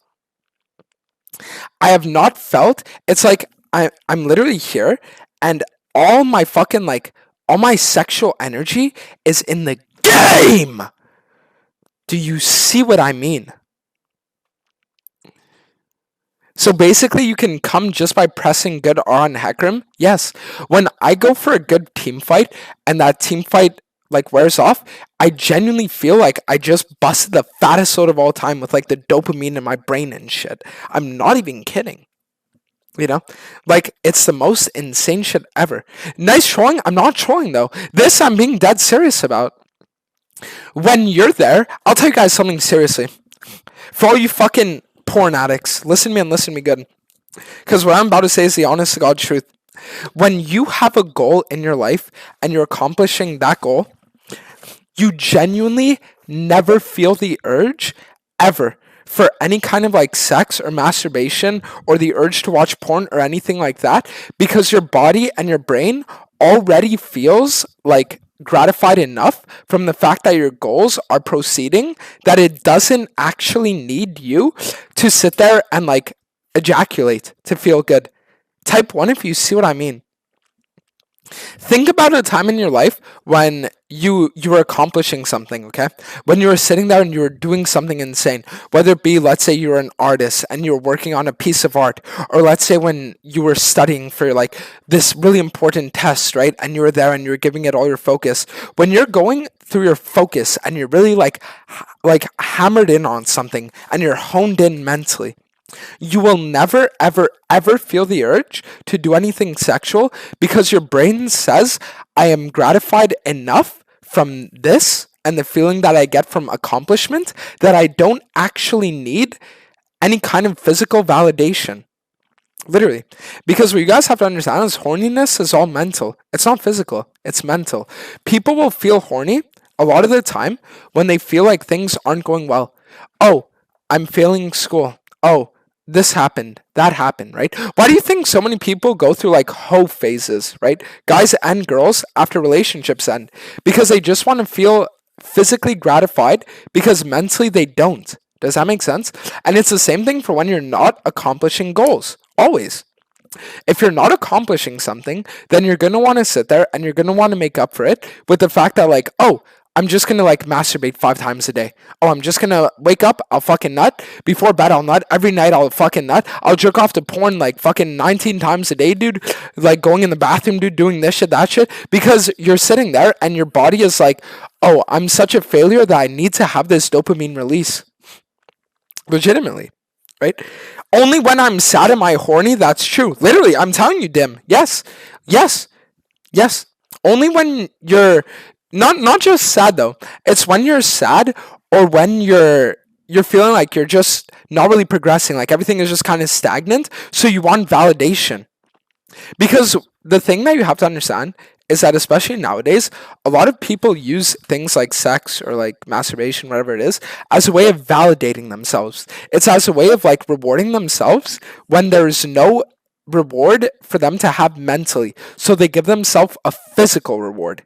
S1: I have not felt, it's like I'm literally here and all my fucking like, all my sexual energy is in the game. Do you see what I mean? So basically, you can come just by pressing good R on Heckram. Yes, when I go for a good team fight and that team fight like wears off, I genuinely feel like I just busted the fattest load of all time with like the dopamine in my brain and shit. I'm not even kidding. You know, like it's the most insane shit ever. Nice trolling. I'm not trolling though. This I'm being dead serious about. When you're there, I'll tell you guys something seriously. For all you fucking porn addicts, listen to me and listen to me good. Because what I'm about to say is the honest to God truth. When you have a goal in your life and you're accomplishing that goal, you genuinely never feel the urge ever for any kind of like sex or masturbation or the urge to watch porn or anything like that because your body and your brain already feels like gratified enough from the fact that your goals are proceeding that it doesn't actually need you to sit there and like ejaculate to feel good. Type 1 if you see what I mean. Think about a time in your life when you were accomplishing something, okay? When you were sitting there and you were doing something insane. Whether it be, let's say you were an artist and you were working on a piece of art. Or let's say when you were studying for like this really important test, right? And you were there and you were giving it all your focus. When you're going through your focus and you're really like hammered in on something and you're honed in mentally, you will never, ever, ever feel the urge to do anything sexual because your brain says, I am gratified enough from this and the feeling that I get from accomplishment that I don't actually need any kind of physical validation. Literally. Because what you guys have to understand is horniness is all mental. It's not physical. It's mental. People will feel horny a lot of the time when they feel like things aren't going well. Oh, I'm failing school. Oh, this happened, that happened, right? Why do you think so many people go through like hoe phases, right? Guys and girls after relationships end because they just want to feel physically gratified because mentally they don't. Does that make sense? And it's the same thing for when you're not accomplishing goals. Always. If you're not accomplishing something, then you're going to want to sit there and you're going to want to make up for it with the fact that like, oh, I'm just going to like masturbate 5 times a day. Oh, I'm just going to wake up, I'll fucking nut. Before bed, I'll nut. Every night, I'll fucking nut. I'll jerk off to porn like fucking 19 times a day, dude. Like going in the bathroom, dude, doing this shit, that shit. Because you're sitting there and your body is like, oh, I'm such a failure that I need to have this dopamine release. Legitimately, right? Only when I'm sad am I horny, that's true. Literally, I'm telling you, Dim. Yes. Yes. Yes. Only when you're not just sad though. It's when you're sad or when you're feeling like you're just not really progressing, like everything is just kind of stagnant, so you want validation. Because the thing that you have to understand is that especially nowadays, a lot of people use things like sex or like masturbation, whatever it is, as a way of validating themselves. It's as a way of like rewarding themselves when there's no reward for them to have mentally. So they give themselves a physical reward.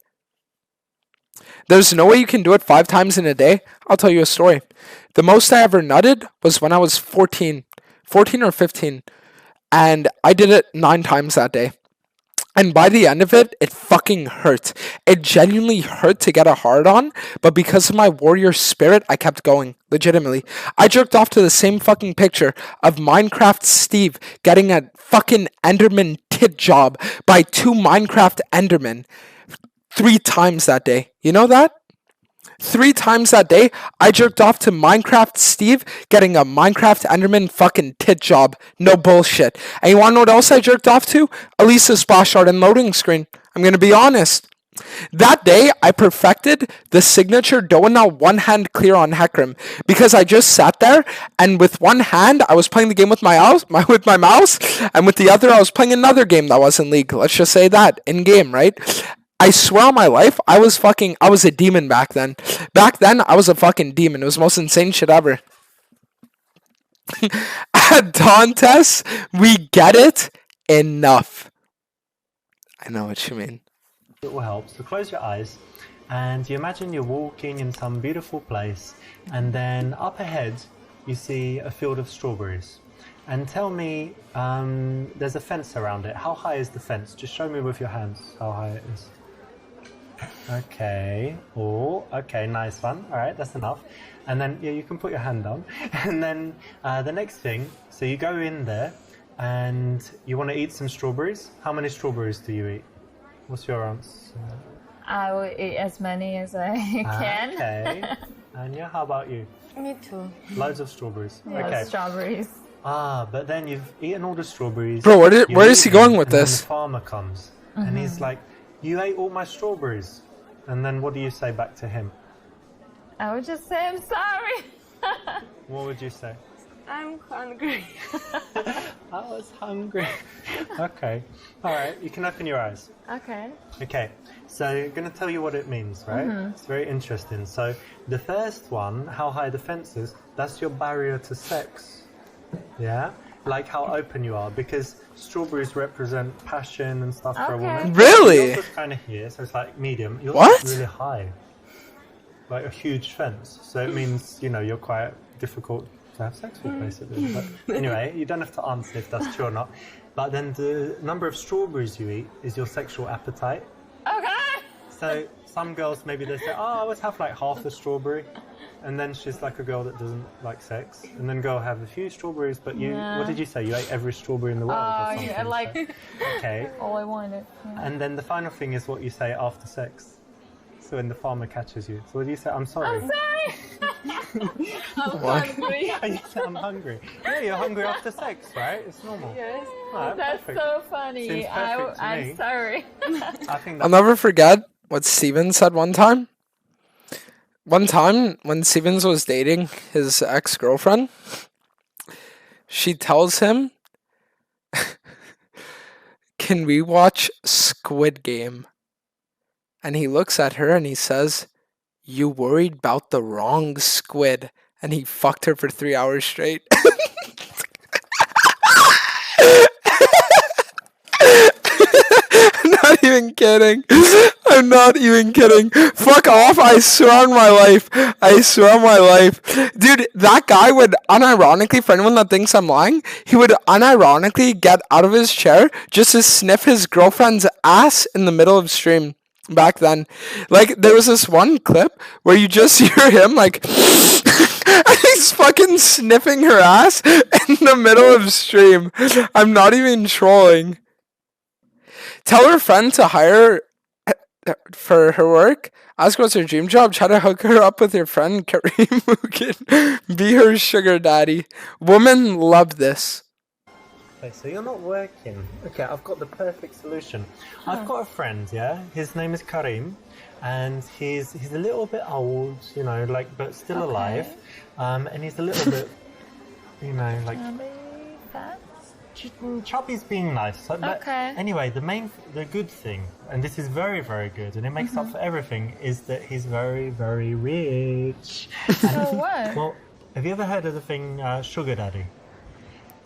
S1: There's no way you can do it 5 times in a day. I'll tell you a story. The most I ever nutted was when I was 14 or 15. And I did it 9 times that day. And by the end of it, it fucking hurt. It genuinely hurt to get a hard on, but because of my warrior spirit, I kept going. Legitimately. I jerked off to the same fucking picture of Minecraft Steve getting a fucking Enderman tit job by 2 Minecraft Endermen 3 times that day. You know that? 3 times that day, I jerked off to Minecraft Steve getting a Minecraft Enderman fucking tit job. No bullshit. And you wanna know what else I jerked off to? Elisa's splash art and loading screen. I'm gonna be honest. That day, I perfected the signature Doaenel one-hand clear on Hecarim because I just sat there and with one hand, I was playing the game with my mouse, and with the other, I was playing another game that wasn't League. Let's just say that, in-game, right? I swear on my life, I was a demon back then. Back then, I was a fucking demon. It was the most insane shit ever. At Dantes, we get it enough. I know what you mean.
S2: It will help. So close your eyes and you imagine you're walking in some beautiful place and then up ahead you see a field of strawberries. And tell me, there's a fence around it. How high is the fence? Just show me with your hands how high it is. Okay. Oh, okay, nice one. All right, that's enough. And then, yeah, you can put your hand down. And then the next thing, so you go in there and you want to eat some strawberries. How many strawberries do you eat? What's your answer?
S4: I will eat as many as I can.
S2: Okay. Anya, how about you?
S5: Me too.
S2: Loads of strawberries.
S4: Yeah,
S2: Okay.
S4: strawberries.
S2: But then you've eaten all the strawberries.
S1: Bro, where is he going with this?
S2: And the farmer comes and he's like, "You ate all my strawberries." And then what do you say back to him?
S4: I would just say I'm sorry.
S2: What would you say?
S5: I'm hungry.
S2: I was hungry. Okay. All right. You can open your eyes.
S4: Okay.
S2: Okay. So I'm going to tell you what it means, right? It's very interesting. So the first one, how high the fence is, that's your barrier to sex. Yeah? Like how open you are, because strawberries represent passion and stuff for a woman.
S1: Really?
S2: Yours is kind of here, so it's like medium. Yours
S1: What?
S2: is really high. Like a huge fence. So it means, you know, you're quite difficult to have sex with, basically. But anyway, you don't have to answer if that's true or not. But then the number of strawberries you eat is your sexual appetite.
S4: Okay.
S2: So some girls, maybe they say, "Oh, I always have like half a strawberry." And then she's like a girl that doesn't like sex. And then go have a few strawberries, but you, what did you say? You ate every strawberry in the world or something.
S4: Yeah, like
S2: Okay.
S4: all I wanted. Yeah.
S2: And then the final thing is what you say after sex. So when the farmer catches you. So what do you say? "I'm sorry."
S4: I'm sorry. I'm hungry.
S2: And you say, "I'm hungry." Yeah, you're hungry after sex, right? It's normal.
S5: Yes.
S2: Alright,
S4: That's
S2: perfect.
S4: so funny.
S2: Seems perfect to me.
S4: I'm sorry.
S2: I think
S1: I'll
S2: that's
S1: never forget what Steven said one time. One time when Stevens was dating his ex-girlfriend, she tells him, "Can we watch Squid Game?" And he looks at her and he says, "You worried about the wrong squid." And he fucked her for 3 hours straight. I'm not even kidding. I'm not even kidding. Fuck off. I swear on my life. I swear on my life. Dude, that guy would unironically, for anyone that thinks I'm lying, he would unironically get out of his chair just to sniff his girlfriend's ass in the middle of stream. Back then, like, there was this one clip where you just hear him like and he's fucking sniffing her ass in the middle of stream. I'm not even trolling. Tell her friend to hire for her work. Ask what's her dream job. Try to hook her up with your friend Kareem, who can be her sugar daddy. Women love this.
S2: Okay, so you're not working. Okay, I've got the perfect solution. I've got a friend, yeah? His name is Karim, and he's a little bit old, you know, like, but still alive. And he's a little bit, you know, like... Chubby's being nice. So, but anyway, the good thing, and this is very, very good, and it makes up for everything, is that he's very, very rich.
S4: So what?
S2: Well, have you ever heard of the thing sugar daddy?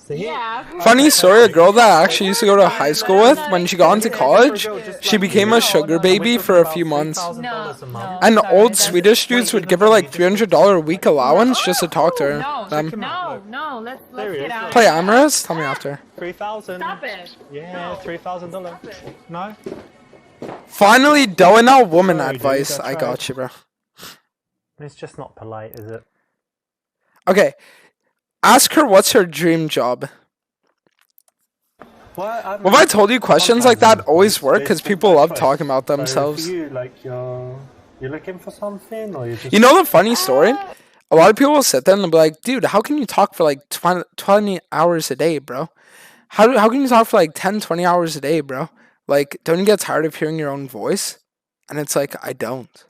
S2: See?
S4: Yeah.
S1: Funny story, a girl that I actually used to go to high school with, when she got into college, she became a sugar baby for a few months.
S4: No.
S1: And
S4: sorry,
S1: old
S4: that's-
S1: Swedish dudes would give her like $300 a week allowance just to talk to her.
S4: No. Let's get out.
S1: Play Amorous? Tell me after.
S2: 3,000.
S4: Stop it.
S2: Yeah, $3,000. No?
S1: Finally, Doaenel woman
S2: Sorry, dude,
S1: advice.
S2: I
S1: I got you, bro.
S2: It's just not polite, is it?
S1: Okay. Ask her what's her dream job.
S2: Well,
S1: Well, if I told you questions like that always work because people love talking about themselves.
S2: So for you, like you're looking for something, or you're just...
S1: You know the funny story? A lot of people will sit there and they'll be like, dude, how can you talk for like 20 hours a day, bro? How can you talk for like 10, 20 hours a day, bro? Like, don't you get tired of hearing your own voice? And it's like, I don't.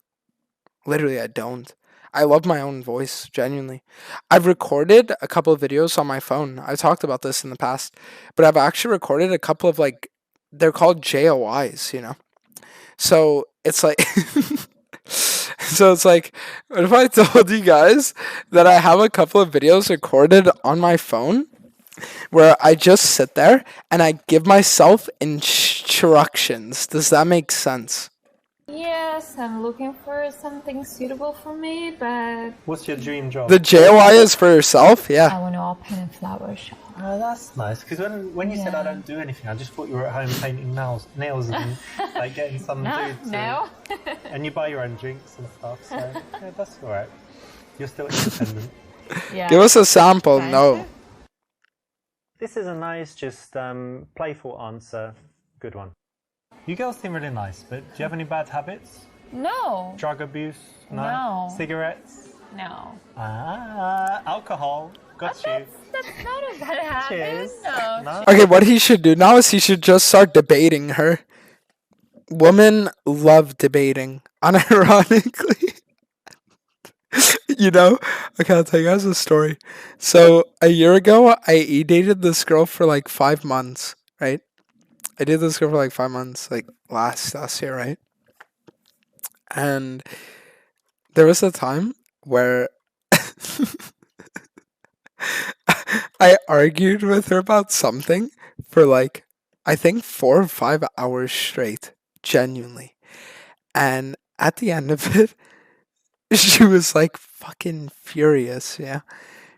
S1: Literally, I don't. I love my own voice, genuinely. I've recorded a couple of videos on my phone. I talked about this in the past. But I've actually recorded a couple of, like, they're called JOIs, you know? So, it's like... So it's like, what if I told you guys that I have a couple of videos recorded on my phone where I just sit there and I give myself instructions? Does that make sense?
S4: Yes, I'm looking for something suitable for me, but
S2: What's your dream job?
S1: The JOI is for yourself?
S4: I
S1: Yeah.
S4: want to open a flower shop.
S2: Oh, that's nice. Because when you said I
S4: Yeah.
S2: don't do anything, I just thought you were at home painting nails and like getting some dude to...
S4: No.
S2: And you buy your own drinks and stuff, so yeah, that's alright. You're still independent.
S4: Yeah.
S1: Give us a sample. No.
S2: This is a nice, just playful answer. Good one. You girls seem really nice, but do you have any bad habits?
S4: No.
S2: Drug abuse?
S4: No.
S2: Cigarettes?
S4: No.
S2: Alcohol? Got you.
S4: That's not a bad habit.
S2: Cheers.
S4: No.
S2: No?
S1: Okay, what he should do now is he should just start debating her. Women love debating, unironically. You know? Okay, I'll tell you guys a story. So, a year ago, I dated this girl for like 5 months, right? I did this girl for like 5 months, like last year, right? And there was a time where I argued with her about something for like, I think 4 or 5 hours straight, genuinely. And at the end of it, she was like fucking furious, yeah?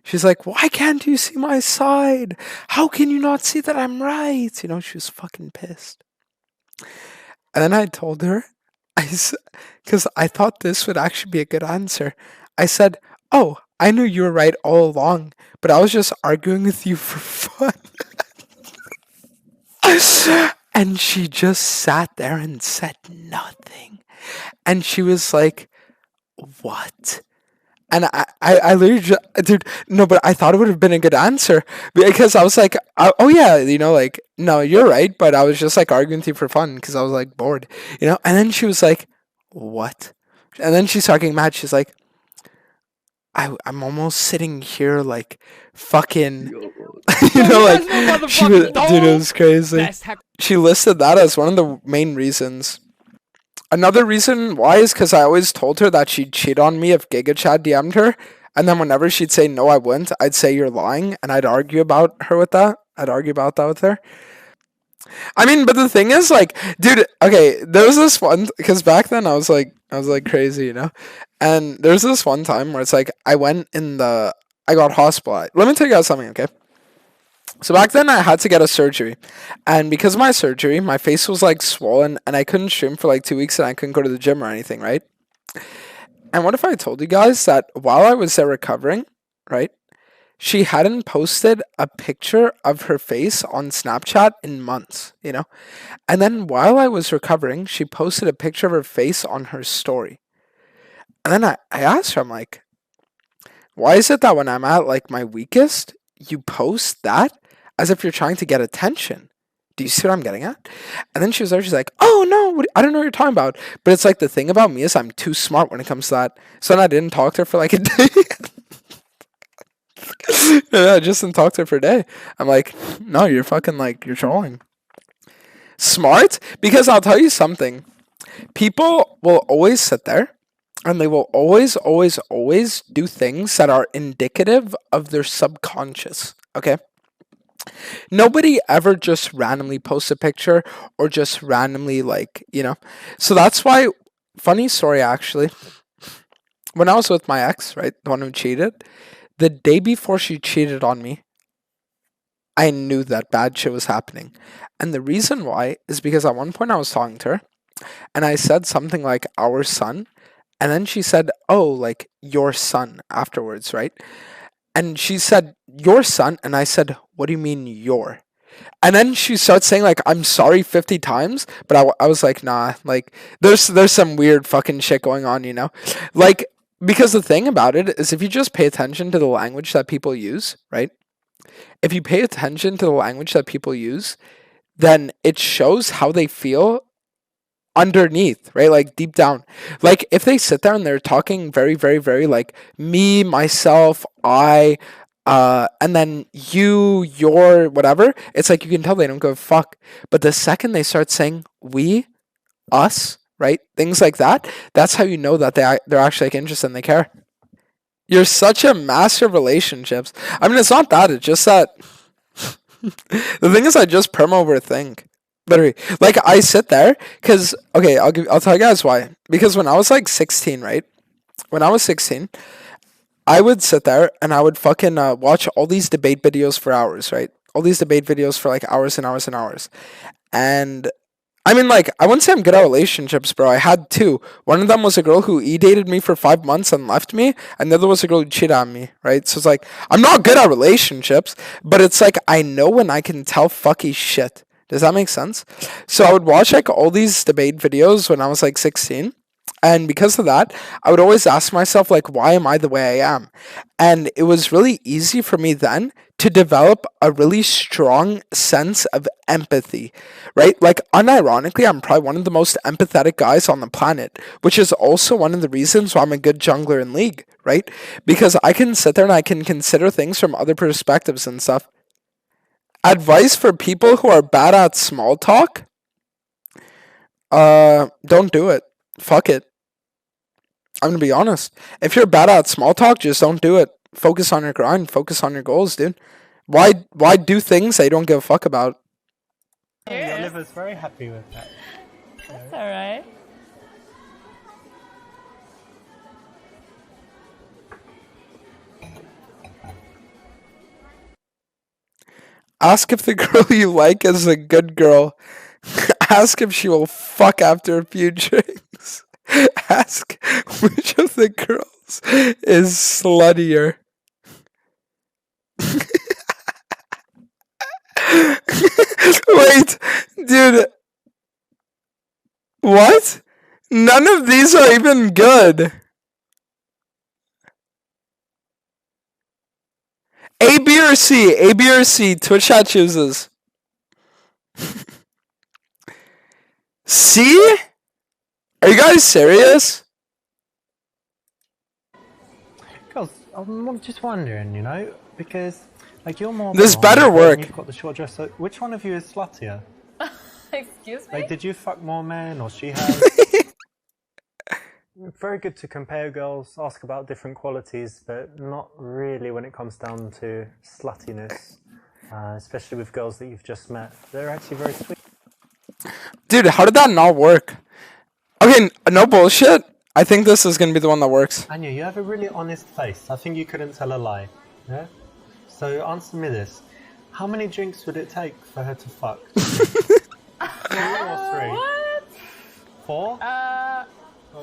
S1: She's like, why can't you see my side? How can you not see that I'm right? You know, she was fucking pissed. And then I told her, because I thought this would actually be a good answer. I said, oh, I knew you were right all along, but I was just arguing with you for fun. And she just sat there and said nothing. And she was like, what? And I literally just, dude, no, but I thought it would have been a good answer because I was like, oh yeah, you know, like, no, you're right, but I was just like arguing with you for fun because I was like bored, you know? And then she was like, what? And then she started getting mad. She's like, I'm almost sitting here like fucking, you know, like, she was, dude, it was crazy. She listed that as one of the main reasons. Another reason why is because I always told her that she'd cheat on me if Giga Chad DM'd her. And then whenever she'd say, no, I wouldn't, I'd say you're lying. And I'd argue about her with that. I'd argue about that with her. I mean, but the thing is, like, dude, okay, there was this one, because back then I was like crazy, you know? And there's this one time where it's like, I got hospitalized. Let me tell you guys something, okay? So back then I had to get a surgery, and because of my surgery, my face was like swollen, and I couldn't stream for like 2 weeks, and I couldn't go to the gym or anything, right? And what if I told you guys that while I was there recovering, right, she hadn't posted a picture of her face on Snapchat in months, you know? And then while I was recovering, she posted a picture of her face on her story. And then I asked her, I'm like, why is it that when I'm at like my weakest, you post that as if you're trying to get attention? Do you see what I'm getting at? And then she was there, she's like, oh no, I don't know what you're talking about. But it's like the thing about me is I'm too smart when it comes to that. So then I didn't talk to her for like a day. Yeah, I just didn't talk to her for a day. I'm like, no, you're fucking like, you're trolling. Smart? Because I'll tell you something. People will always sit there and they will always do things that are indicative of their subconscious. Okay? Nobody ever just randomly posts a picture or just randomly, like, So that's why, funny story actually, when I was with my ex, right, the one who cheated, the day before she cheated on me, I knew that bad shit was happening. And the reason why is because at one point I was talking to her and I said something like our son, and then she said, "Oh, like your son," afterwards, right? And she said, "Your son," and I said, "What do you mean your?" And then she starts saying like, "I'm sorry" 50 times, but I was like, nah, like there's some weird fucking shit going on, like, because the thing about it is if you just pay attention to the language that people use, right? If you pay attention to the language that people use, then it shows how they feel underneath, right? Like deep down. Like if they sit there and they're talking very, very, very like me, myself, I, and then you, your, whatever, it's like you can tell they don't give a fuck. But the second they start saying we, us, right? Things like that, that's how you know that they're actually like interested and they care. You're such a master of relationships. I mean, it's not that, it's just that the thing is I just perma overthink. Literally. Like I sit there cuz okay, I'll tell you guys why. Because when I was like 16, right? When I was 16, I would sit there and I would fucking watch all these debate videos for hours, right? All these debate videos for like hours and hours and hours. And I mean, like, I wouldn't say I'm good at relationships, bro. I had two. One of them was a girl who e-dated me for 5 months and left me, and the other was a girl who cheated on me, right? So it's like, I'm not good at relationships, but it's like, I know when I can tell fucky shit. Does that make sense? So I would watch, like, all these debate videos when I was, like, 16. And because of that, I would always ask myself, like, why am I the way I am? And it was really easy for me then to develop a really strong sense of empathy, right? Like, unironically, I'm probably one of the most empathetic guys on the planet, which is also one of the reasons why I'm a good jungler in League, right? Because I can sit there and I can consider things from other perspectives and stuff. Advice for people who are bad at small talk? Don't do it. Fuck it. I'm gonna be honest. If you're bad at small talk, just don't do it. Focus on your grind. Focus on your goals, dude. Why do things that you don't give a fuck about?
S2: Yeah. Oliver's very happy with that.
S4: That's alright.
S1: Ask if the girl you like is a good girl. Ask if she will fuck after a few drinks. Ask which of the girls is sluttier. Wait, dude. What? None of these are even good. A, B, or C? A, B, or C? Twitch chat chooses. C? Are you guys serious?
S2: Girls, I'm just wondering, because like you're more.
S1: This
S2: blonde,
S1: better work.
S2: You've got the short dress. So which one of you is sluttier?
S4: Excuse me?
S2: Like, did you fuck more men, or she has? Very good to compare girls, ask about different qualities, but not really when it comes down to sluttiness, especially with girls that you've just met. They're actually very sweet.
S1: Dude, how did that not work? Okay, no bullshit. I think this is gonna be the one that works.
S2: Anya, you have a really honest face. I think you couldn't tell a lie. Yeah? So answer me this. How many drinks would it take for her to fuck? 2 or 3?
S4: What?
S2: 4?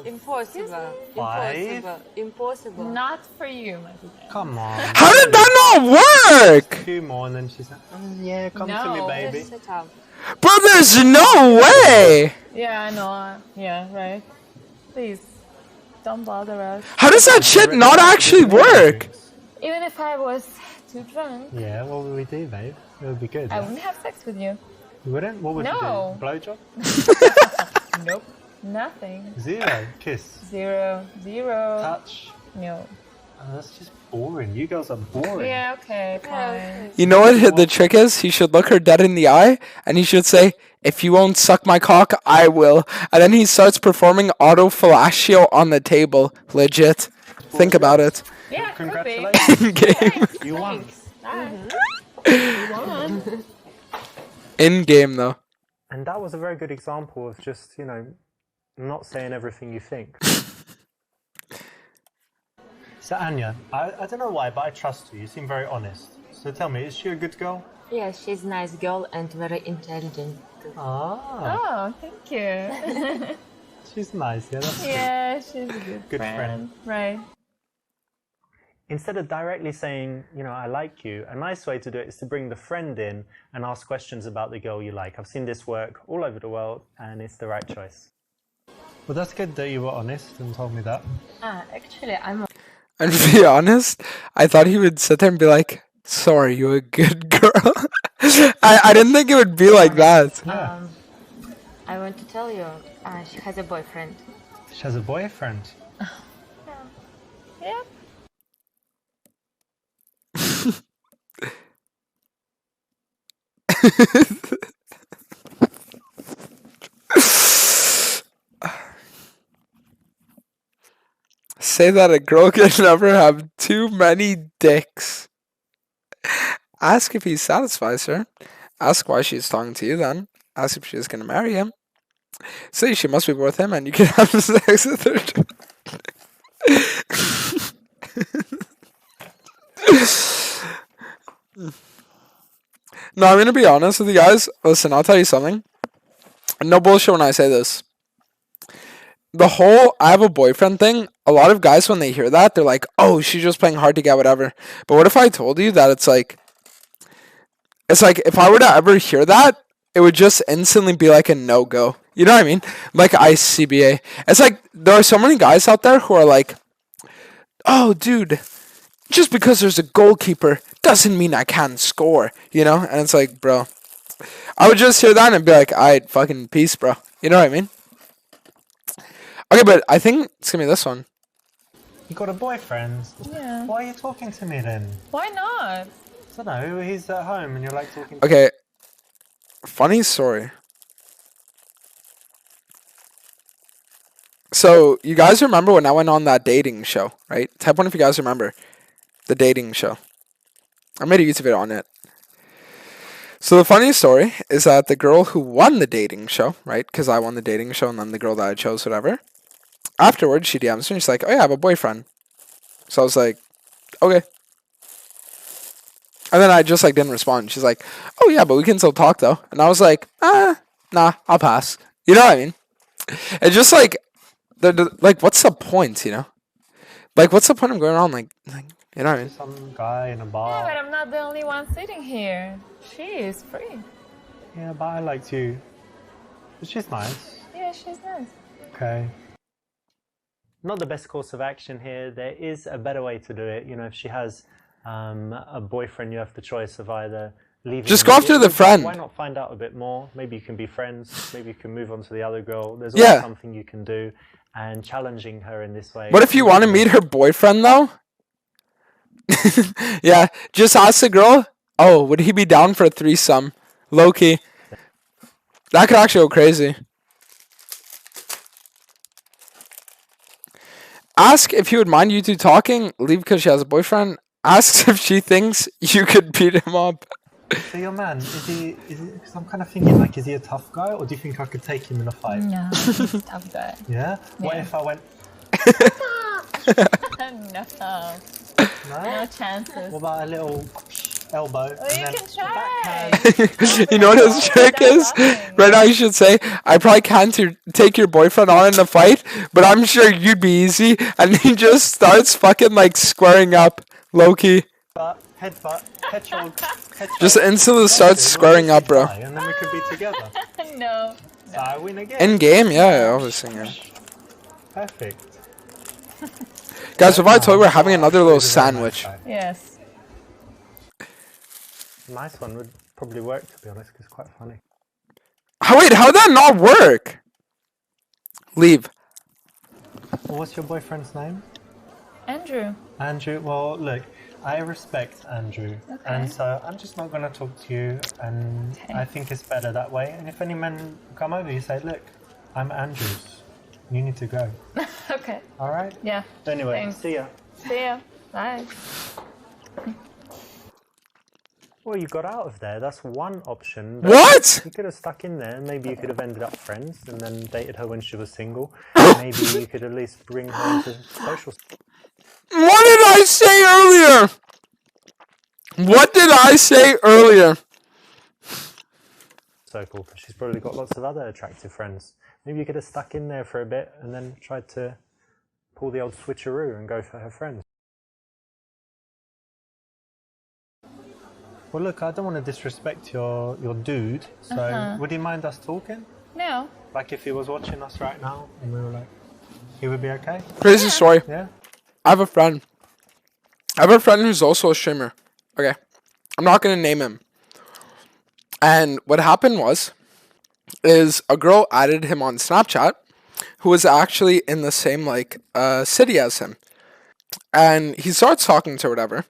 S5: Impossible.
S2: 5?
S5: Impossible.
S4: Not for you, my dear.
S2: Come on.
S1: How did that not work?
S2: 2 more, and then she's like, yeah, come to me,
S4: No.
S2: baby.
S5: Just shut up.
S1: Bro, there's no way.
S4: Yeah, I know. Yeah, right. Please, don't bother us.
S1: How does that shit not actually work?
S4: Even if I was too drunk,
S2: Yeah, what would we do, babe? It would be good.
S4: I wouldn't have sex with you.
S2: You wouldn't? What would
S4: No.
S2: you do? Blowjob?
S4: Nope. Nothing.
S2: 0. Kiss.
S4: 0. 0.
S2: Touch.
S4: No.
S2: Oh, that's just boring. You girls are boring.
S4: Yeah, okay, fine.
S1: You know what the trick is? He should look her dead in the eye and he should say, "If you won't suck my cock, I will." And then he starts performing autofellatio on the table. Legit. Think about it.
S4: Yeah, could be.
S2: Congratulations.
S1: Game.
S2: You won.
S4: Nice.
S1: In game though.
S2: And that was a very good example of just, you know, not saying everything you think. So Anya, I don't know why, but I trust you. You seem very honest. So tell me, is she a good girl?
S5: Yes, she's a nice girl and very intelligent.
S2: Ah,
S4: Oh, thank you.
S2: she's nice. Yeah, that's
S4: Yeah, she's a good
S2: friend.
S4: Right.
S2: Instead of directly saying, you know, I like you, a nice way to do it is to bring the friend in and ask questions about the girl you like. I've seen this work all over the world, and it's the right choice. Well, that's good that you were honest and told me that.
S5: Actually, I'm
S1: And to be honest, I thought he would sit there and be like, "So are you a good girl?" I didn't think it would be like that.
S2: Yeah.
S5: I want to tell you, she has a boyfriend.
S2: She has a boyfriend.
S4: Yeah.
S1: Say that a girl can never have too many dicks. Ask if he satisfies her. Ask why she's talking to you then. Ask if she's gonna marry him. Say she must be worth him and you can have sex with her. No, I'm gonna be honest with you guys. Listen, I'll tell you something. No bullshit when I say this. The whole I have a boyfriend thing, a lot of guys when they hear that, they're like, oh, she's just playing hard to get, whatever. But what if I told you that it's like if I were to ever hear that, it would just instantly be like a no-go. You know what I mean? Like ICBA. It's like there are so many guys out there who are like, oh, dude, just because there's a goalkeeper doesn't mean I can't score, you know? And it's like, bro, I would just hear that and be like, alright, fucking peace, bro. You know what I mean? Okay, but I think it's gonna be this one.
S2: You got a boyfriend?
S4: Yeah.
S2: Why are you talking to me then?
S4: Why not?
S2: I don't know, he's at home and you're like talking to
S1: Okay, funny story. So, you guys remember when I went on that dating show, right? Type 1 if you guys remember. The dating show. I made a YouTube video on it. So, the funny story is that the girl who won the dating show, right? Because I won the dating show and then the girl that I chose, whatever. Afterwards, she DMs me and she's like, oh yeah, I have a boyfriend. So, I was like, okay. And then I just like didn't respond. She's like, oh yeah, but we can still talk though. And I was like, nah, I'll pass. You know what I mean? It's just like, like, what's the point, you know? Like, what's the point of going on? Like you know what I mean?
S2: some guy in a
S4: Yeah,
S2: bar.
S4: but I'm not the only one sitting here. She is free.
S2: Yeah, but I liked you. But she's nice.
S4: Yeah, she's nice.
S2: Okay. Not the best course of action here. There is a better way to do it. You know, if she has a boyfriend, you have the choice of either leaving.
S1: Just go after the friend.
S2: Why not find out a bit more? Maybe you can be friends. Maybe you can move on to the other girl. There's
S1: Yeah.
S2: always something you can do. And challenging her in this way.
S1: What if you want to meet her boyfriend though? Yeah, just ask the girl, oh, would he be down for a threesome? Low-key. That could actually go crazy. Ask if he would mind you two talking. Leave because she has a boyfriend. Ask if she thinks you could beat him up.
S2: So your man, is he, because I'm kind of thinking, like, is he a tough guy, or do you think I could take him in a fight?
S4: No, he's a tough guy.
S2: Yeah? What
S4: Yeah.
S2: if I went,
S4: No,
S2: no?
S4: no chances.
S2: What about a little elbow?
S4: Well, you
S2: and
S4: can
S2: then
S4: try.
S2: backhand?
S1: You know what his trick is? Right now you should say, I probably can't take your boyfriend on in a fight, but I'm sure you'd be easy. And he just starts fucking like squaring up, low-key.
S2: Headbutt, hedgehog, hedgehog.
S1: Just instantly starts squaring up, bro.
S2: And then we could be together.
S4: No.
S2: So I win again.
S1: In game, yeah, obviously. Yeah.
S2: Perfect.
S1: Guys, if I told you we're having another little sandwich.
S4: Yes.
S2: Nice one would probably work, to be honest, because it's quite funny.
S1: Oh, wait, how'd that not work? Leave.
S2: Well, what's your boyfriend's name?
S4: Andrew.
S2: Andrew. Well, look, I respect Andrew, and so I'm just not going to talk to you, and I think it's better that way. And if any men come over, you say, look, I'm Andrew's. You need to go.
S4: Okay.
S2: All right?
S4: Yeah.
S2: Anyway,
S4: Thanks.
S2: see ya.
S4: See ya. Bye.
S2: Well, you got out of there. That's one option. But
S1: What?
S2: You could have stuck in there. Maybe you could have ended up friends and then dated her when she was single. Maybe you could at least bring her into social.
S1: What did I say earlier? What did I say earlier?
S2: Circle. She's probably got lots of other attractive friends. Maybe you could have stuck in there for a bit and then tried to pull the old switcheroo and go for her friends. Well, look, I don't want to disrespect your dude, so would you mind us talking?
S4: No.
S2: Like if he was watching us right now and we were like, he would be okay?
S1: Crazy story.
S2: Yeah?
S1: I have a friend. Who's also a streamer. Okay. I'm not going to name him. And what happened is a girl added him on Snapchat who was actually in the same, like, city as him. And he starts talking to her, whatever.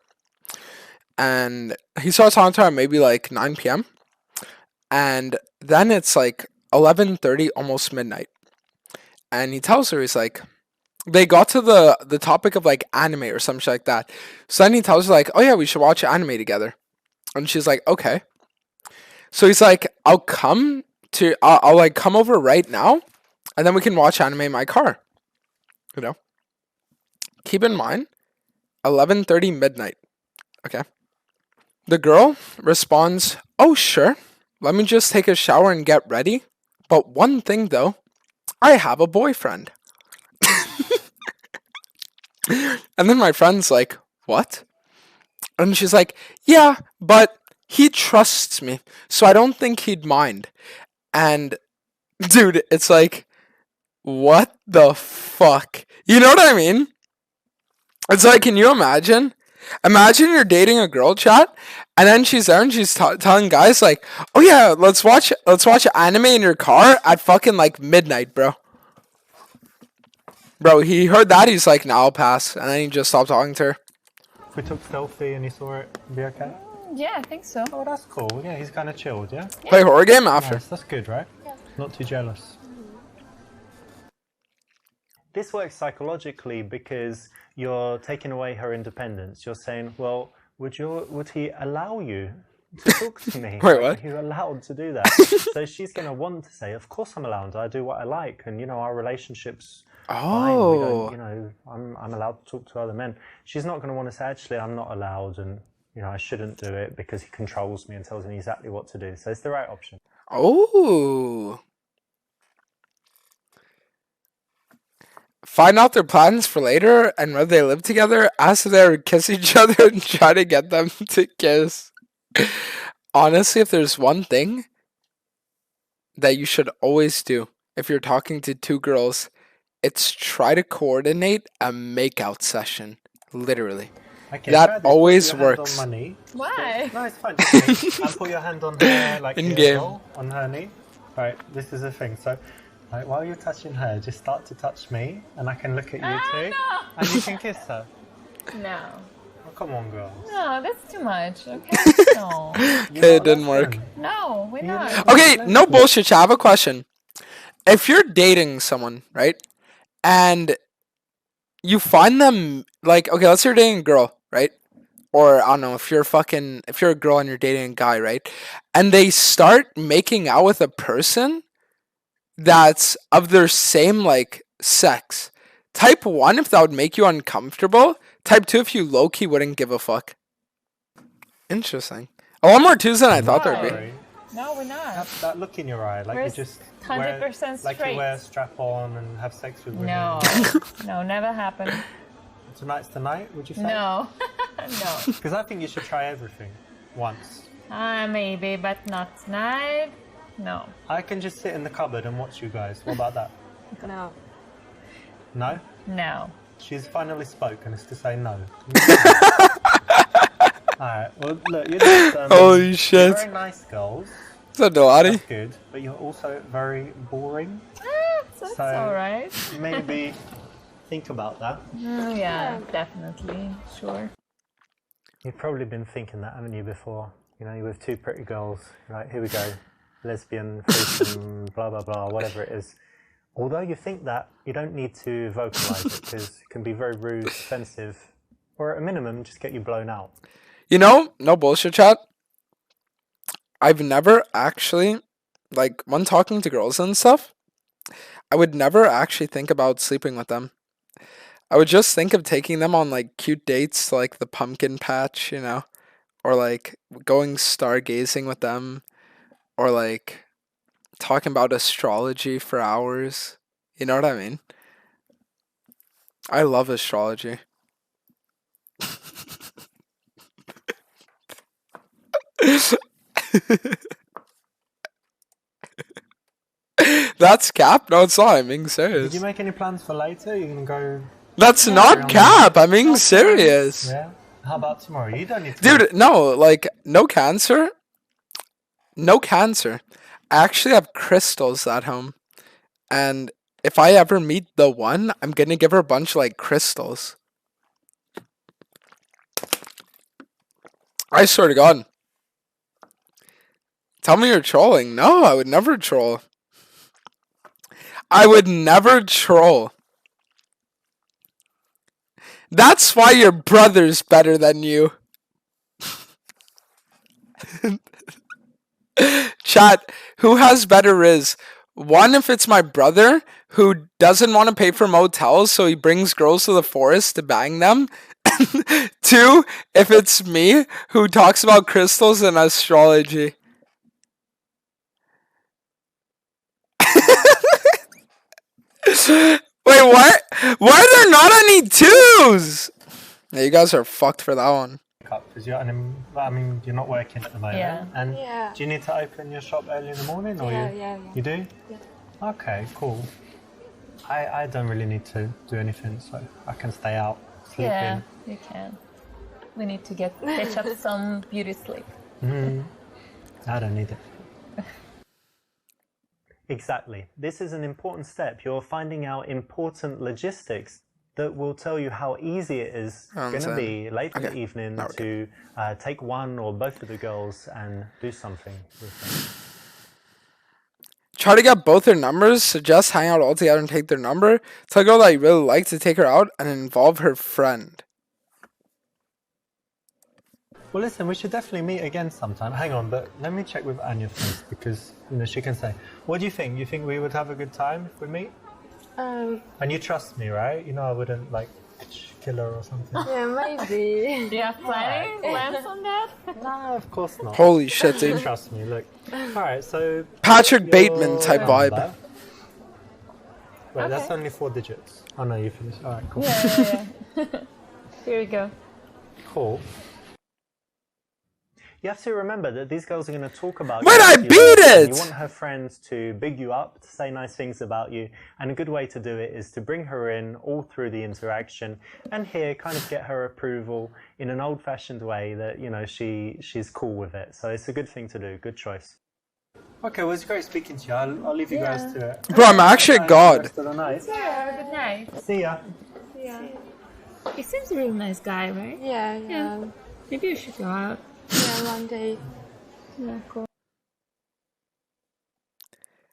S1: And he starts talking to her at maybe, like, 9 p.m. And then it's, like, 11:30, almost midnight. And he tells her, he's like, they got to the topic of, like, anime or some shit like that. So then he tells her, like, oh, yeah, we should watch anime together. And she's like, okay. So he's like, I'll come over right now, and then we can watch anime in my car. You know? Keep in mind, 11:30 midnight. Okay? The girl responds, oh, sure. Let me just take a shower and get ready. But one thing, though, I have a boyfriend. And then my friend's like, what? And she's like, yeah, but he trusts me, so I don't think he'd mind. And, dude, it's like, what the fuck? You know what I mean? It's like, can you imagine? Imagine you're dating a girl, chat, and then she's there and she's telling guys like, oh yeah, let's watch anime in your car at fucking like midnight, bro. Bro, he heard that, he's like, nah, I'll pass. And then he just stopped talking to her.
S2: If we took selfie and he saw it, it'd be okay?
S4: Yeah, I think so.
S2: Oh, that's cool. Yeah, he's kind of chilled, yeah?
S1: Play horror game after.
S2: Nice, that's good, right? Yeah. Not too jealous. This works psychologically because you're taking away her independence. You're saying, well, would he allow you to talk to me?
S1: Wait, what?
S2: You're allowed to do that. So she's going to want to say, of course I'm allowed. I do what I like. And, you know, our relationship's fine. We don't, you know, I'm allowed to talk to other men. She's not going to want to say, actually, I'm not allowed. And, you know, I shouldn't do it because he controls me and tells me exactly what to do. So it's the right option.
S1: Oh. Find out their plans for later and whether they live together. Ask if they ever kiss each other and try to get them to kiss. Honestly, if there's one thing that you should always do if you're talking to two girls, it's try to coordinate a makeout session. Literally.
S2: Okay,
S1: that always works.
S2: On my knee.
S4: Why?
S2: No, it's fine. Just and put your hand on her, like
S1: in game,
S2: on her knee. Right, this is the thing. So, like, while you're touching her, just start to touch me, and I can look at you too,
S4: no.
S2: and you can kiss her.
S4: No.
S2: Oh, come on, girls.
S4: No, that's too much. Okay. No.
S1: Okay, it didn't work.
S4: No, we're not.
S1: Okay, no bullshit. I have a question. If you're dating someone, right, and you find them like, okay, let's say you're dating a girl, right? Or I don't know, if you're a girl and you're dating a guy, right? And they start making out with a person that's of their same like sex. Type 1, if that would make you uncomfortable. Type 2, if you low-key wouldn't give a fuck. Interesting. A lot more twos than I thought there'd be.
S4: No, we're not.
S2: That look in your eye, like
S4: We're
S2: you just
S4: 100%
S2: wear, like you
S4: straight.
S2: wear a strap on and have sex with women.
S4: No. No, never happened.
S2: Tonight's the night, would you say?
S4: No. No.
S2: Because I think you should try everything once.
S4: Maybe, but not tonight. No.
S2: I can just sit in the cupboard and watch you guys. What about that?
S5: No.
S2: No?
S4: No.
S2: She's finally spoken as to say no. Alright, well, look, you're just,
S1: Holy shit.
S2: You're very nice girls.
S1: Is that Doaenel?
S2: That's good, but you're also very boring.
S4: That's
S2: So-
S4: alright.
S2: Maybe think about that.
S4: Yeah, definitely. Sure.
S2: You've probably been thinking that, haven't you, before? You know, you're with two pretty girls, right, here we go. Lesbian, threesome, blah, blah, blah, whatever it is. Although you think that, you don't need to vocalize it because it can be very rude, offensive, or at a minimum, just get you blown out.
S1: You know, no bullshit, chat. I've never actually, like, when talking to girls and stuff, I would never actually think about sleeping with them. I would just think of taking them on, like, cute dates to, like, the pumpkin patch, you know? Or, like, going stargazing with them. Or, like, talking about astrology for hours. You know what I mean? I love astrology. That's cap? No, it's not. I'm being
S2: Did
S1: serious.
S2: you make any plans for later? You're gonna go.
S1: That's not cap. I'm being serious.
S2: Yeah. How about tomorrow? You don't need to.
S1: Dude, no, like, no cancer. No cancer. I actually have crystals at home. And if I ever meet the one, I'm gonna give her a bunch of, like, crystals. I swear to God. Tell me you're trolling. No, I would never troll. I would never troll. That's why your brother's better than you. Chat, who has better riz? One, if it's my brother who doesn't want to pay for motels, so he brings girls to the forest to bang them. Two, if it's me who talks about crystals and astrology. Wait, what? Why are there not any twos? Yeah, you guys are fucked for that one.
S2: Because you're you're not working at the moment.
S4: Yeah.
S2: And
S5: Yeah.
S2: do you need to open your shop early in the morning, or
S5: Yeah.
S2: you do?
S5: Yeah.
S2: Okay, cool. I don't really need to do anything, so I can stay out sleeping.
S4: Yeah, you can. We need to catch up some beauty sleep.
S2: I don't need it. Exactly. This is an important step. You're finding out important logistics that will tell you how easy it is going to be late in the evening to take one or both of the girls and do something with them.
S1: Try to get both their numbers, suggest hang out all together and take their number. Tell a girl that you really like to take her out and involve her friend.
S2: Well, listen, we should definitely meet again sometime. Hang on, but let me check with Anya first, because she can say, what do you think? You think we would have a good time if we meet? And you trust me, right? You know I wouldn't, like, kill her or something.
S5: Yeah, maybe.
S4: Do you have plans on that?
S2: No, of course not.
S1: Holy shit,
S2: You
S1: dude.
S2: trust me, look. Alright, so...
S1: Patrick Bateman
S2: your
S1: type vibe.
S2: number. Wait, that's only 4 digits. Oh no, you finished. Alright, cool.
S4: Yeah. Here we go.
S2: Cool. You have to remember that these girls are going to talk about
S1: Wait,
S2: you.
S1: I beat it!
S2: You want her friends to big you up, to say nice things about you, and a good way to do it is to bring her in all through the interaction, and here kind of get her approval in an old-fashioned way that, you know, she's cool with it. So it's a good thing to do. Good choice. Okay, well, it's great speaking to you. I'll leave you guys to it.
S1: Bro, I'm actually a god.
S2: Rest of the night.
S4: Yeah, have a good night.
S2: See ya.
S4: He seems a really nice guy, right?
S5: Yeah.
S4: Maybe you should go out.
S5: Yeah, one day.
S4: Yeah, cool.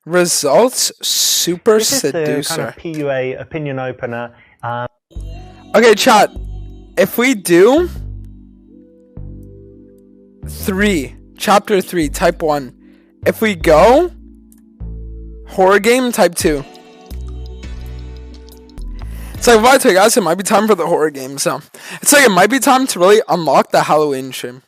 S1: Results super
S2: This is the
S1: seducer.
S2: kind of PUA opinion opener.
S1: Okay, chat. If we do 3, chapter 3, type 1. If we go horror game, type 2. It's like, if I tell you guys, it might be time for the horror game, so it's like it might be time to really unlock the Halloween stream.